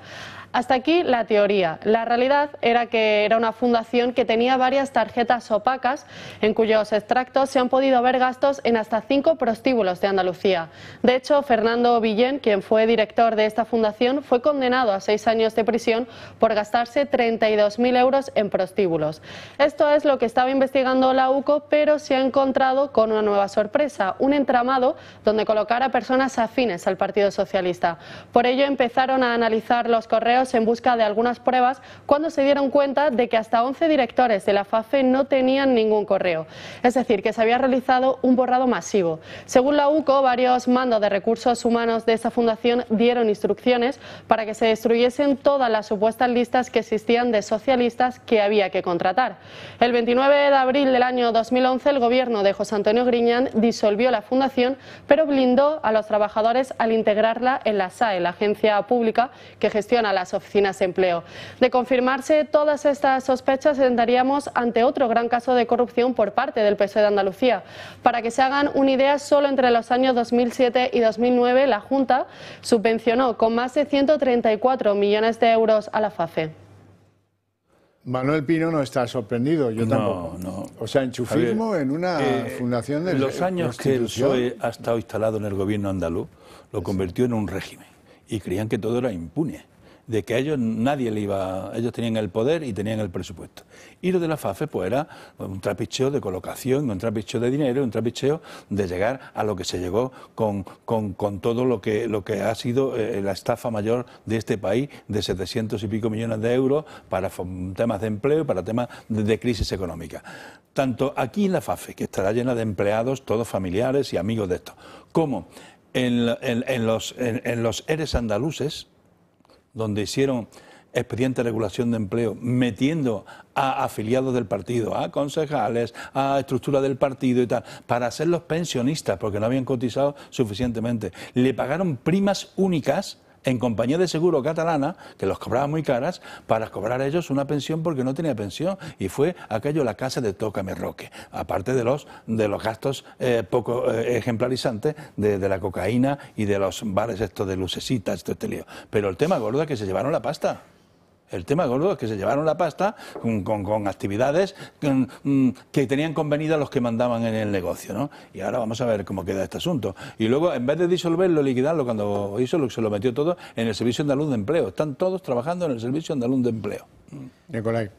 Hasta aquí la teoría. La realidad era que era una fundación que tenía varias tarjetas opacas en cuyos extractos se han podido ver gastos en hasta 5 prostíbulos de Andalucía. De hecho, Fernando Villén, quien fue director de esta fundación, fue condenado a 6 años de prisión por gastarse 32.000 euros en prostíbulos. Esto es lo que estaba investigando la UCO, pero se ha encontrado con una nueva sorpresa, un entramado donde colocar a personas afines al Partido Socialista. Por ello empezaron a analizar los correos en busca de algunas pruebas cuando se dieron cuenta de que hasta 11 directores de la FAFE no tenían ningún correo. Es decir, que se había realizado un borrado masivo. Según la UCO, varios mandos de recursos humanos de esta fundación dieron instrucciones para que se destruyesen todas las supuestas listas que existían de socialistas que había que contratar. El 29 de abril del año 2011, el gobierno de José Antonio Griñán disolvió la fundación, pero blindó a los trabajadores al integrarla en la SAE, la agencia pública que gestiona las oficinas de empleo. De confirmarse todas estas sospechas, entraríamos ante otro gran caso de corrupción por parte del PSOE de Andalucía. Para que se hagan una idea, solo entre los años 2007 y 2009 la Junta subvencionó con más de 134 millones de euros a la FAFE. Manuel Pino no está sorprendido, yo tampoco. No. O sea, enchufismo en una fundación de los años que el PSOE ha estado instalado en el gobierno andaluz, lo convirtió en un régimen y creían que todo era impune. de que ellos ellos tenían el poder y tenían el presupuesto. Y lo de la FAFE pues era un trapicheo de colocación, un trapicheo de dinero, un trapicheo de llegar a lo que se llegó con todo lo que ha sido la estafa mayor de este país, de 700 y pico millones de euros para temas de empleo, para temas de crisis económica. Tanto aquí en la FAFE, que estará llena de empleados, todos familiares y amigos de estos, como en los ERES andaluces, donde hicieron expediente de regulación de empleo, metiendo a afiliados del partido, a concejales, a estructura del partido y tal, para hacerlos pensionistas, porque no habían cotizado suficientemente. Le pagaron primas únicas en compañía de seguro catalana, que los cobraba muy caras, para cobrar a ellos una pensión porque no tenía pensión. Y fue aquello la casa de Tócame Roque, aparte de los gastos poco ejemplarizantes de la cocaína y de los bares estos de lucecitas, todo este lío. Pero el tema gordo es que se llevaron la pasta. El tema gordo es que se llevaron la pasta con actividades que tenían convenidas los que mandaban en el negocio, ¿no? Y ahora vamos a ver cómo queda este asunto. Y luego, en vez de disolverlo, liquidarlo, cuando hizo, se lo metió todo en el Servicio Andaluz de Empleo. Están todos trabajando en el Servicio Andaluz de Empleo. Nicolai.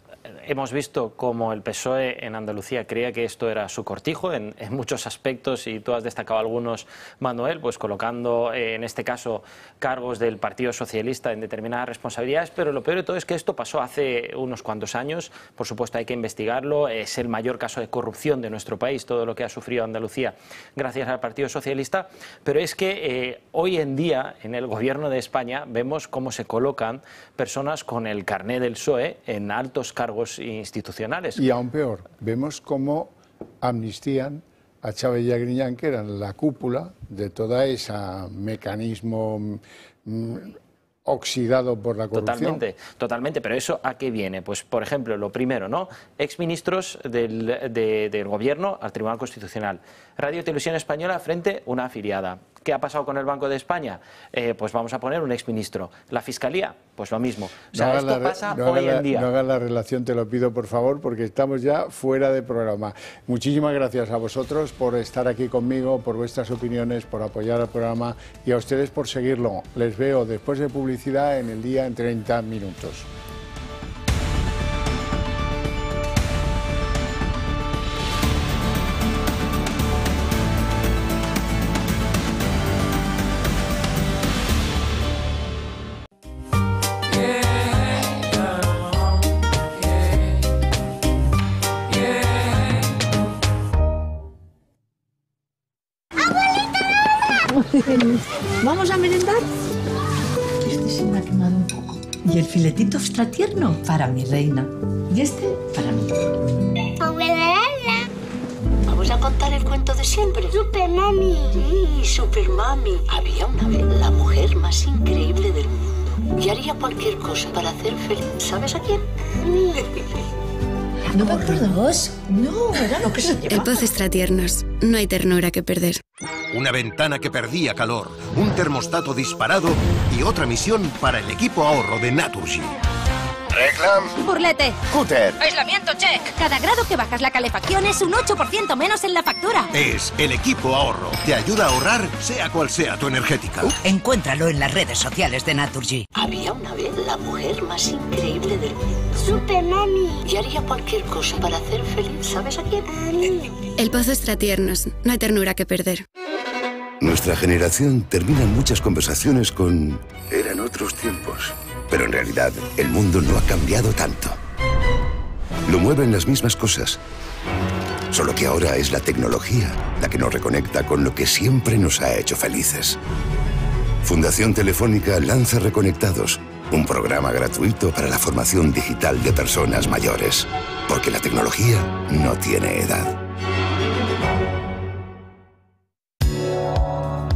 Hemos visto cómo el PSOE en Andalucía creía que esto era su cortijo en muchos aspectos, y tú has destacado algunos, Manuel, pues colocando en este caso cargos del Partido Socialista en determinadas responsabilidades, pero lo peor de todo es que esto pasó hace unos cuantos años. Por supuesto hay que investigarlo, es el mayor caso de corrupción de nuestro país, todo lo que ha sufrido Andalucía gracias al Partido Socialista, pero es que hoy en día en el gobierno de España vemos cómo se colocan personas con el carné del PSOE en altos cargos institucionales. Y aún peor, vemos cómo amnistían a Chávez y a Griñán, que eran la cúpula de todo ese mecanismo oxidado por la corrupción. Totalmente, pero ¿eso a qué viene? Pues, por ejemplo, lo primero, ¿no? Exministros del Gobierno al Tribunal Constitucional. Radio y Televisión Española frente una afiliada. ¿Qué ha pasado con el Banco de España? Pues vamos a poner un exministro. La Fiscalía, pues lo mismo. O sea, esto pasa hoy en día. No hagas la relación, te lo pido por favor, porque estamos ya fuera de programa. Muchísimas gracias a vosotros por estar aquí conmigo, por vuestras opiniones, por apoyar al programa, y a ustedes por seguirlo. Les veo después de publicidad en El Día en 30 minutos. ¿Vamos a merendar? Este se me ha quemado un poco. Y el filetito extra tierno para mi reina. Y este para mí. Vamos a contar el cuento de siempre. Super Mami. Sí, Super Mami. Había una vez la mujer más increíble del mundo. Y haría cualquier cosa para hacer feliz. ¿Sabes a quién? ¿No por dos? No, era lo que se llevaba. El Pozo Extratiernos. No hay ternura que perder. Una ventana que perdía calor, un termostato disparado y otra misión para el equipo ahorro de Naturgy. Reclam. Burlete. Cúter. Aislamiento check. Cada grado que bajas la calefacción es un 8% menos en la factura. Es el equipo ahorro. Te ayuda a ahorrar, sea cual sea tu energética. Encuéntralo en las redes sociales de Naturgy. Había una vez la mujer más increíble del mundo. Super Mami. Y haría cualquier cosa para hacer feliz. ¿Sabes a quién? El Pozo Extratiernos. No hay ternura que perder. Nuestra generación termina muchas conversaciones con eran otros tiempos. Pero en realidad, el mundo no ha cambiado tanto. Lo mueven las mismas cosas. Solo que ahora es la tecnología la que nos reconecta con lo que siempre nos ha hecho felices. Fundación Telefónica lanza Reconectados, un programa gratuito para la formación digital de personas mayores. Porque la tecnología no tiene edad.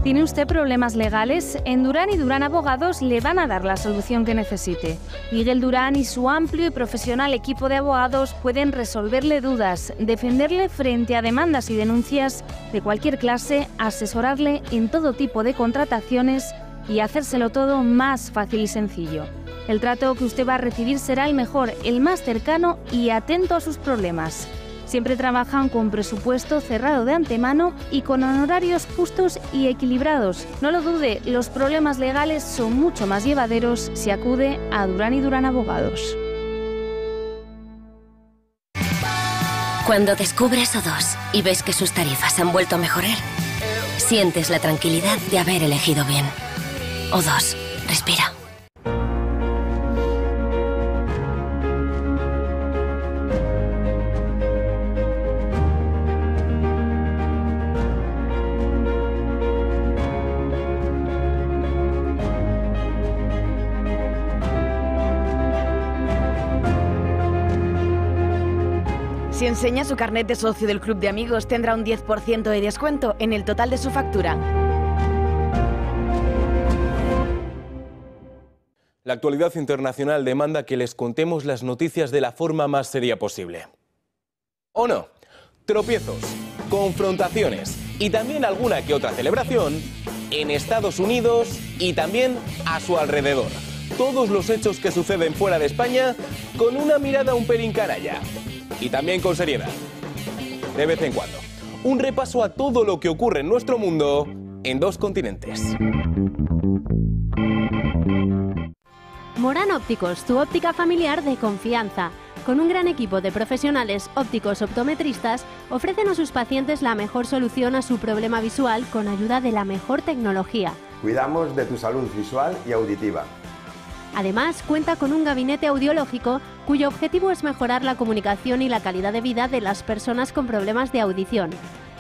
¿Tiene usted problemas legales? En Durán y Durán Abogados le van a dar la solución que necesite. Miguel Durán y su amplio y profesional equipo de abogados pueden resolverle dudas, defenderle frente a demandas y denuncias de cualquier clase, asesorarle en todo tipo de contrataciones y hacérselo todo más fácil y sencillo. El trato que usted va a recibir será el mejor, el más cercano y atento a sus problemas. Siempre trabajan con presupuesto cerrado de antemano y con honorarios justos y equilibrados. No lo dude, los problemas legales son mucho más llevaderos si acude a Durán y Durán Abogados. Cuando descubres O2 y ves que sus tarifas han vuelto a mejorar, sientes la tranquilidad de haber elegido bien. O2, respira. Si enseña su carnet de socio del Club de Amigos, tendrá un 10% de descuento en el total de su factura. La actualidad internacional demanda que les contemos las noticias de la forma más seria posible. ¿O no? Tropiezos, confrontaciones y también alguna que otra celebración en Estados Unidos y también a su alrededor. Todos los hechos que suceden fuera de España con una mirada un pelín canalla. Y también con seriedad. De vez en cuando. Un repaso a todo lo que ocurre en nuestro mundo en 2 continentes. Morán Ópticos, tu óptica familiar de confianza. Con un gran equipo de profesionales ópticos optometristas, ofrecen a sus pacientes la mejor solución a su problema visual con ayuda de la mejor tecnología. Cuidamos de tu salud visual y auditiva. Además, cuenta con un gabinete audiológico cuyo objetivo es mejorar la comunicación y la calidad de vida de las personas con problemas de audición.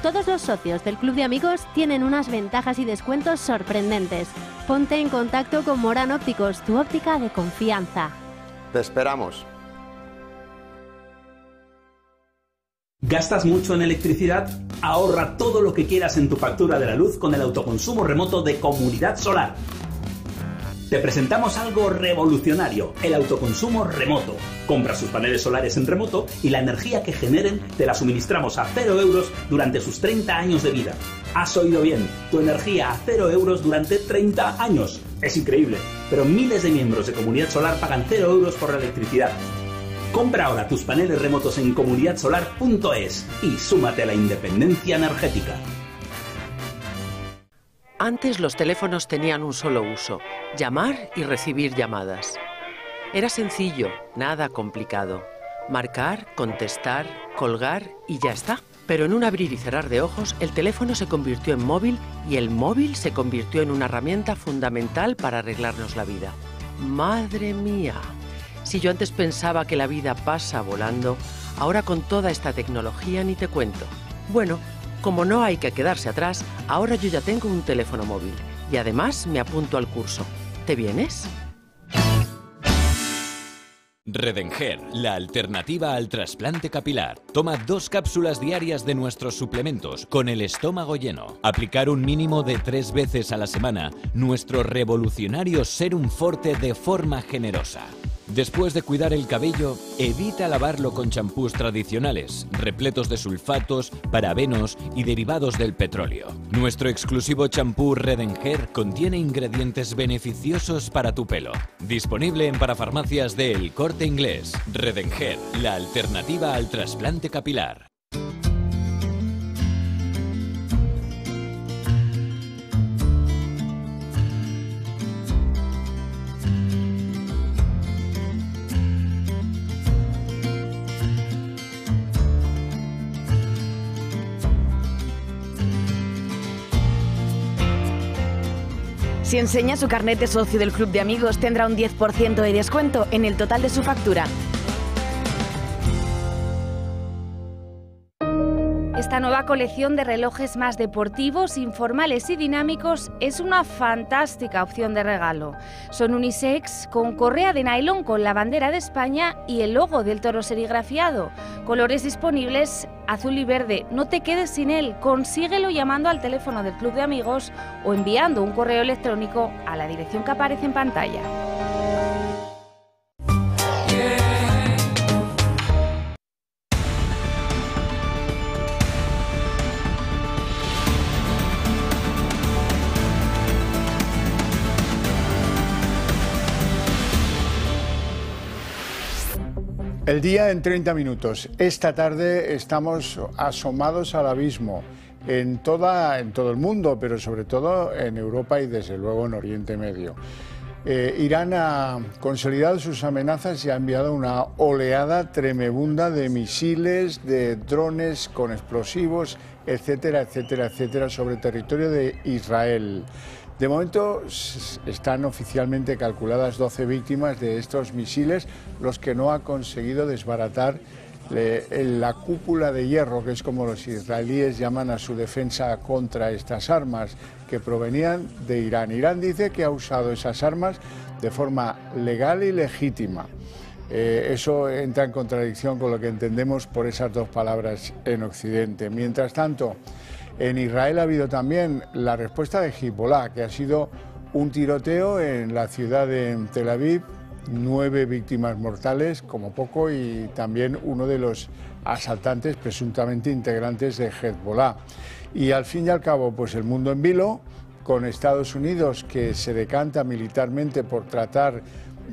Todos los socios del Club de Amigos tienen unas ventajas y descuentos sorprendentes. Ponte en contacto con Morán Ópticos, tu óptica de confianza. Te esperamos. ¿Gastas mucho en electricidad? Ahorra todo lo que quieras en tu factura de la luz con el autoconsumo remoto de Comunidad Solar. Te presentamos algo revolucionario, el autoconsumo remoto. Compra sus paneles solares en remoto y la energía que generen te la suministramos a 0 euros durante sus 30 años de vida. Has oído bien, tu energía a 0 euros durante 30 años. Es increíble, pero miles de miembros de Comunidad Solar pagan 0 euros por la electricidad. Compra ahora tus paneles remotos en comunidadsolar.es y súmate a la independencia energética. Antes los teléfonos tenían un solo uso, llamar y recibir llamadas. Era sencillo, nada complicado. Marcar, contestar, colgar y ya está. Pero en un abrir y cerrar de ojos, el teléfono se convirtió en móvil y el móvil se convirtió en una herramienta fundamental para arreglarnos la vida. ¡Madre mía! Si yo antes pensaba que la vida pasa volando, ahora con toda esta tecnología ni te cuento. Bueno, como no hay que quedarse atrás, ahora yo ya tengo un teléfono móvil y además me apunto al curso. ¿Te vienes? Redenher, la alternativa al trasplante capilar. Toma 2 cápsulas diarias de nuestros suplementos con el estómago lleno. Aplicar un mínimo de 3 veces a la semana nuestro revolucionario Serum Forte de forma generosa. Después de cuidar el cabello, evita lavarlo con champús tradicionales, repletos de sulfatos, parabenos y derivados del petróleo. Nuestro exclusivo champú Redenher contiene ingredientes beneficiosos para tu pelo. Disponible en parafarmacias de El Corte Inglés. Redenher, la alternativa al trasplante capilar. Si enseña su carnet de socio del Club de Amigos, tendrá un 10% de descuento en el total de su factura. Esta nueva colección de relojes más deportivos, informales y dinámicos es una fantástica opción de regalo. Son unisex con correa de nylon con la bandera de España y el logo del toro serigrafiado. Colores disponibles azul y verde. No te quedes sin él, consíguelo llamando al teléfono del Club de Amigos o enviando un correo electrónico a la dirección que aparece en pantalla. El día en 30 minutos. Esta tarde estamos asomados al abismo en todo el mundo, pero sobre todo en Europa y desde luego en Oriente Medio. Irán ha consolidado sus amenazas y ha enviado una oleada tremenda de misiles, de drones con explosivos, etcétera, etcétera, etcétera, sobre el territorio de Israel. De momento están oficialmente calculadas 12 víctimas de estos misiles, los que no ha conseguido desbaratar la cúpula de hierro, que es como los israelíes llaman a su defensa contra estas armas que provenían de Irán. Irán dice que ha usado esas armas de forma legal y legítima. Eso entra en contradicción con lo que entendemos por esas dos palabras en Occidente. Mientras tanto, en Israel ha habido también la respuesta de Hezbollah, que ha sido un tiroteo en la ciudad de Tel Aviv, 9 víctimas mortales como poco, y también uno de los asaltantes presuntamente integrantes de Hezbollah. Y al fin y al cabo, pues el mundo en vilo, con Estados Unidos que se decanta militarmente por tratar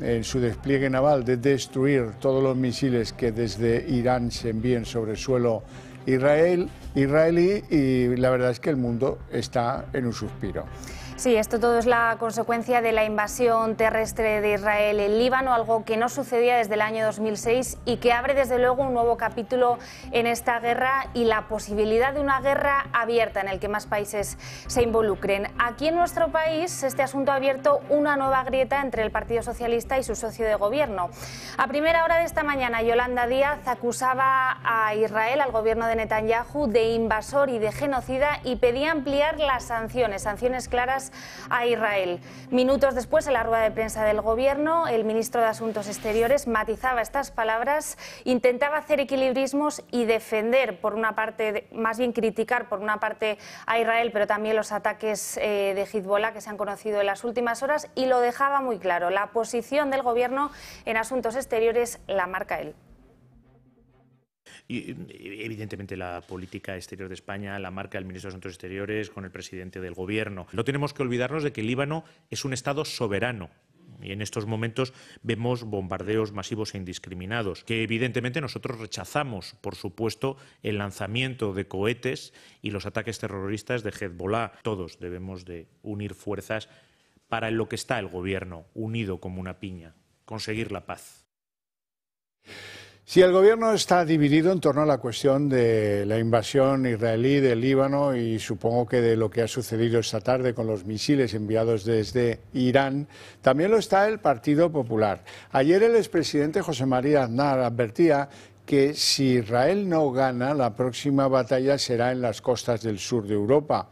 en su despliegue naval de destruir todos los misiles que desde Irán se envíen sobre suelo israelí, y la verdad es que el mundo está en un suspiro. Sí, esto todo es la consecuencia de la invasión terrestre de Israel en Líbano, algo que no sucedía desde el año 2006 y que abre desde luego un nuevo capítulo en esta guerra y la posibilidad de una guerra abierta en el que más países se involucren. Aquí en nuestro país este asunto ha abierto una nueva grieta entre el Partido Socialista y su socio de gobierno. A primera hora de esta mañana, Yolanda Díaz acusaba a Israel, al gobierno de Netanyahu, de invasor y de genocida y pedía ampliar las sanciones claras a Israel. Minutos después, en la rueda de prensa del Gobierno, el ministro de Asuntos Exteriores matizaba estas palabras, intentaba hacer equilibrismos y defender, por una parte, más bien criticar por una parte a Israel, pero también los ataques de Hezbollah que se han conocido en las últimas horas, y lo dejaba muy claro. La posición del Gobierno en Asuntos Exteriores la marca él. Y evidentemente la política exterior de España la marca el ministro de Asuntos Exteriores con el presidente del Gobierno. No tenemos que olvidarnos de que el Líbano es un Estado soberano. Y en estos momentos vemos bombardeos masivos e indiscriminados, que evidentemente nosotros rechazamos, por supuesto, el lanzamiento de cohetes y los ataques terroristas de Hezbollah. Todos debemos de unir fuerzas para lo que está el Gobierno, unido como una piña, conseguir la paz. Si el gobierno está dividido en torno a la cuestión de la invasión israelí del Líbano y supongo que de lo que ha sucedido esta tarde con los misiles enviados desde Irán, también lo está el Partido Popular. Ayer el expresidente José María Aznar advertía que si Israel no gana, la próxima batalla será en las costas del sur de Europa.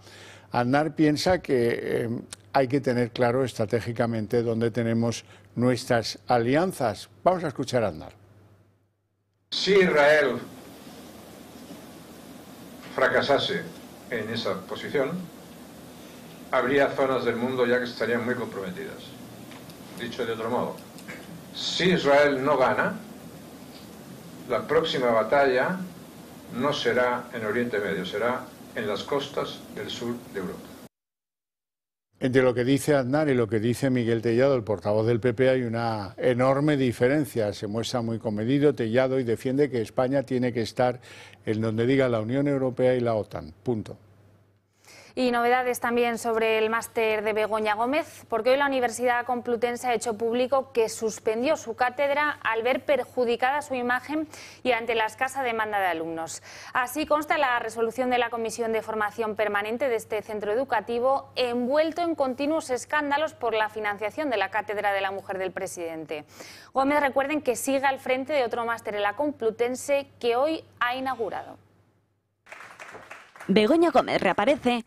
Aznar piensa que hay que tener claro estratégicamente dónde tenemos nuestras alianzas. Vamos a escuchar a Aznar. Si Israel fracasase en esa posición, habría zonas del mundo ya que estarían muy comprometidas. Dicho de otro modo, si Israel no gana, la próxima batalla no será en Oriente Medio, será en las costas del sur de Europa. Entre lo que dice Aznar y lo que dice Miguel Tellado, el portavoz del PP, hay una enorme diferencia. Se muestra muy comedido Tellado y defiende que España tiene que estar en donde diga la Unión Europea y la OTAN. Punto. Y novedades también sobre el máster de Begoña Gómez, porque hoy la Universidad Complutense ha hecho público que suspendió su cátedra al ver perjudicada su imagen y ante la escasa demanda de alumnos. Así consta la resolución de la Comisión de Formación Permanente de este centro educativo, envuelto en continuos escándalos por la financiación de la cátedra de la mujer del presidente. Gómez, recuerden que sigue al frente de otro máster en la Complutense que hoy ha inaugurado. Begoña Gómez reaparece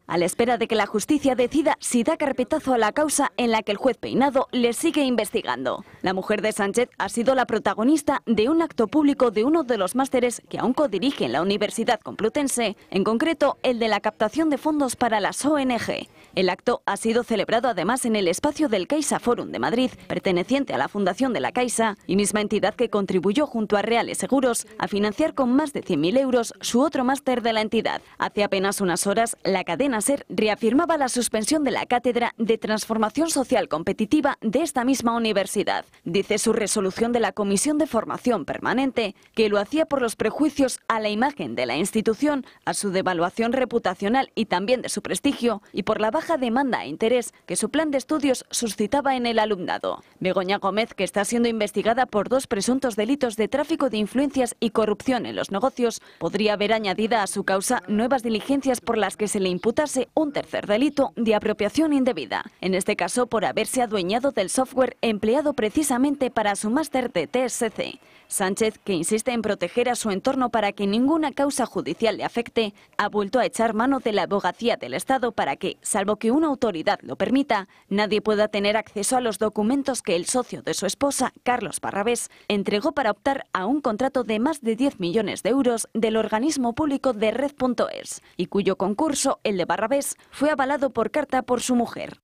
a la espera de que la justicia decida si da carpetazo a la causa en la que el juez Peinado le sigue investigando. La mujer de Sánchez ha sido la protagonista de un acto público de uno de los másteres que aún codirige en la Universidad Complutense, en concreto el de la captación de fondos para las ONG. El acto ha sido celebrado además en el espacio del Caixa Forum de Madrid, perteneciente a la Fundación de la Caixa, y misma entidad que contribuyó junto a Reales Seguros a financiar con más de 100.000 euros su otro máster de la entidad. Hace apenas unas horas, la cadena Cadena SER reafirmaba la suspensión de la Cátedra de Transformación Social Competitiva de esta misma universidad. Dice su resolución de la Comisión de Formación Permanente que lo hacía por los prejuicios a la imagen de la institución, a su devaluación reputacional y también de su prestigio, y por la baja demanda e interés que su plan de estudios suscitaba en el alumnado. Begoña Gómez, que está siendo investigada por 2 presuntos delitos de tráfico de influencias y corrupción en los negocios, podría haber añadida a su causa nuevas diligencias por las que se le imputase un tercer delito de apropiación indebida, en este caso por haberse adueñado del software empleado precisamente para su máster de TSC. Sánchez, que insiste en proteger a su entorno para que ninguna causa judicial le afecte, ha vuelto a echar mano de la abogacía del Estado para que, salvo que una autoridad lo permita, nadie pueda tener acceso a los documentos que el socio de su esposa, Carlos Barrabés, entregó para optar a un contrato de más de 10 millones de euros del organismo público de Red.es, y cuyo concurso, el de Barrabés, fue avalado por carta por su mujer.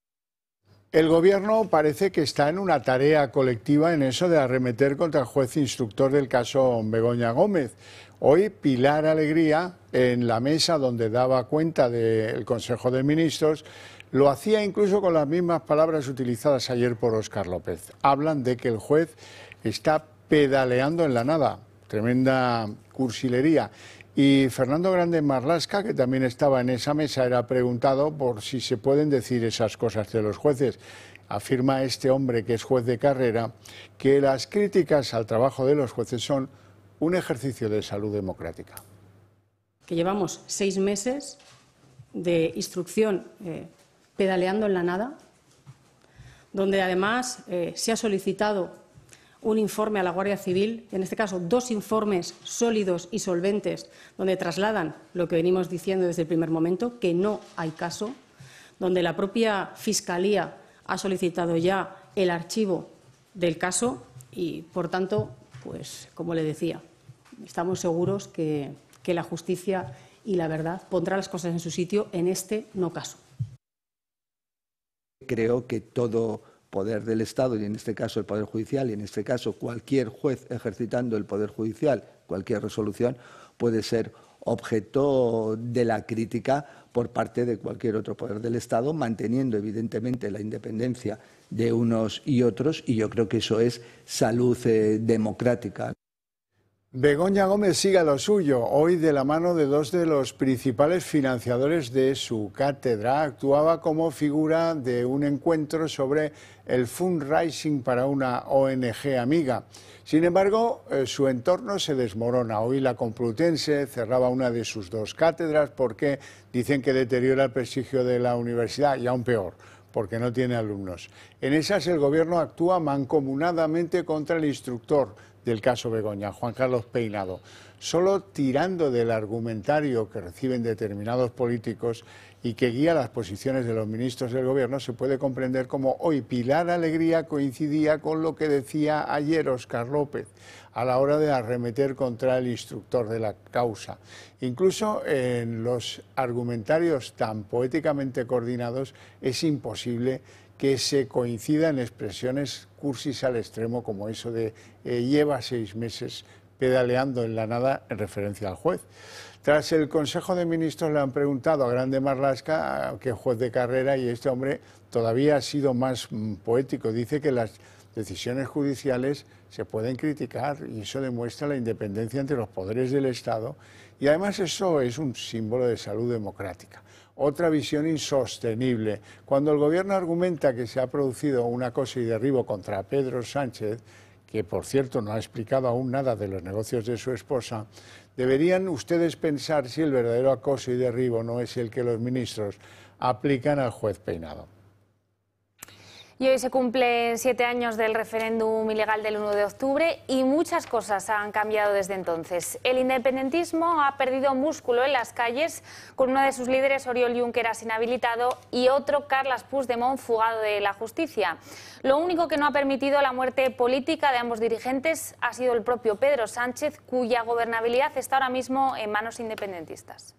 El Gobierno parece que está en una tarea colectiva en eso de arremeter contra el juez instructor del caso Begoña Gómez. Hoy Pilar Alegría, en la mesa donde daba cuenta del Consejo de Ministros, lo hacía incluso con las mismas palabras utilizadas ayer por Óscar López. Hablan de que el juez está pedaleando en la nada, tremenda cursilería. Y Fernando Grande Marlaska, que también estaba en esa mesa, era preguntado por si se pueden decir esas cosas de los jueces. Afirma este hombre, que es juez de carrera, que las críticas al trabajo de los jueces son un ejercicio de salud democrática. Que llevamos 6 meses de instrucción pedaleando en la nada, donde además se ha solicitado un informe a la Guardia Civil, en este caso 2 informes sólidos y solventes, donde trasladan lo que venimos diciendo desde el primer momento, que no hay caso, donde la propia Fiscalía ha solicitado ya el archivo del caso y, por tanto, pues como le decía, estamos seguros que la justicia y la verdad pondrá las cosas en su sitio en este no caso. Creo que todo poder del Estado, y en este caso el Poder Judicial, y en este caso cualquier juez ejercitando el Poder Judicial, cualquier resolución, puede ser objeto de la crítica por parte de cualquier otro poder del Estado, manteniendo evidentemente la independencia de unos y otros, y yo creo que eso es salud democrática. Begoña Gómez sigue a lo suyo. Hoy, de la mano de 2 de los principales financiadores de su cátedra, actuaba como figura de un encuentro sobre el fundraising para una ONG amiga. Sin embargo, su entorno se desmorona. Hoy la Complutense cerraba una de sus 2 cátedras porque dicen que deteriora el prestigio de la universidad, y aún peor, porque no tiene alumnos. En esas, el Gobierno actúa mancomunadamente contra el instructor del caso Begoña, Juan Carlos Peinado. Solo tirando del argumentario que reciben determinados políticos y que guía las posiciones de los ministros del Gobierno se puede comprender cómo hoy Pilar Alegría coincidía con lo que decía ayer Óscar López a la hora de arremeter contra el instructor de la causa. Incluso en los argumentarios tan poéticamente coordinados es imposible que se coincidan expresiones cursis al extremo como eso de lleva 6 meses pedaleando en la nada en referencia al juez. Tras el Consejo de Ministros le han preguntado a Grande Marlaska, que es juez de carrera, y este hombre todavía ha sido más poético. Dice que las decisiones judiciales se pueden criticar y eso demuestra la independencia entre los poderes del Estado y además eso es un símbolo de salud democrática. Otra visión insostenible. Cuando el Gobierno argumenta que se ha producido un acoso y derribo contra Pedro Sánchez, que por cierto no ha explicado aún nada de los negocios de su esposa, deberían ustedes pensar si el verdadero acoso y derribo no es el que los ministros aplican al juez Peinado. Y hoy se cumplen 7 años del referéndum ilegal del 1 de octubre y muchas cosas han cambiado desde entonces. El independentismo ha perdido músculo en las calles, con uno de sus líderes, Oriol Junqueras, inhabilitado, y otro, Carles Puigdemont, fugado de la justicia. Lo único que no ha permitido la muerte política de ambos dirigentes ha sido el propio Pedro Sánchez, cuya gobernabilidad está ahora mismo en manos independentistas.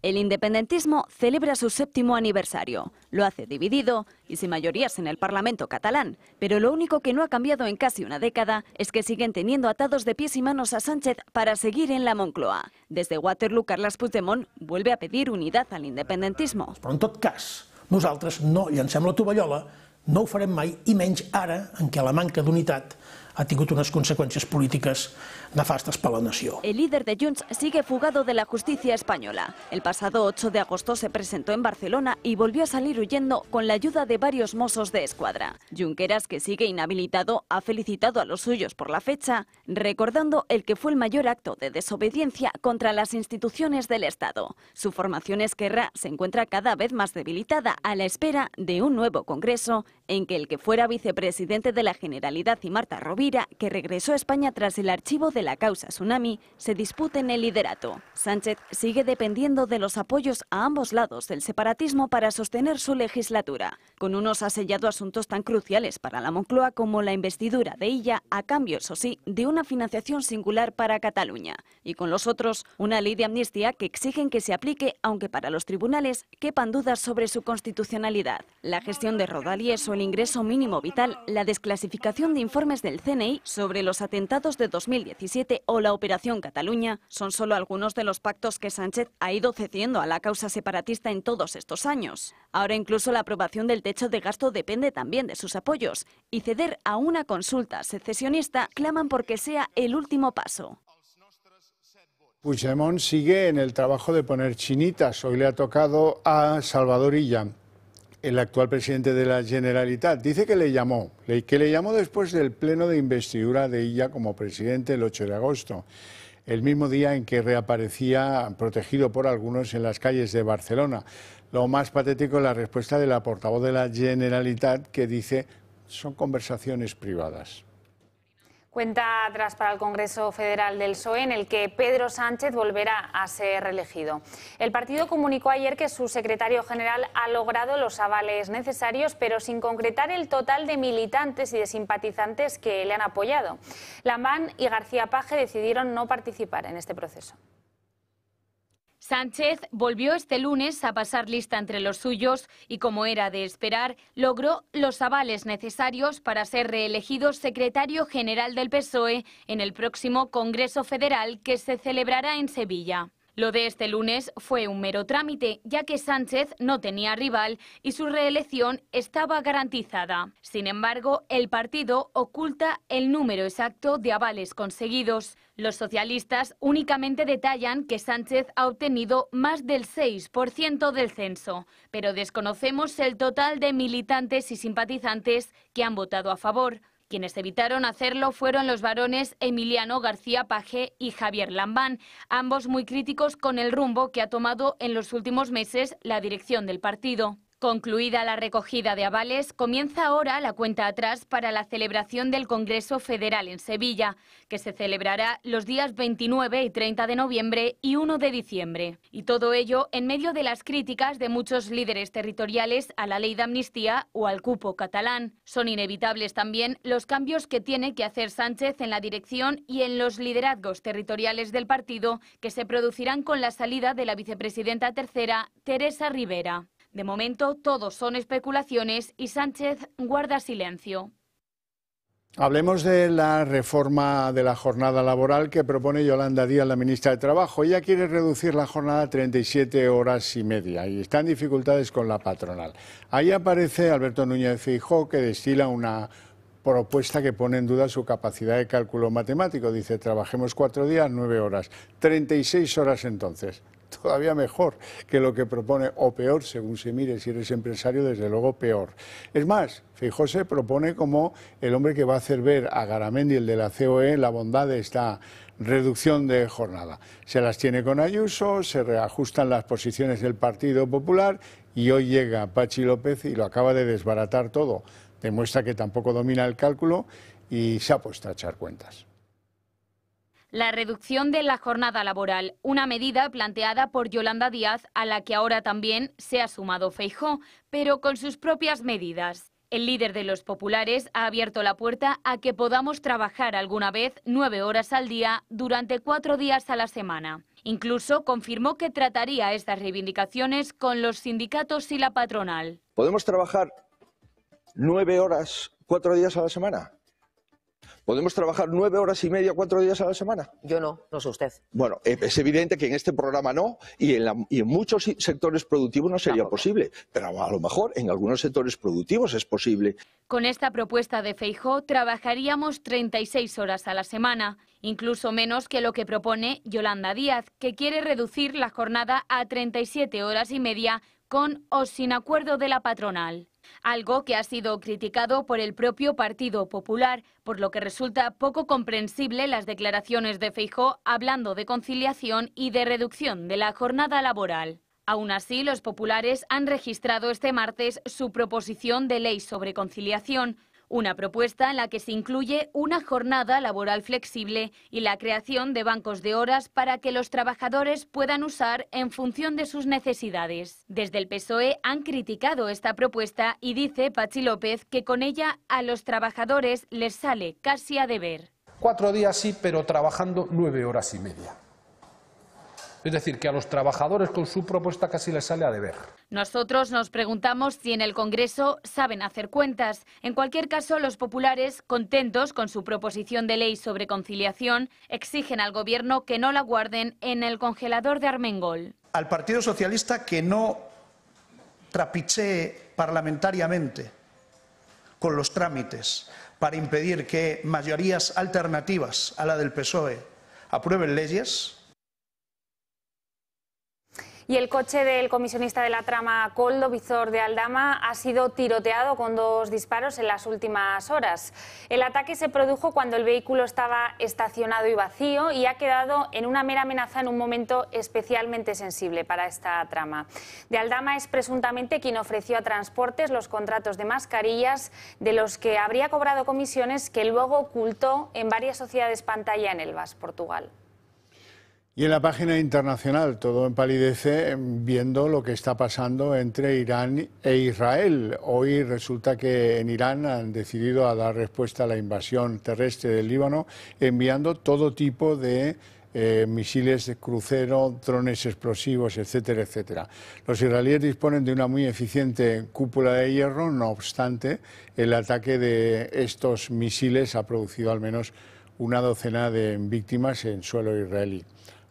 El independentismo celebra su 7º aniversario. Lo hace dividido y sin mayorías en el Parlamento catalán. Pero lo único que no ha cambiado en casi una década es que siguen teniendo atados de pies y manos a Sánchez para seguir en la Moncloa. Desde Waterloo, Carles Puigdemont vuelve a pedir unidad al independentismo. Però en tot cas, nosaltres no llancem la tovallola, no ho farem mai, i menys ara en què la manca d'unitat ha tingut unas consecuencias políticas nefastas para la nación. El líder de Junts sigue fugado de la justicia española. El pasado 8 de agosto se presentó en Barcelona y volvió a salir huyendo con la ayuda de varios Mossos de Escuadra. Junqueras, que sigue inhabilitado, ha felicitado a los suyos por la fecha, recordando el que fue el mayor acto de desobediencia contra las instituciones del Estado. Su formación Esquerra se encuentra cada vez más debilitada a la espera de un nuevo congreso en que el que fuera vicepresidente de la Generalidad y Marta Rovira, que regresó a España tras el archivo de la causa Tsunami, se disputen el liderato. Sánchez sigue dependiendo de los apoyos a ambos lados del separatismo para sostener su legislatura, con unos ha sellado asuntos tan cruciales para la Moncloa como la investidura de Illa, a cambio, eso sí, de una financiación singular para Cataluña, y con los otros, una ley de amnistía que exigen que se aplique, aunque para los tribunales quepan dudas sobre su constitucionalidad. La gestión de Rodalies o el ingreso mínimo vital, la desclasificación de informes del CNI sobre los atentados de 2017 o la Operación Cataluña son solo algunos de los pactos que Sánchez ha ido cediendo a la causa separatista en todos estos años. Ahora incluso la aprobación del techo de gasto depende también de sus apoyos, y ceder a una consulta secesionista claman porque sea el último paso. Puigdemont sigue en el trabajo de poner chinitas. Hoy le ha tocado a Salvador Illa, el actual presidente de la Generalitat. Dice que le llamó después del pleno de investidura de Illa como presidente el 8 de agosto, el mismo día en que reaparecía protegido por algunos en las calles de Barcelona. Lo más patético es la respuesta de la portavoz de la Generalitat, que dice son conversaciones privadas. Cuenta atrás para el Congreso Federal del PSOE, en el que Pedro Sánchez volverá a ser reelegido. El partido comunicó ayer que su secretario general ha logrado los avales necesarios, pero sin concretar el total de militantes y de simpatizantes que le han apoyado. Lambán y García Page decidieron no participar en este proceso. Sánchez volvió este lunes a pasar lista entre los suyos y, como era de esperar, logró los avales necesarios para ser reelegido secretario general del PSOE en el próximo Congreso Federal, que se celebrará en Sevilla. Lo de este lunes fue un mero trámite, ya que Sánchez no tenía rival y su reelección estaba garantizada. Sin embargo, el partido oculta el número exacto de avales conseguidos. Los socialistas únicamente detallan que Sánchez ha obtenido más del 6% del censo, pero desconocemos el total de militantes y simpatizantes que han votado a favor. Quienes evitaron hacerlo fueron los varones Emiliano García Page y Javier Lambán, ambos muy críticos con el rumbo que ha tomado en los últimos meses la dirección del partido. Concluida la recogida de avales, comienza ahora la cuenta atrás para la celebración del Congreso Federal en Sevilla, que se celebrará los días 29 y 30 de noviembre y 1 de diciembre. Y todo ello en medio de las críticas de muchos líderes territoriales a la ley de amnistía o al cupo catalán. Son inevitables también los cambios que tiene que hacer Sánchez en la dirección y en los liderazgos territoriales del partido, que se producirán con la salida de la vicepresidenta tercera, Teresa Rivera. De momento, todos son especulaciones y Sánchez guarda silencio. Hablemos de la reforma de la jornada laboral que propone Yolanda Díaz, la ministra de Trabajo. Ella quiere reducir la jornada a 37 horas y media y está en dificultades con la patronal. Ahí aparece Alberto Núñez Feijóo, que destila una propuesta que pone en duda su capacidad de cálculo matemático. Dice, trabajemos 4 días, 9 horas, 36 horas entonces. Todavía mejor que lo que propone, o peor, según se mire. Si eres empresario, desde luego peor. Es más, Feijóo se propone como el hombre que va a hacer ver a Garamendi, el de la COE, la bondad de esta reducción de jornada. Se las tiene con Ayuso, se reajustan las posiciones del Partido Popular y hoy llega Patxi López y lo acaba de desbaratar todo. Demuestra que tampoco domina el cálculo y se ha puesto a echar cuentas. La reducción de la jornada laboral, una medida planteada por Yolanda Díaz, a la que ahora también se ha sumado Feijóo, pero con sus propias medidas. El líder de los populares ha abierto la puerta a que podamos trabajar alguna vez 9 horas al día durante 4 días a la semana. Incluso confirmó que trataría estas reivindicaciones con los sindicatos y la patronal. ¿Podemos trabajar 9 horas 4 días a la semana? ¿Podemos trabajar 9 horas y media 4 días a la semana? Yo no sé usted. Bueno, es evidente que en este programa no, y en muchos sectores productivos no sería posible, pero a lo mejor en algunos sectores productivos es posible. Con esta propuesta de Feijóo trabajaríamos 36 horas a la semana, incluso menos que lo que propone Yolanda Díaz, que quiere reducir la jornada a 37 horas y media con o sin acuerdo de la patronal. Algo que ha sido criticado por el propio Partido Popular, por lo que resulta poco comprensible las declaraciones de Feijóo hablando de conciliación y de reducción de la jornada laboral. Aún así, los populares han registrado este martes su proposición de ley sobre conciliación, una propuesta en la que se incluye una jornada laboral flexible y la creación de bancos de horas para que los trabajadores puedan usar en función de sus necesidades. Desde el PSOE han criticado esta propuesta y dice Patxi López que con ella a los trabajadores les sale casi a deber. 4 días sí, pero trabajando 9 horas y media. Es decir, que a los trabajadores con su propuesta casi les sale a deber. Nosotros nos preguntamos si en el Congreso saben hacer cuentas. En cualquier caso, los populares, contentos con su proposición de ley sobre conciliación, exigen al Gobierno que no la guarden en el congelador de Armengol. Al Partido Socialista que no trapichee parlamentariamente con los trámites para impedir que mayorías alternativas a la del PSOE aprueben leyes. Y el coche del comisionista de la trama Koldo, Víctor de Aldama, ha sido tiroteado con 2 disparos en las últimas horas. El ataque se produjo cuando el vehículo estaba estacionado y vacío y ha quedado en una mera amenaza en un momento especialmente sensible para esta trama. De Aldama es presuntamente quien ofreció a Transportes los contratos de mascarillas de los que habría cobrado comisiones que luego ocultó en varias sociedades pantalla en Elvas, Portugal. Y en la página internacional todo empalidece viendo lo que está pasando entre Irán e Israel. Hoy resulta que en Irán han decidido a dar respuesta a la invasión terrestre del Líbano enviando todo tipo de misiles de crucero, drones explosivos, etcétera, etcétera. Los israelíes disponen de una muy eficiente cúpula de hierro, no obstante, el ataque de estos misiles ha producido al menos una docena de víctimas en suelo israelí.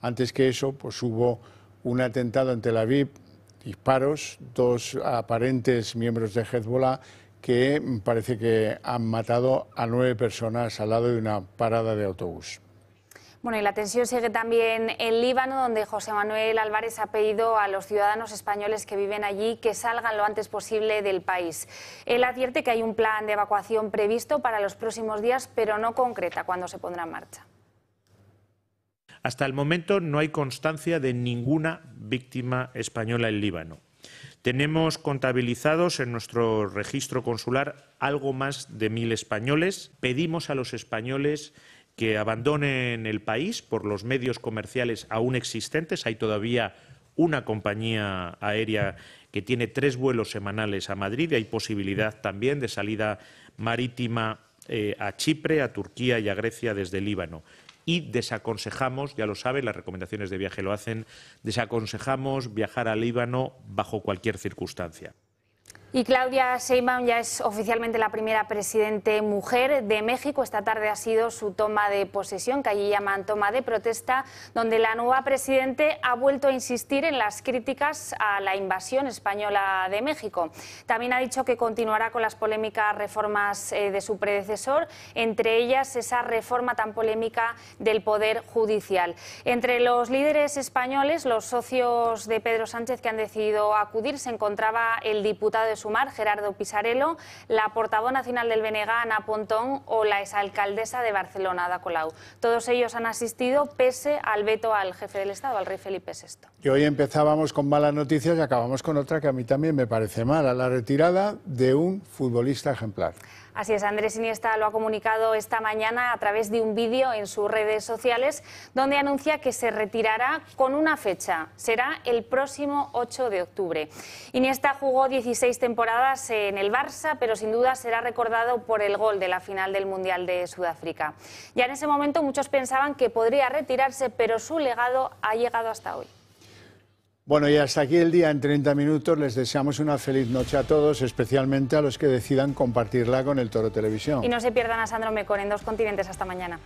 Antes que eso, pues hubo un atentado en Tel Aviv, disparos, 2 aparentes miembros de Hezbollah que parece que han matado a 9 personas al lado de una parada de autobús. Bueno, y la tensión sigue también en Líbano, donde José Manuel Álvarez ha pedido a los ciudadanos españoles que viven allí que salgan lo antes posible del país. Él advierte que hay un plan de evacuación previsto para los próximos días, pero no concreta cuándo se pondrá en marcha. Hasta el momento no hay constancia de ninguna víctima española en Líbano. Tenemos contabilizados en nuestro registro consular algo más de 1000 españoles. Pedimos a los españoles que abandonen el país por los medios comerciales aún existentes. Hay todavía una compañía aérea que tiene 3 vuelos semanales a Madrid y hay posibilidad también de salida marítima a Chipre, a Turquía y a Grecia desde Líbano. Y desaconsejamos, ya lo saben, las recomendaciones de viaje lo hacen, desaconsejamos viajar al Líbano bajo cualquier circunstancia. Y Claudia Sheinbaum ya es oficialmente la primera presidente mujer de México. Esta tarde ha sido su toma de posesión, que allí llaman toma de protesta, donde la nueva presidente ha vuelto a insistir en las críticas a la invasión española de México. También ha dicho que continuará con las polémicas reformas de su predecesor, entre ellas esa reforma tan polémica del Poder Judicial. Entre los líderes españoles, los socios de Pedro Sánchez que han decidido acudir, se encontraba el diputado de Sumar, Gerardo Pisarello, la portavoz nacional del BNG, Ana Pontón, o la exalcaldesa de Barcelona, Ada Colau. Todos ellos han asistido pese al veto al jefe del Estado, al rey Felipe VI. Y hoy empezábamos con malas noticias y acabamos con otra que a mí también me parece mala, la retirada de un futbolista ejemplar. Así es, Andrés Iniesta lo ha comunicado esta mañana a través de un vídeo en sus redes sociales donde anuncia que se retirará con una fecha. Será el próximo 8 de octubre. Iniesta jugó 16 temporadas en el Barça, pero sin duda será recordado por el gol de la final del Mundial de Sudáfrica. Ya en ese momento muchos pensaban que podría retirarse, pero su legado ha llegado hasta hoy. Bueno, y hasta aquí el día en 30 minutos. Les deseamos una feliz noche a todos, especialmente a los que decidan compartirla con el Toro Televisión. Y no se pierdan a Sandro Mecón en Dos Continentes. Hasta mañana.